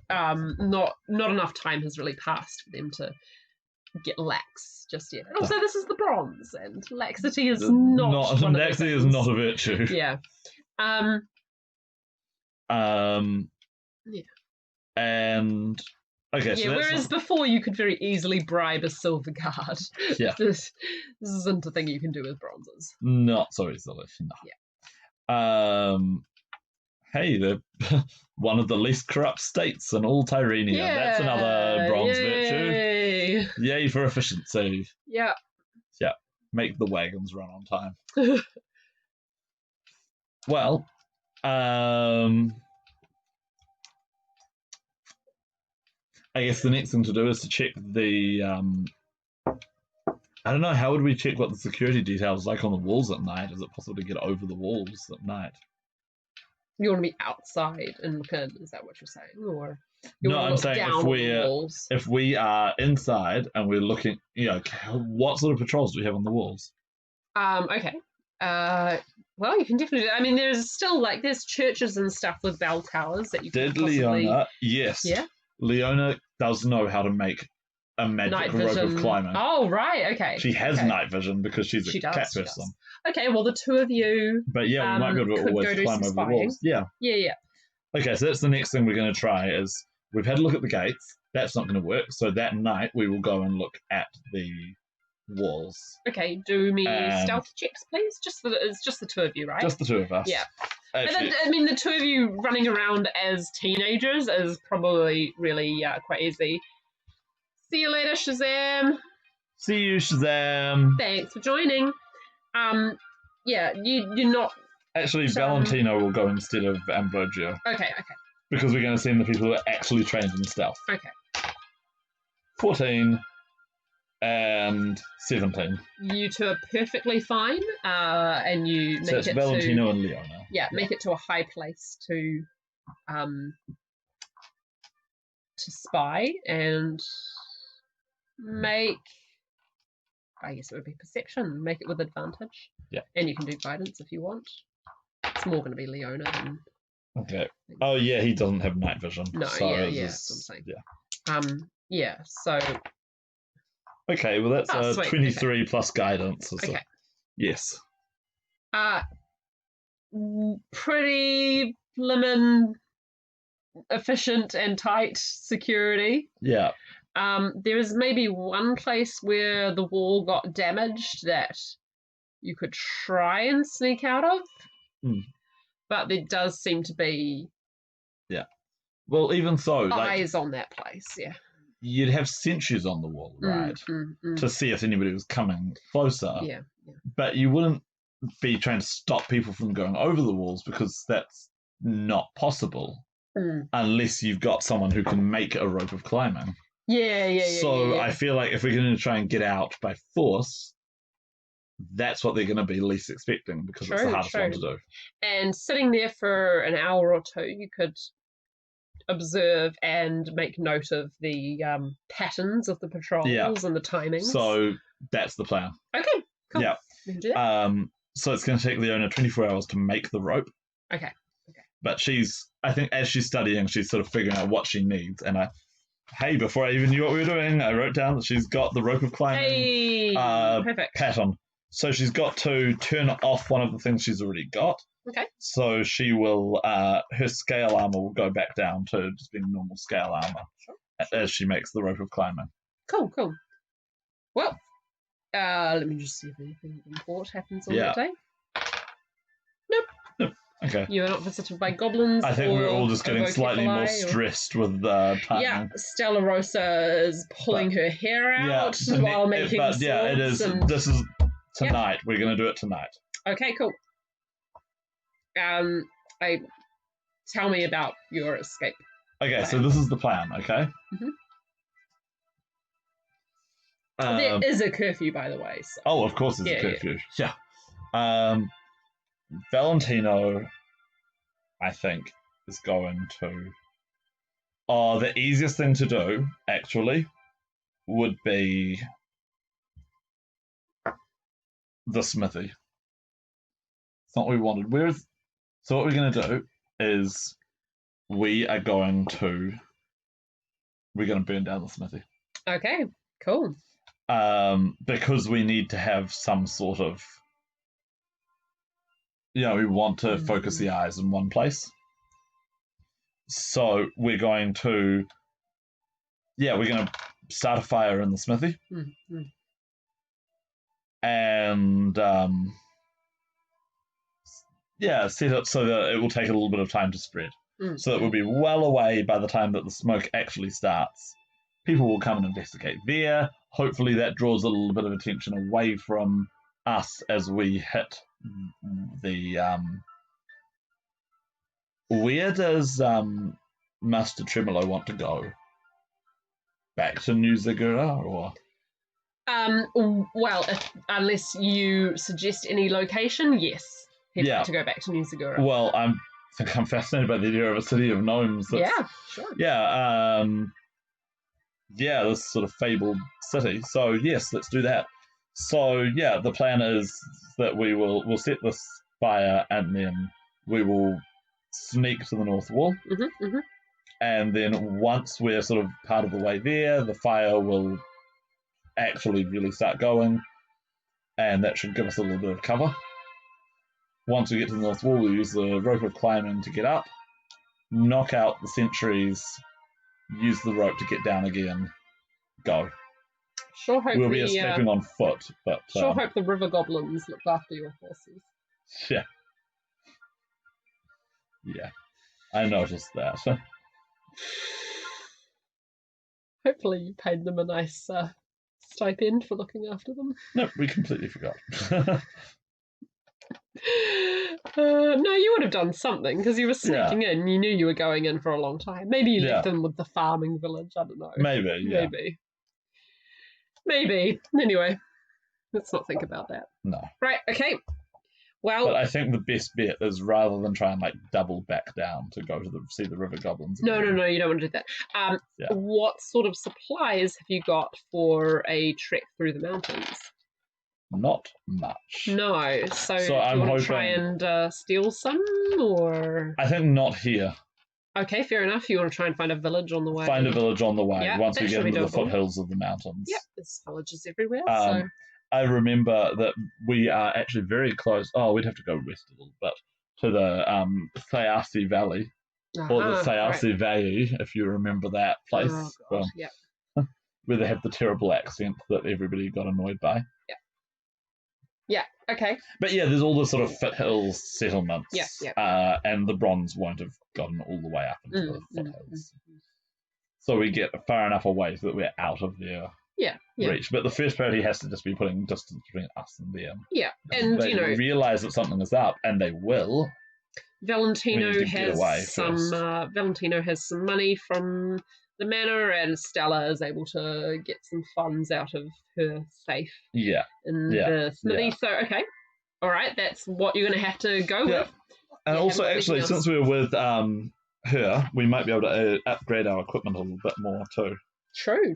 Not enough time has really passed for them to get lax just yet. And also, this is the bronze, and laxity is not laxity is not a virtue. Yeah. Yeah. And okay. So whereas before you could very easily bribe a silver guard. Yeah. This isn't a thing you can do with bronzes. Not so easily. No. Yeah. Hey, they're one of the least corrupt states in all Tyrania. Yeah, that's another bronze virtue. Yay for efficiency. Yeah. Yeah. Make the wagons run on time. Well, I guess the next thing to do is to check the I don't know, how would we check what the security details like on the walls at night? Is it possible to get over the walls at night? You want to be outside and look in, is that what you're saying? Or no, I'm saying if we are inside and we're looking, what sort of patrols do we have on the walls? Okay. Well, you can definitely do. I mean, there's still there's churches and stuff with bell towers that you can possibly... Leona, yes. Yeah? Leona does know how to make a magic rope of climbing. Oh, right, okay. She has night vision because she's a cat person. Okay, well, the two of you... But yeah, we might be able to always climb over the walls. Yeah. Yeah. Okay, so that's the next thing we're going to try is we've had a look at the gates. That's not going to work. So that night we will go and look at the walls. Okay, do me And- stealth checks, please. It's just the two of you, right? Just the two of us. Yeah. Actually, I mean, the two of you running around as teenagers is probably really quite easy. See you later, Shazam. see you, Shazam. Thanks for joining. Yeah, you're not. Actually, Valentino will go instead of Ambrogio. Okay. Because we're going to send the people who are actually trained in stealth. Okay. 14 and 17. You two are perfectly fine, and you So make it's it Valentino to and Leona. make it to a high place to spy and make. I guess it would be perception. Make it with advantage. Yeah. And you can do guidance if you want. It's more going to be Leona than. Okay. Oh yeah, he doesn't have night vision. No, so yeah, that's what I'm saying. Yeah. So. Okay, well that's sweet. 23 plus guidance. Okay. Yes. Pretty lemon efficient and tight security. Yeah. There is maybe one place where the wall got damaged that you could try and sneak out of. But there does seem to be Well, even so, eyes on that place, yeah. You'd have sentries on the wall, right? To see if anybody was coming closer. Yeah. But you wouldn't be trying to stop people from going over the walls because that's not possible unless you've got someone who can make a rope of climbing. Yeah. So I feel like if we're going to try and get out by force, that's what they're going to be least expecting because it's the hardest one to do. And sitting there for an hour or two, you could observe and make note of the patterns of the patrols and the timings. So that's the plan. Okay, cool. Yeah. We can do that. So it's going to take Leona 24 hours to make the rope. Okay. But I think as she's studying, she's sort of figuring out what she needs. And before I even knew what we were doing, I wrote down that she's got the rope of climbing perfect pattern. So she's got to turn off one of the things she's already got. Okay. So she will, her scale armor will go back down to just being normal scale armor as she makes the rope of climbing. Cool. Well, let me just see if anything important happens on that day. Nope. Okay. You are not visited by goblins. I think we're all just getting slightly more stressed with timing. Yeah, Stella Rosa is pulling her hair out while making swords. Yeah, it is. This is tonight. We're going to do it tonight. Okay, cool. Tell me about your escape. Okay, so this is the plan, okay? There is a curfew, by the way. So. Oh, of course there's a curfew. Yeah. Valentino, I think, is going to... the easiest thing to do, actually, would be the smithy. It's not what we wanted. So what we're going to do is we're going to burn down the smithy. Okay, cool. Because we need to have some sort of, we want to focus the eyes in one place. So we're going to start a fire in the smithy. And set it so that it will take a little bit of time to spread. So it will be well away by the time that the smoke actually starts. People will come and investigate there. Hopefully that draws a little bit of attention away from us as we hit the... Where does Master Tremolo want to go? Back to New Zagura, or...? Well, unless you suggest any location, yes. He'd like to go back to New Zagura. Well, I think I'm fascinated by the idea of a city of gnomes. Yeah, sure. Yeah, this sort of fabled city. So, yes, let's do that. So, yeah, the plan is that we'll set this fire and then we will sneak to the north wall. And then once we're sort of part of the way there, the fire will actually really start going, and that should give us a little bit of cover. Once we get to the north wall, we'll use the rope of climbing to get up, knock out the sentries, use the rope to get down again, go. Sure hope we'll be the escaping on foot, but hope the river goblins look after your horses. yeah, I noticed that. Hopefully you paid them a nice stipend for looking after them. No, we completely forgot. No, you would have done something because you were sneaking in. You knew you were going in for a long time. Maybe you left them with the farming village. I don't know. Maybe, yeah. Maybe. Anyway, let's not think about that. No. Right, okay. Well, but I think the best bet is rather than try and double back down to go to see the river goblins. No, you don't want to do that. What sort of supplies have you got for a trek through the mountains? Not much. No, so do you I'm want hoping... to try and steal some, or...? I think not here. Okay, fair enough. You want to try and find a village on the way? Find a village on the way, yeah, once we get into the foothills of the mountains. Yep, there's villages everywhere, so... I remember that we are actually very close. Oh, we'd have to go west a little bit to the Thayasi Valley, or the Thayasi Valley, if you remember that place. Oh, God, where they have the terrible accent that everybody got annoyed by. Yeah, okay. But yeah, there's all the sort of foothills settlements. And the bronze won't have gotten all the way up into the foothills. So we get far enough away so that we're out of their reach. But the first priority has to just be putting distance between us and them. Yeah, and they realise that something is up, and they will. Valentino has some money from the manor, and Stella is able to get some funds out of her safe in the smithy. So, okay. All right, that's what you're going to have to go with. And also, actually, since we were with her, we might be able to upgrade our equipment a little bit more, too. True.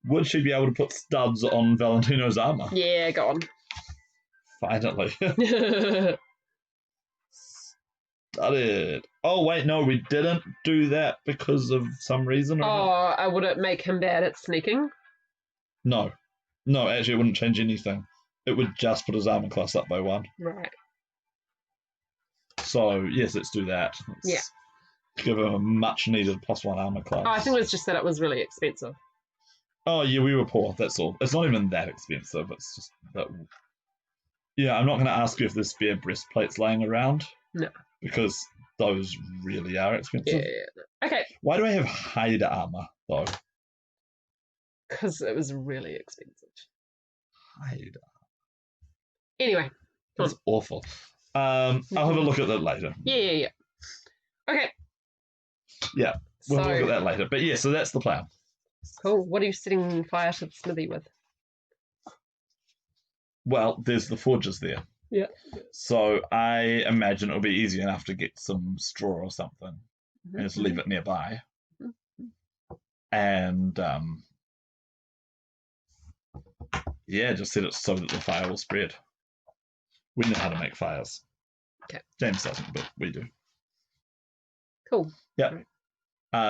Would she be able to put studs on Valentino's armour? Yeah, go on. Finally. Studded. Oh, wait, no, we didn't do that because of some reason. Would it make him bad at sneaking? No, actually, it wouldn't change anything. It would just put his armour class up by 1. Right. So, yes, let's do that. Let's give him a much-needed +1 armour class. I think it was just that it was really expensive. Oh, yeah, we were poor, that's all. It's not even that expensive, it's just that... Yeah, I'm not going to ask you if there's spare breastplates laying around. No. Because those really are expensive. Yeah. Okay. Why do I have hide armour, though? Because it was really expensive. Hide armour. Anyway. That's awful. I'll have a look at that later. Yeah. Okay. Yeah, we'll look at that later. But yeah, so that's the plan. Cool. What are you setting fire to the smithy with? Well, there's the forges there. Yeah. So I imagine it'll be easy enough to get some straw or something and just leave it nearby. And just set it so that the fire will spread. We know how to make fires. Okay. James doesn't, but we do. Cool. Yeah. Right.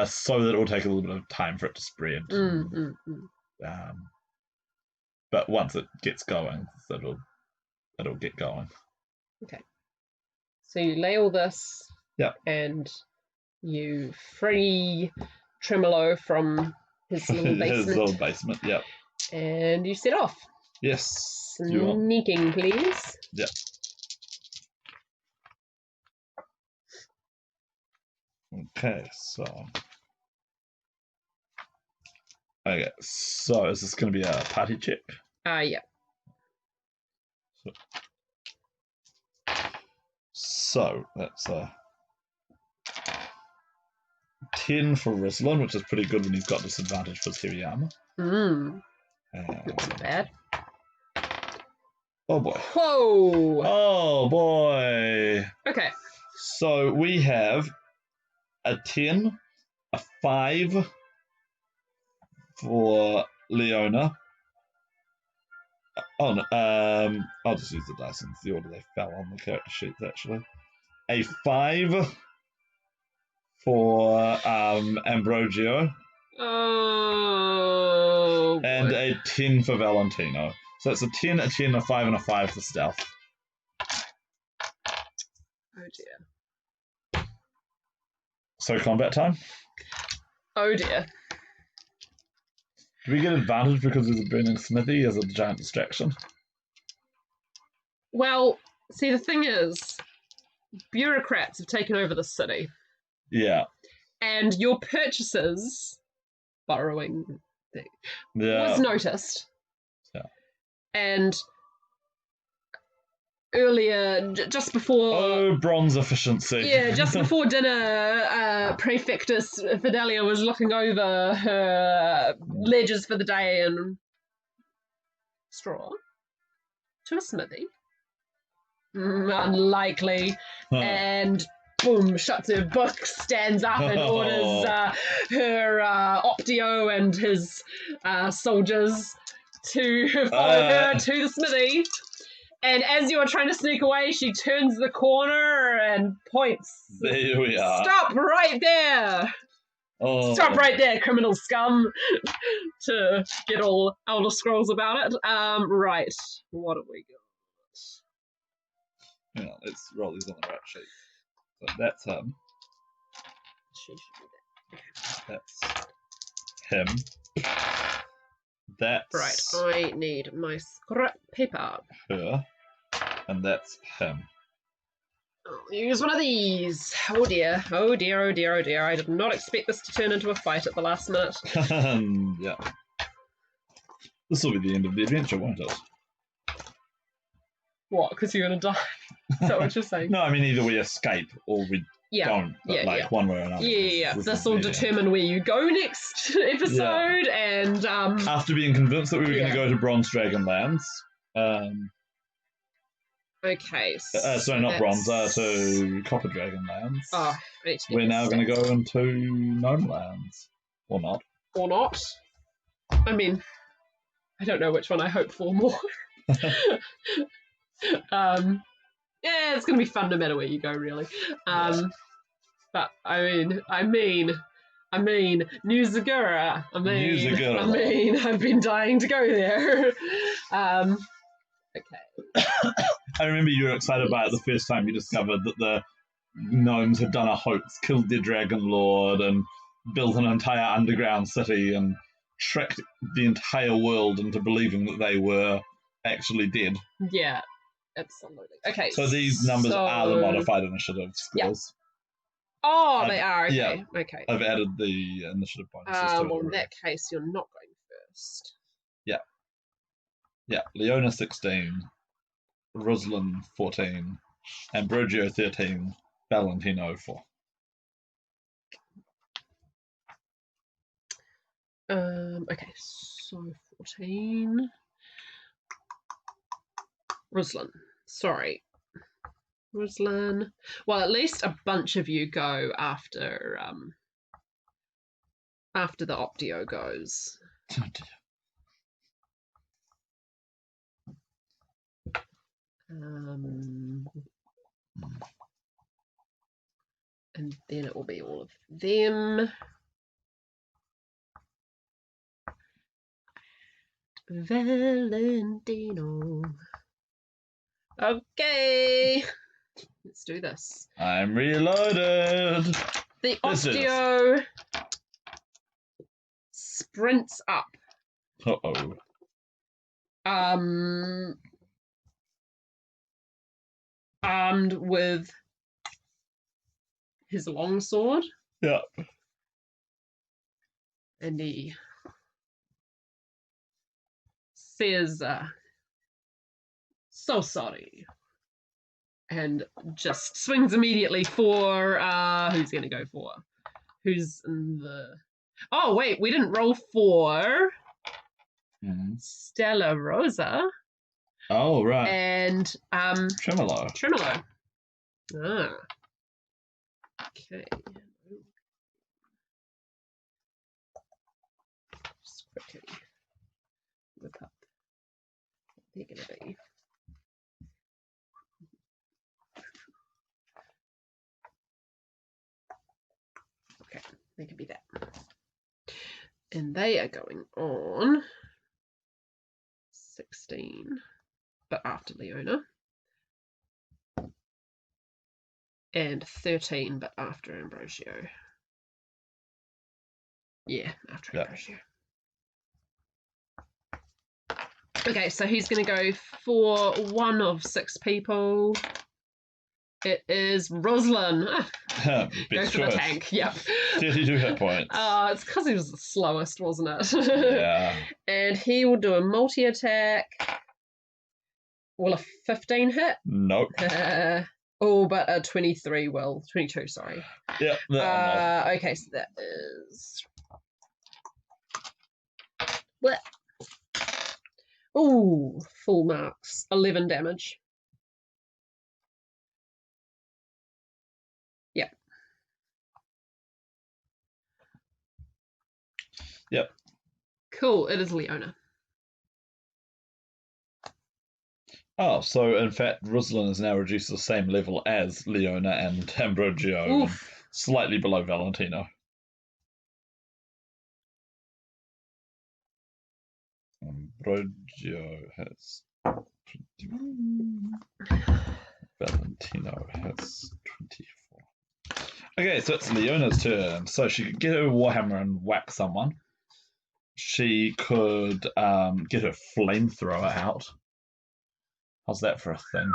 So that it will take a little bit of time for it to spread. But once it gets going, it'll get going. Okay. So you lay all this. Yeah. And you free Tremolo from his little basement. His little basement, yeah. And you set off. Yes. Sneaking, please. Yeah. Okay, so is this going to be a party check? Yeah. So that's a 10 for Rislin, which is pretty good when he's got disadvantage for his heavy armor. That's not bad. Oh boy. Whoa! Oh boy. Okay. So we have a 10, a 5 for Leona. Oh no, I'll just use the dice in the order they fell on the character sheets actually. A 5 for Ambrogio. Oh boy. And a 10 for Valentino. So it's a 10, a 10, a 5, and a 5 for stealth. Oh dear. So combat time? Oh dear. Do we get advantage because there's a burning smithy as a giant distraction? Well, see, the thing is, bureaucrats have taken over the city. Yeah. And your purchases, borrowing thing, was noticed. Yeah. And earlier, just before... Oh, bronze efficiency. Yeah, just bore dinner, Prefectus Fidelia was looking over her ledgers for the day and... Straw? To a smithy? Unlikely. Huh. And boom, shuts her book, stands up and orders her Optio and his soldiers to follow her to the smithy. And as you are trying to sneak away, she turns the corner and points. There we are. Stop right there! Oh. Stop right there, criminal scum! To get all Elder Scrolls about it. Right. What have we got? Hang on, let's roll these on the right sheet. So that's him. She should be there. That's him. That's right. I need my scrap paper. Her. And that's him. I'll use one of these. Oh dear. Oh dear, oh dear, oh dear. I did not expect this to turn into a fight at the last minute. Yeah. This will be the end of the adventure, won't it? What? Because you're going to die? Is that what you're saying? No, I mean either we escape or we don't. But one way or another. Yeah. This will determine where you go next episode. And after being convinced that we were going to go to Bronze Dragonlands. Okay. Sorry, not Bronze. To Copper Dragonlands. Oh, we're now going to go into Gnome Lands, or not? Or not? I mean, I don't know which one I hope for more. Yeah, it's gonna be fun no matter where you go, really. But I mean, New Zagura. I've been dying to go there. Okay. I remember you were excited about it the first time you discovered that the gnomes had done a hoax, killed their dragon lord, and built an entire underground city, and tricked the entire world into believing that they were actually dead. Yeah. Absolutely. Okay. So these numbers are the modified initiative scores. Yeah. Oh, they are. Okay. Yeah. Okay. I've added the initiative bonuses to it. Well, in that case, you're not going first. Yeah. Yeah. Leona 16, Ruslan 14, Ambrogio 13, Valentino 4. Okay. So 14. Ruslan. Sorry. Ruslan. Well, at least a bunch of you go after the Optio goes. And then it will be all of them. Valentino. Okay. Let's do this. I'm reloaded. The Optio sprints up. Uh-oh. Armed with his longsword. Yeah. And he says, so sorry. And just swings immediately for, who's going to go for? Who's in the... Oh, wait, we didn't roll for Stella Rosa. Oh, right. And, Tremolo. Ah. Okay. Just quickly look up what they're going to be. Okay, they can be that. And they are going on 16, but after Leona. And 13, but after Ambrosio. Yeah, after Ambrosio. Okay, so he's going to go for one of 6 people. It is Roslyn. Go Best for the choice. tank. Yep. 32 hit points. It's because he was the slowest, wasn't it? Yeah. And he will do a multi-attack. Will a 15 hit? Nope. But a 23 will. 22, sorry. Yep. That Okay, so that is... What? Ooh, full marks. 11 damage. Yep. Yep. Cool, it is Leona. Oh, so in fact, Ruslan is now reduced to the same level as Leona and Ambrogio, and slightly below Valentino. Ambrogio has 21. Valentino has 24. Okay, so it's Leona's turn. So she could get her warhammer and whack someone. She could get her flamethrower out. How's that for a thing?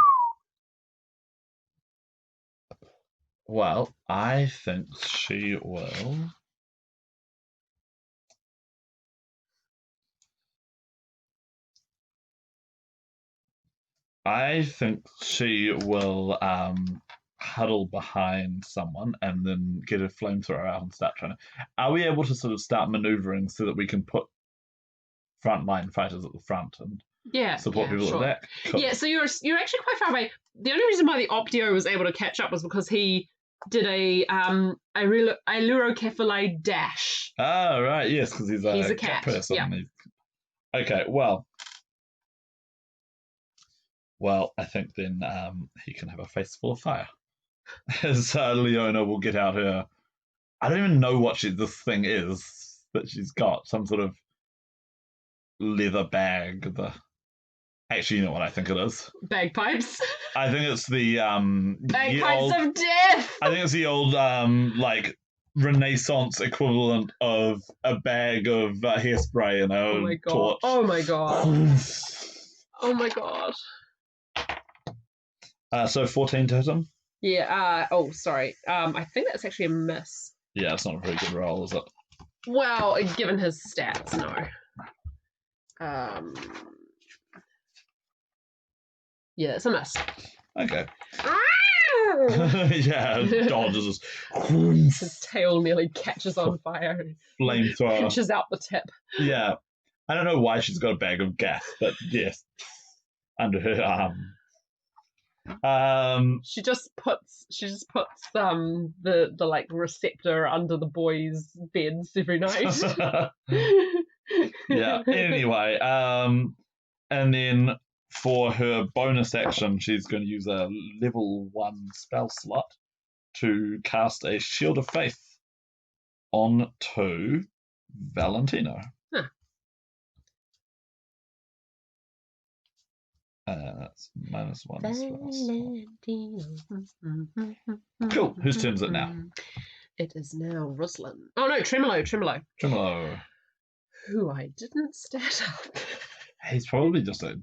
Well, I think she will. I think she will huddle behind someone and then get a flamethrower out and start trying to. Are we able to sort of start maneuvering so that we can put frontline fighters at the front and support people at the back? Cool. Yeah, so you're actually quite far away. The only reason why the Optio was able to catch up was because he did a Ailurocephalide dash. Oh, right, yes, because he's a cat person. Yeah. Okay, well, I think then he can have a face full of fire. As Leona will get out her... I don't even know what this thing is that she's got. Some sort of leather bag. Actually, you know what I think it is? Bagpipes. I think it's the... Bagpipes of death! I think it's the old, Renaissance equivalent of a bag of hairspray and a torch. Oh my god. Oh my god. So 14 to hit him? Yeah, sorry. I think that's actually a miss. Yeah, it's not a very good roll, is it? Well, given his stats, no. Yeah, it's a miss. Okay. Yeah, dodges. His tail nearly catches on fire. Flamethrower. Pinches out the tip. Yeah. I don't know why she's got a bag of gas, but yes. Under her arm. She just puts the like receptor under the boys' beds every night. Yeah. Anyway, and then for her bonus action, she's going to use a level 1 spell slot to cast a Shield of Faith onto Valentino. Huh. That's -1 spell slot. Cool. Whose turn is it now? It is now Ruslan. Oh no, Tremolo. Tremolo. Who I didn't stat up. He's probably just a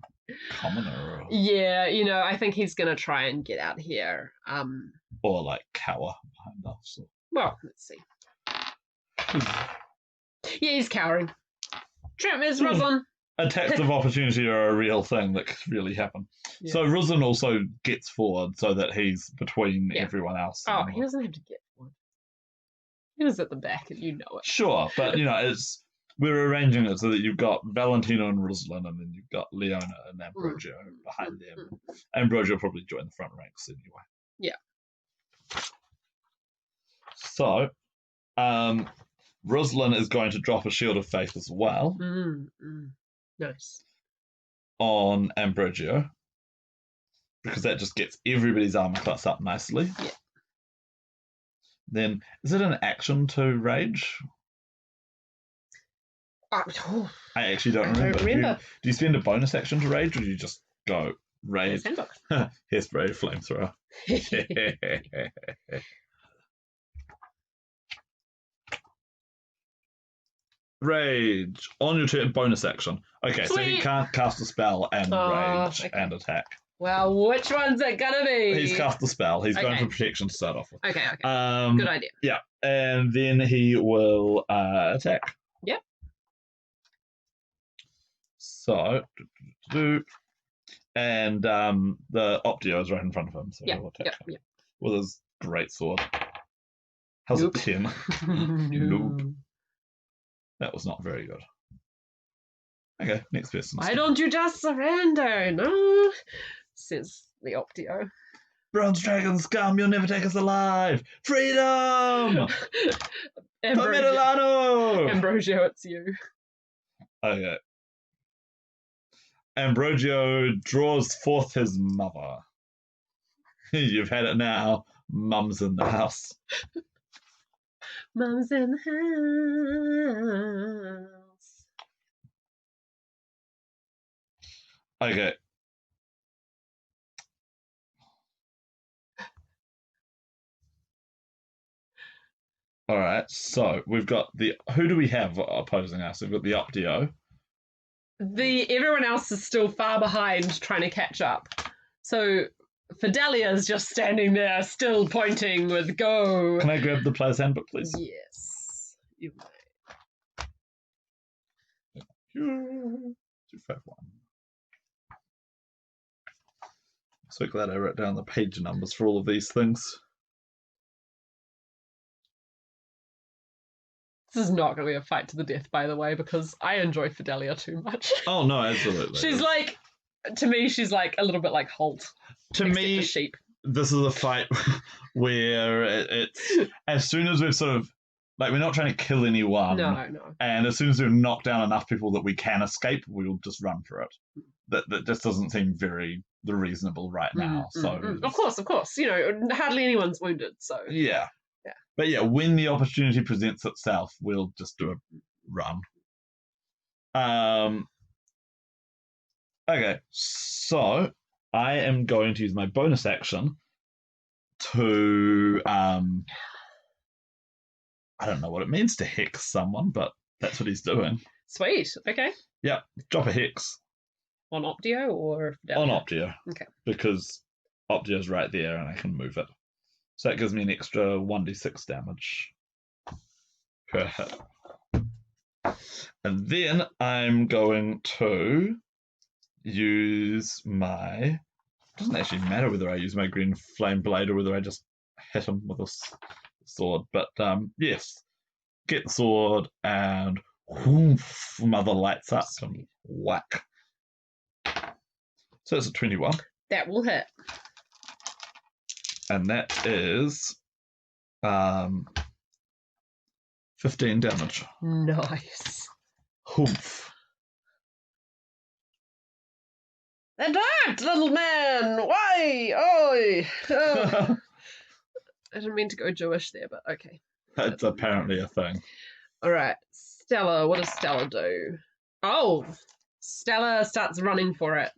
commoner. Yeah, I think he's gonna try and get out here. Or like cower behind us. Well, let's see. Yeah, he's cowering. Trem is Ruslan. Attacks of opportunity are a real thing that could really happen. Yeah. So Ruslan also gets forward so that he's between everyone else. Oh, he doesn't have to get forward. He was at the back and you know it. Sure, but we're arranging it so that you've got Valentino and Ruslan, and then you've got Leona and Ambrogio behind them. Ambrogio will probably join the front ranks anyway. Yeah. So, Ruslan is going to drop a Shield of Faith as well. Nice. On Ambrogio. Because that just gets everybody's armor class up nicely. Yeah. Then, is it an action to rage? I actually don't remember. Do you spend a bonus action to rage, or do you just go rage? Hairspray, flamethrower. Rage. On your turn, bonus action. Okay, so he Sweet. can't cast a spell and rage okay. and attack. Well, which one's it gonna be? He's cast the spell. He's going Okay. for protection to start off with. Okay. Good idea. Yeah, and then he will attack. Yep. So, and the Optio is right in front of him, so he'll attack him with his great sword. How's Nope. it 10? Nope. That was not very good. Okay, next person. Why don't you just surrender? No, says the Optio. Bronze dragon scum, you'll never take us alive. Freedom! Milano! Ambrosio, it's you. Okay. Ambrosio draws forth his mother. You've had it now. Mum's in the house. Mum's in the house. Okay. Alright, so we've got the... Who do we have opposing us? We've got the Optio. Everyone else is still far behind trying to catch up. So Fidelia's just standing there, still pointing with go. Can I grab the player's handbook, please? Yes, you may. 251. So glad I wrote down the page numbers for all of these things. This is not going to be a fight to the death, by the way, because I enjoy Fidelia too much. Oh, no, absolutely. She's like, to me, she's like a little bit like Holt. To me, sheep. This is a fight where it's as soon as we've sort of, like, we're not trying to kill anyone. No. And as soon as we've knocked down enough people that we can escape, we'll just run for it. That just doesn't seem very reasonable right now. Of course. You know, hardly anyone's wounded, so. Yeah. But yeah, when the opportunity presents itself, we'll just do a run. Okay, so I am going to use my bonus action to I don't know what it means to hex someone, but that's what he's doing. Sweet. Okay. Yep, drop a hex. On Optio or Fidelia? On Optio. Okay. Because Optio's right there and I can move it. So that gives me an extra 1d6 damage per hit. And then I'm going to use my... It doesn't actually matter whether I use my green flame blade or whether I just hit him with a sword. But yes, get the sword and whoof, mother lights up and whack. So it's a 21. That will hit. And that is 15 damage. Nice. Humph. And that, little man! Why? Oi! Oh. I didn't mean to go Jewish there, but okay. That's apparently a thing. Alright, Stella. What does Stella do? Oh! Stella starts running for it.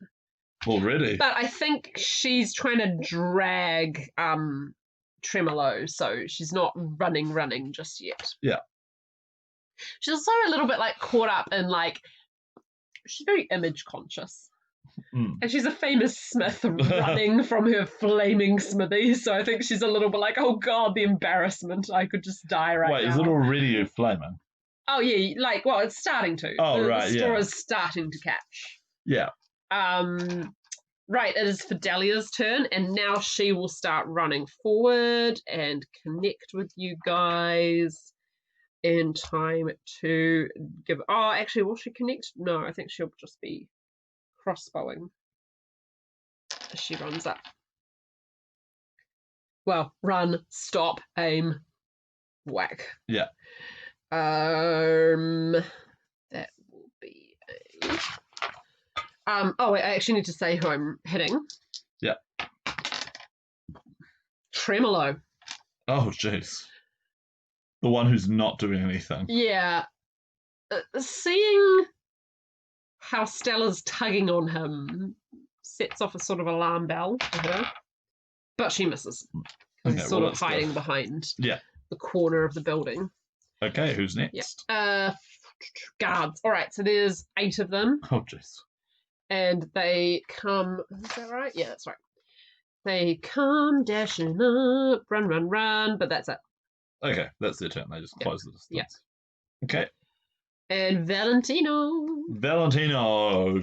Already? But I think she's trying to drag Tremolo, so she's not running just yet. Yeah. She's also a little bit like caught up in like she's very image conscious. And she's a famous smith running from her flaming smithy, so I think she's a little bit like, oh god, the embarrassment, I could just die now. Wait, is it already flaming? Oh yeah, like, well, it's starting to. Oh, the straw is starting to catch. Yeah. Right, it is Fidelia's turn, and now she will start running forward and connect with you guys in time to give... Oh, actually, will she connect? No, I think she'll just be crossbowing as she runs up. Well, run, stop, aim, whack. Yeah. That will be a... oh, wait, I actually need to say who I'm hitting. Yeah. Tremolo. Oh, jeez. The one who's not doing anything. Yeah. Seeing how Stella's tugging on him sets off a sort of alarm bell for her. But she misses. Okay, He's sort of hiding behind the corner of the building. Okay, who's next? Yeah. guards. All right, so there's 8 of them, Oh, jeez. and they come. Is that right? Yeah, that's right. They come dashing up, run, run, run, but that's it. Okay, that's their turn. They just close the distance. Yeah. Okay. And Valentino. Valentino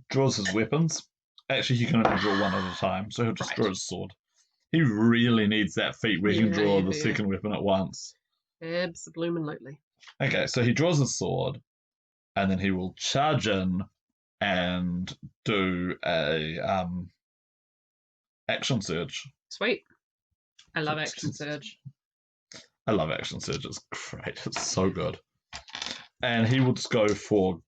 draws his weapons. Actually, he can only draw one at a time, so he'll just draw his sword. He really needs that feat where he can draw the second weapon at once. Absolutely. Okay, so he draws his sword, and then he will charge in and do a action surge. Sweet. I love action surge. I love action surge. It's great. It's so good. And he will just go for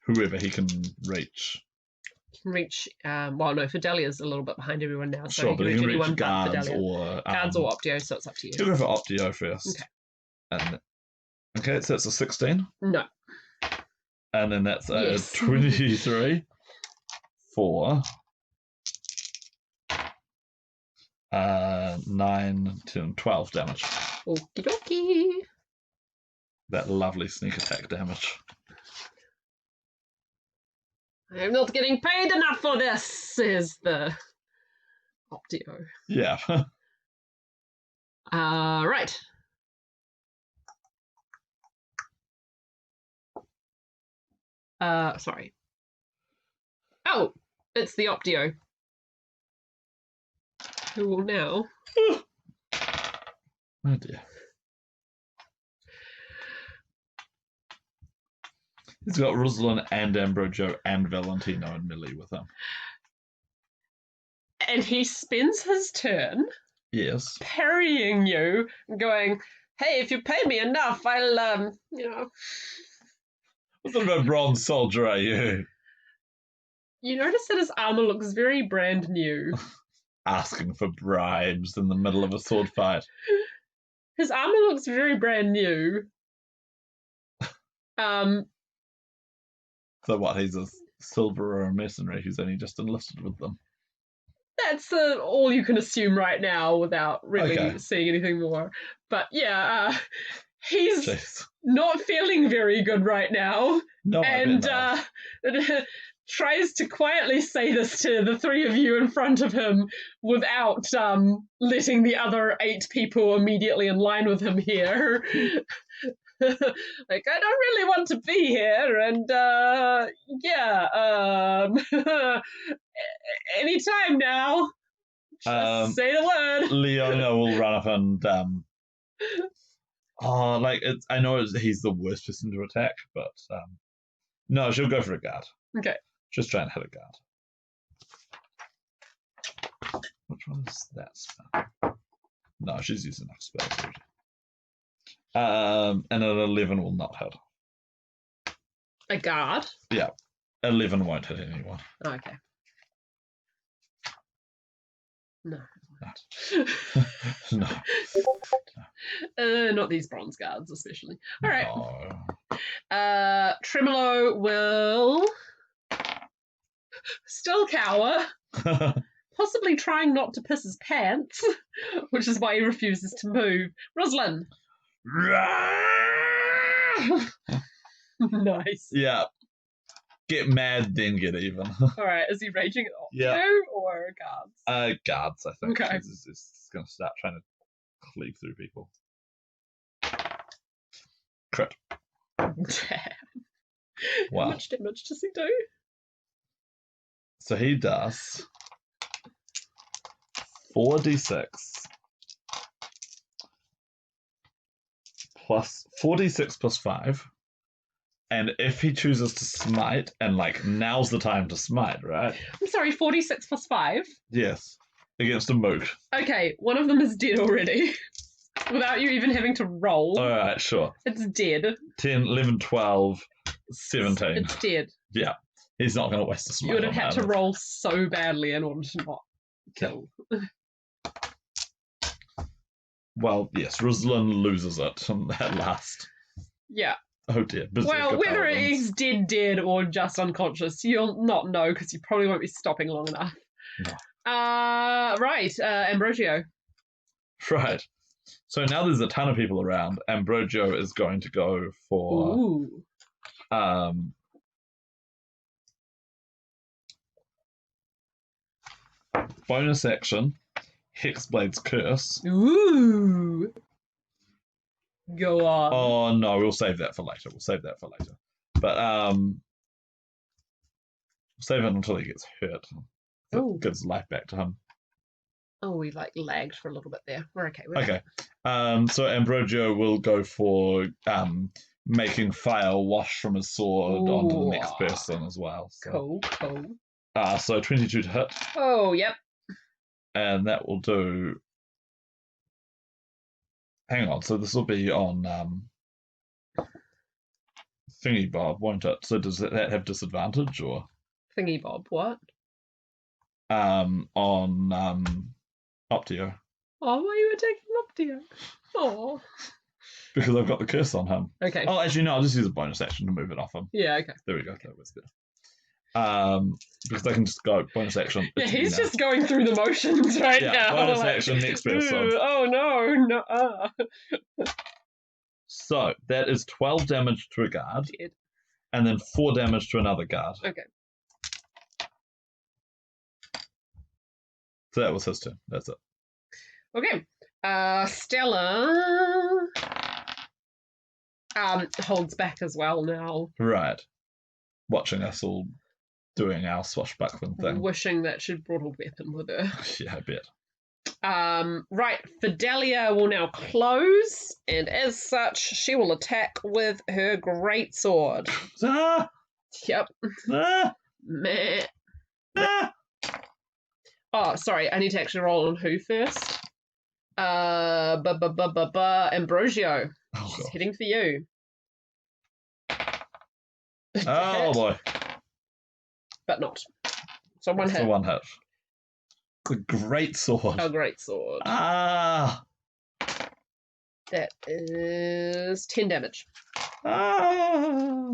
whoever he can reach. Well, no, Fidelia's a little bit behind everyone now, so Sure, but he can reach anyone guards or Optio, so it's up to you. He'll go for Optio first. Okay. Okay, so that's a 16. No. And then that's a 23 for 9, 10, 12 damage. Okie dokie. That lovely sneak attack damage. I'm not getting paid enough for this, says the Optio. Yeah. Right. Sorry. Oh, it's the Optio. Who will now... Oh dear. He's got Rosalind and Ambrogio and Valentino and Millie with him. And he spends his turn Yes. parrying you, going, hey, if you pay me enough, I'll, What sort of a bronze soldier are you? You notice that his armor looks very brand new. Asking for bribes in the middle of a sword fight. His armor looks very brand new. So what, he's a silver or a mercenary who's only just enlisted with them? That's all you can assume right now without really seeing anything more. But yeah, he's not feeling very good right now. No, and tries to quietly say this to the 3 of you in front of him without letting the other 8 people immediately in line with him hear. Like, I don't really want to be here, and anytime now. Just say the word. Leona will run up and I know he's the worst person to attack, but no, she'll go for a guard. Okay. Just try and hit a guard. Which one is that spell? No, she's using enough spells already. And an 11 will not hit. A guard? Yeah. 11 won't hit anyone. Oh, okay. No. No. Not these bronze guards, especially. All right. No. Tremolo will still cower, possibly trying not to piss his pants, which is why he refuses to move. Rosalind. Nice. Yeah. Get mad, then get even. All right. Is he raging at Optio or guards? Guards, I think. Okay. He's going to start trying to cleave through people. Crit. Damn. Wow. How much damage does he do? So he does 4d6 plus 4d6 plus 5. And if he chooses to smite, and now's the time to smite, right? I'm sorry, 46 plus 5? Yes. Against a moot. Okay, one of them is dead already. Without you even having to roll. Alright, sure. It's dead. 10, 11, 12, 17. It's dead. Yeah. He's not going to waste a smite. You would have had to roll so badly in order to not kill. Well, yes, Rosalind loses it at last. Yeah. Oh dear. Well, whether he's dead or just unconscious, you'll not know because you probably won't be stopping long enough. No. Right, Ambrogio. Right. So now there's a ton of people around. Ambrogio is going to go for Ooh. Bonus action, Hexblade's Curse. Ooh. Go on. Oh no, we'll save that for later. But save it until he gets hurt. That gives life back to him. Oh, we like lagged for a little bit there. We're okay. Okay. So Ambrogio will go for making fire wash from his sword onto the next person as well. So. Cool. So 22 to hit. Oh, yep. And that will do. Hang on. So this will be on Thingy Bob, won't it? So does that have disadvantage or? Thingy Bob, what? On Optio. Oh, why are you attacking Optio? Oh. Because I've got the curse on him. Okay. Oh, actually, no, I'll just use a bonus action to move it off him. Yeah, okay. There we go. That was better. Because I can just go bonus action. Yeah, he's just going through the motions right now. Bonus action, next person. Oh, no. So, that is 12 damage to a guard. Dead. And then 4 damage to another guard. Okay. So that was his turn. That's it. Okay. Stella holds back as well now. Right. Watching us all doing our swashbuckling thing. Wishing that she'd brought a weapon with her. Yeah, I bet. Right, Fidelia will now close, and as such, she will attack with her greatsword. Ah! Yep. Ah! Meh. Ah! Oh, sorry, I need to actually roll on who first. Ambrosio. Oh, She's God. hitting for you. Oh, boy. But not. So one hit. So one hit. The great sword. A great sword. Ah! That is 10 damage. Ah!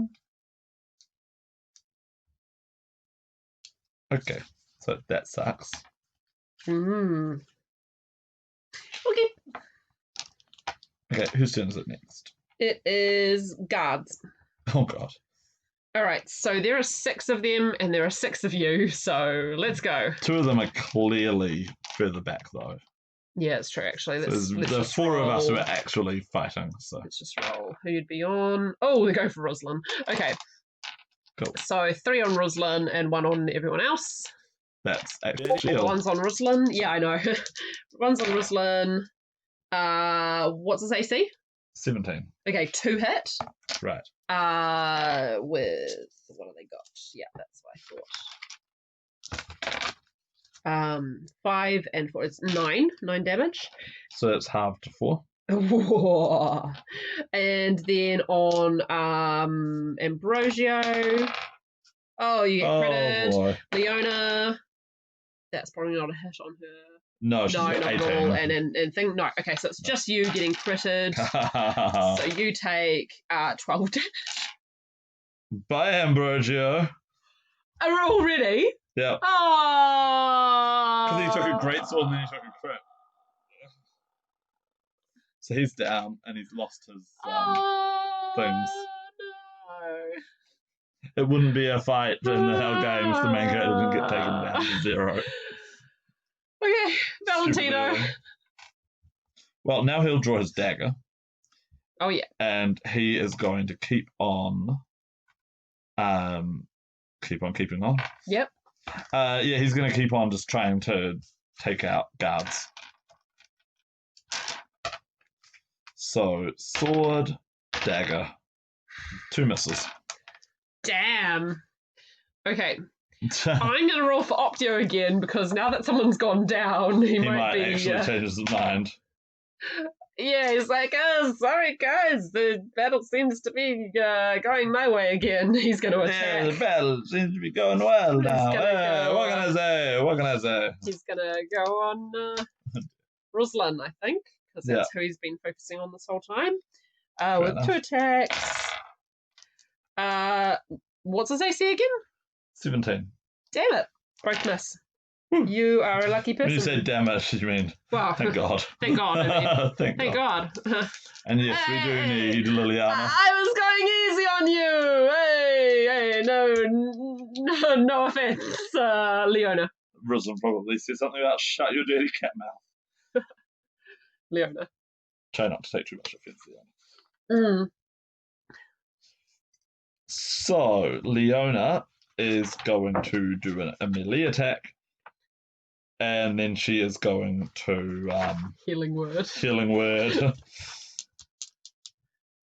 Okay, so that sucks. Okay. Okay, whose turn is it next? It is guards. Oh, God. All right, so there are 6 of them, and there are 6 of you, so let's go. 2 of them are clearly further back, though. Yeah, it's true, actually. So Let's the just 4 of us roll. who are actually fighting, so. Let's just roll who you'd be on. Oh, they go for Roslyn. Okay. Cool. So 3 on Roslyn and 1 on everyone else. That's actually shield. One's on Roslyn. Yeah, I know. One's on Roslyn. What's his AC? 17. Okay, 2 hit. Right. With what have they got? Yeah, that's what I thought. 5 and 4. It's 9 damage. So it's halved to 4. And then on Ambrosio. Oh, you get credit. Boy. Leona. That's probably not a hit on her. No, she's got not 18. at all. And thing. No, okay, so it's just you getting critted. So you take 12 damage. Bye, Ambrogio. Already? Yeah. Oh. Because he took a great sword and then he took a crit. So he's down and he's lost his things. No. It wouldn't be a fight in the Hell game if the main character didn't get taken down to 0. Okay, Valentino. Well, now he'll draw his dagger. Oh, yeah. And he is going to keep on keeping on. Yep. Yeah, he's going to keep on just trying to take out guards. So, sword, dagger, 2 misses. Damn. Okay. I'm going to roll for Optio again because now that someone's gone down, he might be... actually change his mind. Yeah, he's like, oh, sorry guys, the battle seems to be going my way again. He's going to attack. Yeah, the battle seems to be going well now. What can I say? What can I say? He's going to go on Ruslan, I think, because that's who he's been focusing on this whole time. With enough. 2 attacks. What's his AC again? 17. Damn it. Both miss. You are a lucky person. When you say damage, you mean well, thank God. Thank God. I mean, thank God. God. And yes, we do need Liliana. I was going easy on you. Hey, no offense, Leona. Risen probably said something about shut your dirty cat mouth. Leona. Try not to take too much offense, Leona. Mm. So, Leona is going to do a melee attack. And then she is going to... Healing word. Healing word.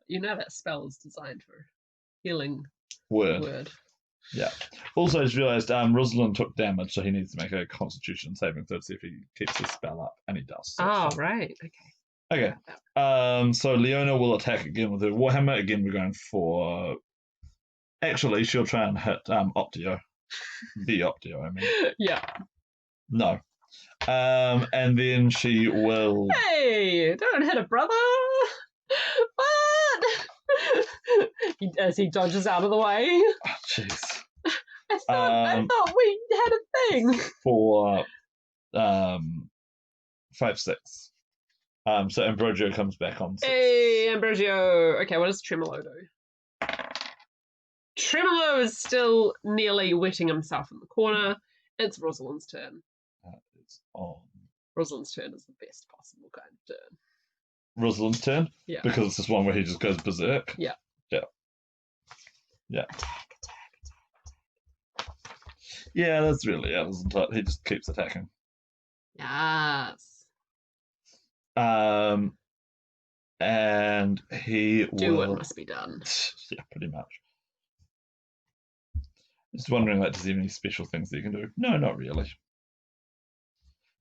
You know that spell is designed for healing word. Yeah. Also, I just realised Rosalind took damage, so he needs to make a Constitution saving throw to see if he keeps his spell up, and he does. So right. Okay. So Leona will attack again with her Warhammer. Again, we're going for... Actually, she'll try and hit Optio. The Optio, I mean. Yeah. No. And then she will... Hey, don't hit a brother! What? As he dodges out of the way. Oh, jeez. I thought we had a thing. For 5-6. So Ambrogio comes back on 6. Hey, Ambrogio. Okay, what does Tremolo do? Tremolo is still nearly wetting himself in the corner. It's Rosalind's turn. It's on. Rosalind's turn is the best possible kind of turn. Rosalind's turn? Yeah. Because it's this one where he just goes berserk? Yeah. Attack. Yeah, that's really it, isn't it? He just keeps attacking. Yes. And he Do will... what must be done. Yeah, pretty much. Just wondering, does he have any special things that he can do? No, not really.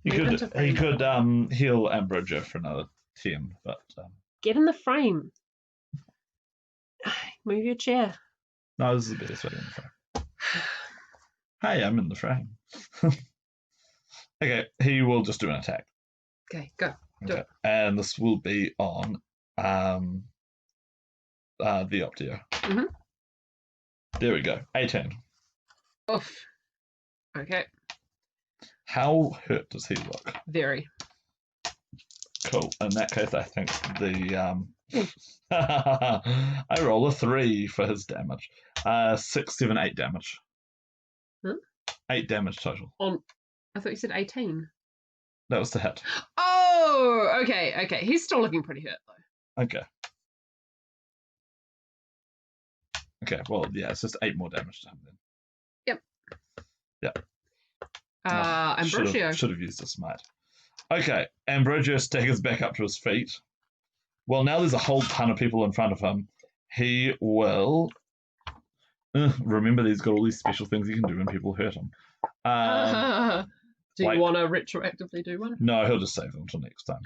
He could heal Ambrogio for another 10, but... Get in the frame. Move your chair. No, this is the best way in the frame. Hey, I'm in the frame. Okay, he will just do an attack. Okay, go. Do it. And this will be on the Optio. Mm-hmm. There we go. 18. Oof. Okay. How hurt does he look? Very. Cool. In that case, I think the I roll a 3 for his damage. 6, 7, 8 damage. Huh? 8 damage total. I thought you said 18. That was the hit. Oh, okay. He's still looking pretty hurt though. Okay, well, yeah, it's just 8 more damage to him then. Yep. Ambrogio. Should have used a smite. Okay, Ambrogio staggers back up to his feet. Well, now there's a whole ton of people in front of him. He will... remember, he's got all these special things he can do when people hurt him. Do you want to retroactively do one? No, he'll just save them until next time.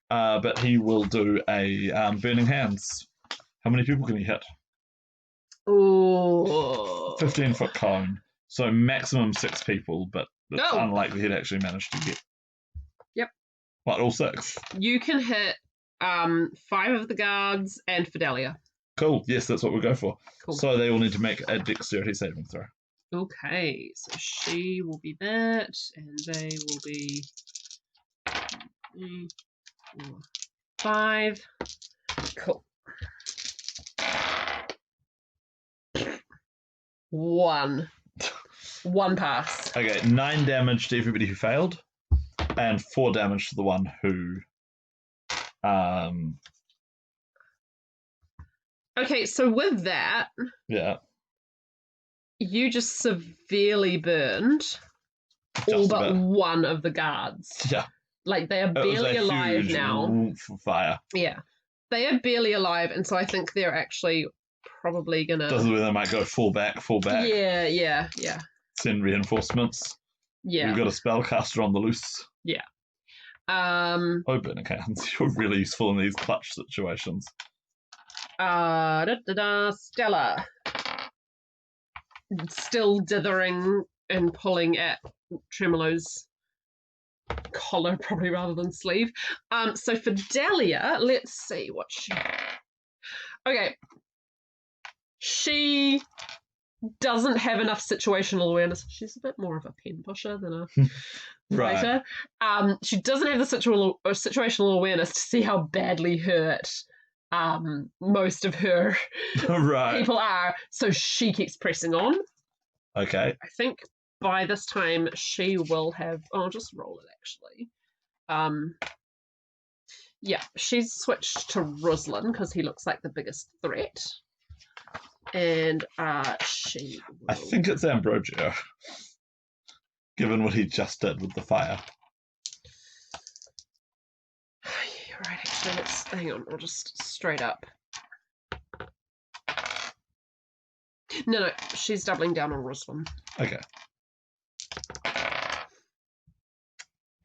But he will do a Burning Hands. How many people can he hit? Ooh. 15-foot cone. So maximum 6 people, but it's unlikely he'd actually manage to get... Yep. What, all 6? You can hit 5 of the guards and Fidelia. Cool. Yes, that's what we'll go for. Cool. So they will need to make a dexterity saving throw. Okay, so she will be that, and they will be 3, 4, 5. Cool. 1. 1 pass. Okay, 9 damage to everybody who failed, and 4 damage to the one who... Okay, so with that... Yeah. You just severely burned all but one of the guards. Yeah. Like, they are barely alive now. Fire. Yeah. They are barely alive, and so I think they're actually probably gonna... Doesn't mean they might go full back. Yeah. Send reinforcements. Yeah. We've got a spellcaster on the loose. Yeah. Burning Hands. You're really useful in these clutch situations. Stella. Still dithering and pulling at Tremolo's collar, probably rather than sleeve. So Fidelia, let's see what she... Okay. She doesn't have enough situational awareness. She's a bit more of a pen pusher than a Right. fighter. She doesn't have the situational awareness to see how badly hurt most of her Right. people are, so she keeps pressing on. Okay. I think by this time she will have... I'll just roll it, actually. Yeah, she's switched to Ruslan because he looks like the biggest threat. And she will... I think it's Ambrogio, given what he just did with the fire. Yeah, you're right, actually. Let's... Hang on, I'll just straight up. No, she's doubling down on Ruslan. Okay.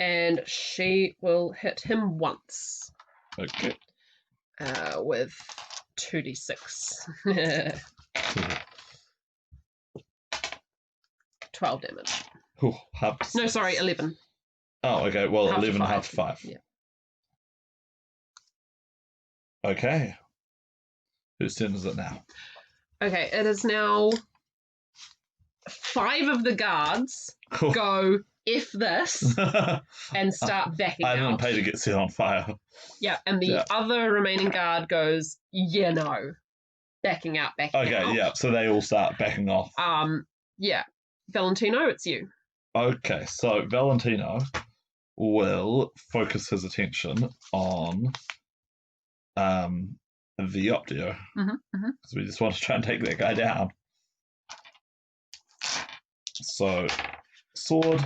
And she will hit him once. Okay. With 2d6. 12 damage. Ooh, half to No, six. sorry, 11. Oh, okay. Well, Half to 11, five. half to 5. Yeah. Okay. Whose turn is it now? Okay, it is now 5 of the guards go, F this, and start backing I out. didn't pay to get set on fire. Yeah, and the other remaining guard goes, yeah, no. Backing out. Okay, yeah, so they all start backing off. Yeah. Valentino, it's you. Okay, so Valentino will focus his attention on the Optio. Because we just want to try and take that guy down. So, sword,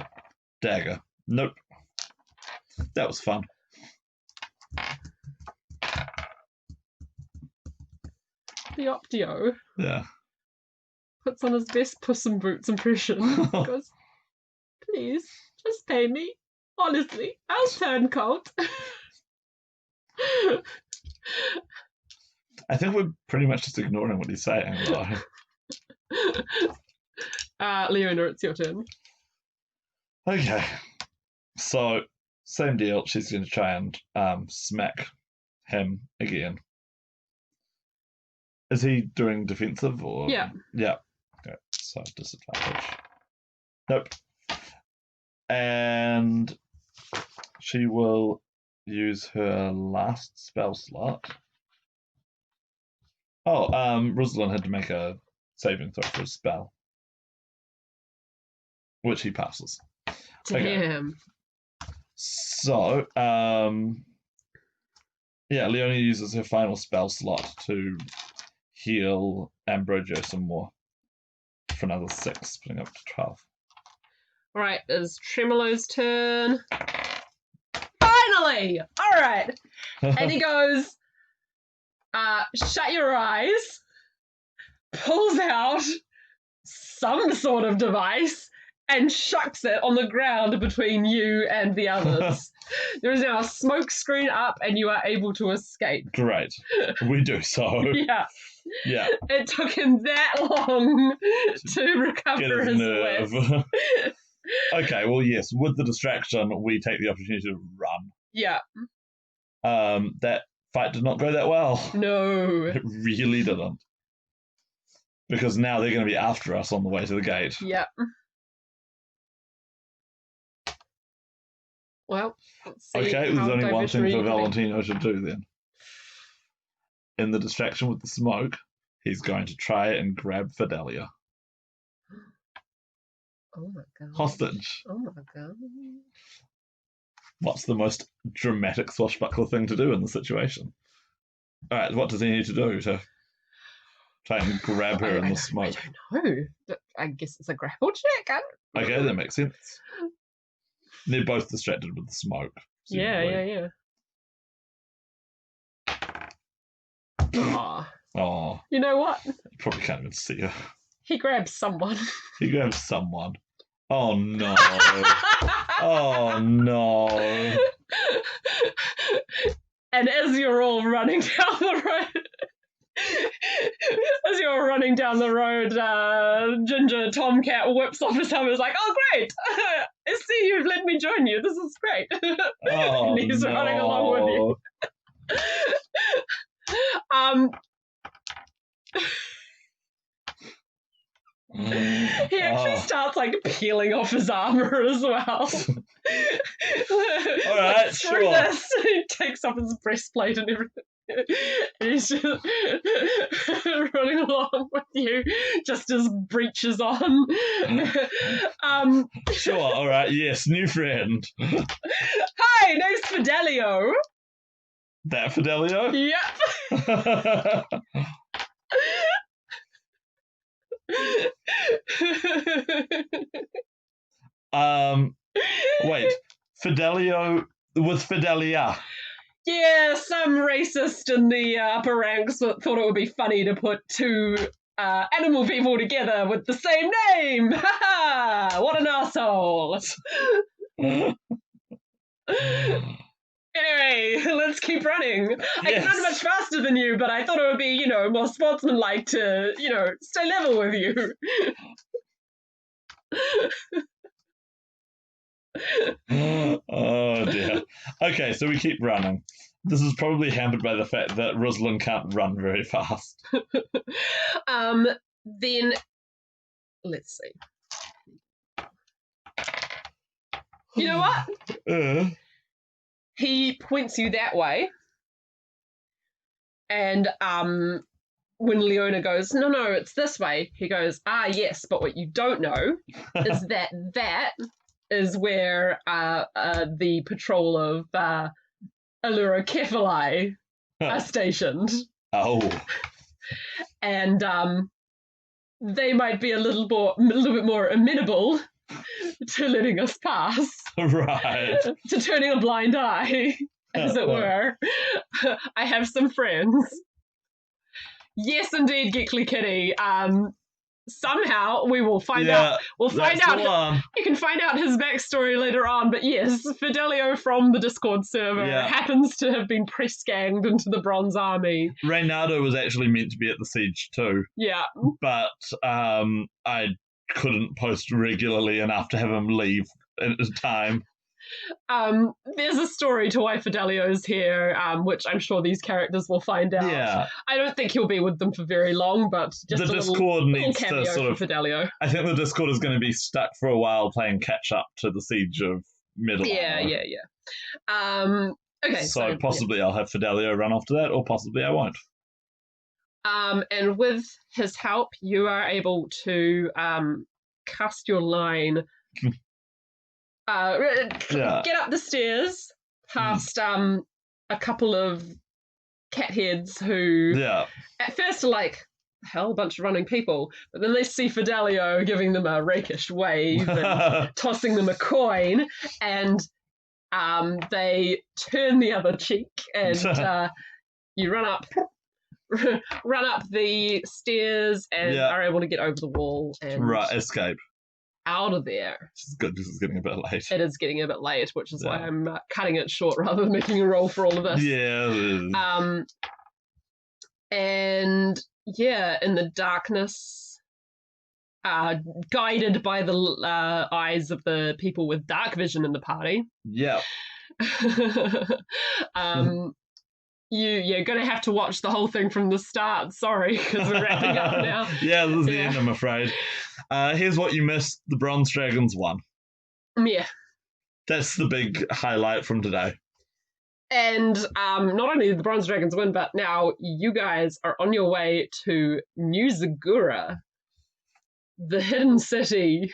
dagger. Nope. That was fun. The Optio Yeah. puts on his best Puss in Boots impression. Goes, please, just pay me. Honestly, I'll turn cold. I think we're pretty much just ignoring what he's saying, though. Leona, it's your turn. Okay. So, same deal. She's going to try and smack him again. Is he doing defensive or? Yeah. Yeah. Okay. So, disadvantage. Nope. And she will use her last spell slot. Oh, Ruslan had to make a saving throw for a spell, which he passes. Damn. So, yeah, Leonie uses her final spell slot to heal Ambrogio some more for another 6, putting up to 12. Alright, it's Tremolo's turn. Finally! Alright. And he goes, shut your eyes, pulls out some sort of device, and chucks it on the ground between you and the others. There is now a smoke screen up, and you are able to escape. Great. We do so. Yeah. Yeah. It took him that long to recover his nerve. wits. Okay, well, yes, with the distraction, we take the opportunity to run. Yeah. That fight did not go that well. No. It really didn't. Because now they're going to be after us on the way to the gate. Yeah. Well, let's see. Okay, there's only one thing diversionary for you can be. Valentino to do then. In the distraction with the smoke, he's going to try and grab Fidelia. Oh my god. Hostage. Oh my god. What's the most dramatic swashbuckler thing to do in the situation? Alright, what does he need to do to try and grab her in the smoke? I don't know. But I guess it's a grapple check. Okay, that makes sense. They're both distracted with the smoke. Yeah. Aw. Oh, You know what? you probably can't even see her. He grabs someone. He grabs someone. Oh no. Oh no. And as you're all running down the road, Ginger Tomcat whips off his helmet and is like, oh great! I see you've let me join you. This is great. Oh, And he's running along with you. He actually starts like peeling off his armor as well. All right, like, screw sure. this. He takes off his breastplate and everything. And he's just running along with you, just as breeches on. Sure, all right, yes, new friend. Hi, name's Fidelio. That Fidelio? Yep. Wait, Fidelio with Fidelia. Yeah, some racist in the upper ranks thought it would be funny to put two animal people together with the same name. Ha ha! What an asshole! Anyway, let's keep running. Yes. I can run much faster than you, but I thought it would be, more sportsmanlike to, stay level with you. Oh dear. Okay, so we keep running. This is probably hampered by the fact that Rosalind can't run very fast. Then let's see. You know what? He points you that way, and when Leona goes, no, it's this way, he goes, yes, but what you don't know is that is where the patrol of Alurokephali are stationed. Oh. And they might be a little bit more amenable to letting us pass. Right. To turning a blind eye, as it were. I have some friends. Yes, indeed, Geekly Kitty. Somehow we will find out. We'll find out. You can find out his backstory later on. But yes, Fidelio from the Discord server happens to have been press ganged into the Bronze Army. Reynaldo was actually meant to be at the siege too. Yeah. But I couldn't post regularly enough to have him leave at a time. There's a story to why Fidelio's here, which I'm sure these characters will find out. Yeah. I don't think he'll be with them for very long, but just the a Discord needs cameo to sort of Fidelio. I think the Discord is going to be stuck for a while playing catch up to the siege of Middle. Yeah. Okay. So possibly I'll have Fidelio run after that, or possibly I won't. And with his help, you are able to cast your line. Get up the stairs past a couple of cat heads who at first are like, hell, a bunch of running people, but then they see Fidelio giving them a rakish wave and tossing them a coin, and they turn the other cheek, and you run up the stairs and are able to get over the wall and escape out of there. This is good. This is getting a bit late. It is getting a bit late, which is why I'm cutting it short rather than making a roll for all of this. Yeah. And in the darkness, guided by the eyes of the people with dark vision in the party. Yeah. You're going to have to watch the whole thing from the start. Sorry, because we're wrapping up now. Yeah, this is the end, I'm afraid. Here's what you missed. The Bronze Dragons won. Yeah. That's the big highlight from today. And not only did the Bronze Dragons win, but now you guys are on your way to New Zagura, the hidden city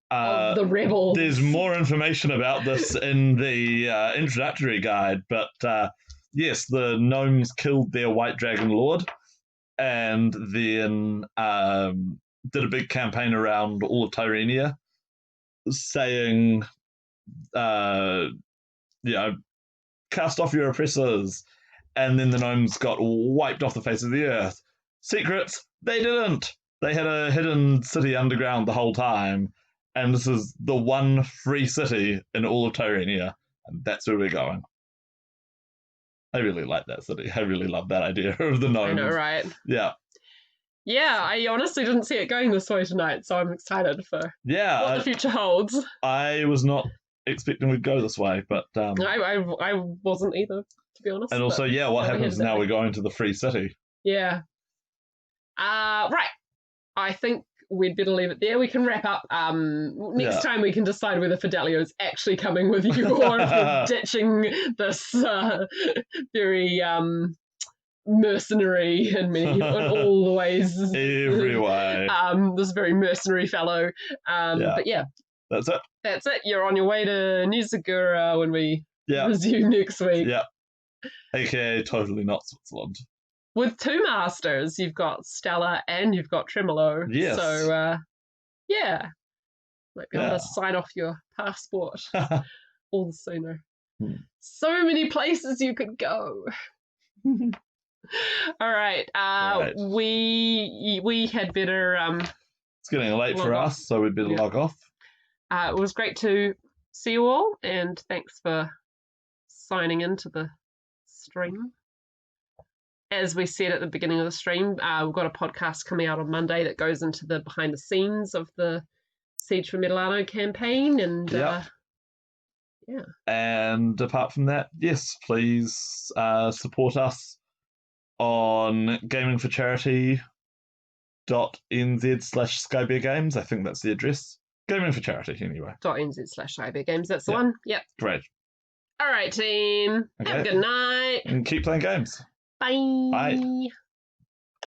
of the rebels. There's more information about this in the introductory guide, but yes, the gnomes killed their white dragon lord and then did a big campaign around all of Tirenia saying, cast off your oppressors. And then the gnomes got wiped off the face of the earth. Secrets? They didn't. They had a hidden city underground the whole time. And this is the one free city in all of Tirenia. And that's where we're going. I really like that city. I really love that idea of the gnomes. I know, right? Yeah. Yeah, I honestly didn't see it going this way tonight, so I'm excited for what the future holds. I was not expecting we'd go this way, but... I wasn't either, to be honest. And also, what happens now we're going to the free city? Yeah. Right. I think we'd better leave it there. We can wrap up. Next time we can decide whether Fidelio's actually coming with you or if you're ditching this very mercenary in all the ways. Every way. This very mercenary fellow. But yeah. That's it. That's it. You're on your way to New Segura when we resume next week. Yeah. AKA totally not Switzerland. With 2 masters. You've got Stella and you've got Tremolo. Yes. So, might be able to sign off your passport all the sooner. So many places you could go. All right. We had better... it's getting late for us, so we'd better log off. It was great to see you all, and thanks for signing into the stream. As we said at the beginning of the stream, we've got a podcast coming out on Monday that goes into the behind the scenes of the Siege for Medellano campaign, and And apart from that, yes, please support us on gamingforcharity.nz/SkybearGames. I think that's the address. Gaming for Charity, anyway. .nz/SkybearGames, that's the one. Yep. Great. All right, team. Okay. Have a good night. And keep playing games. Bye. Bye.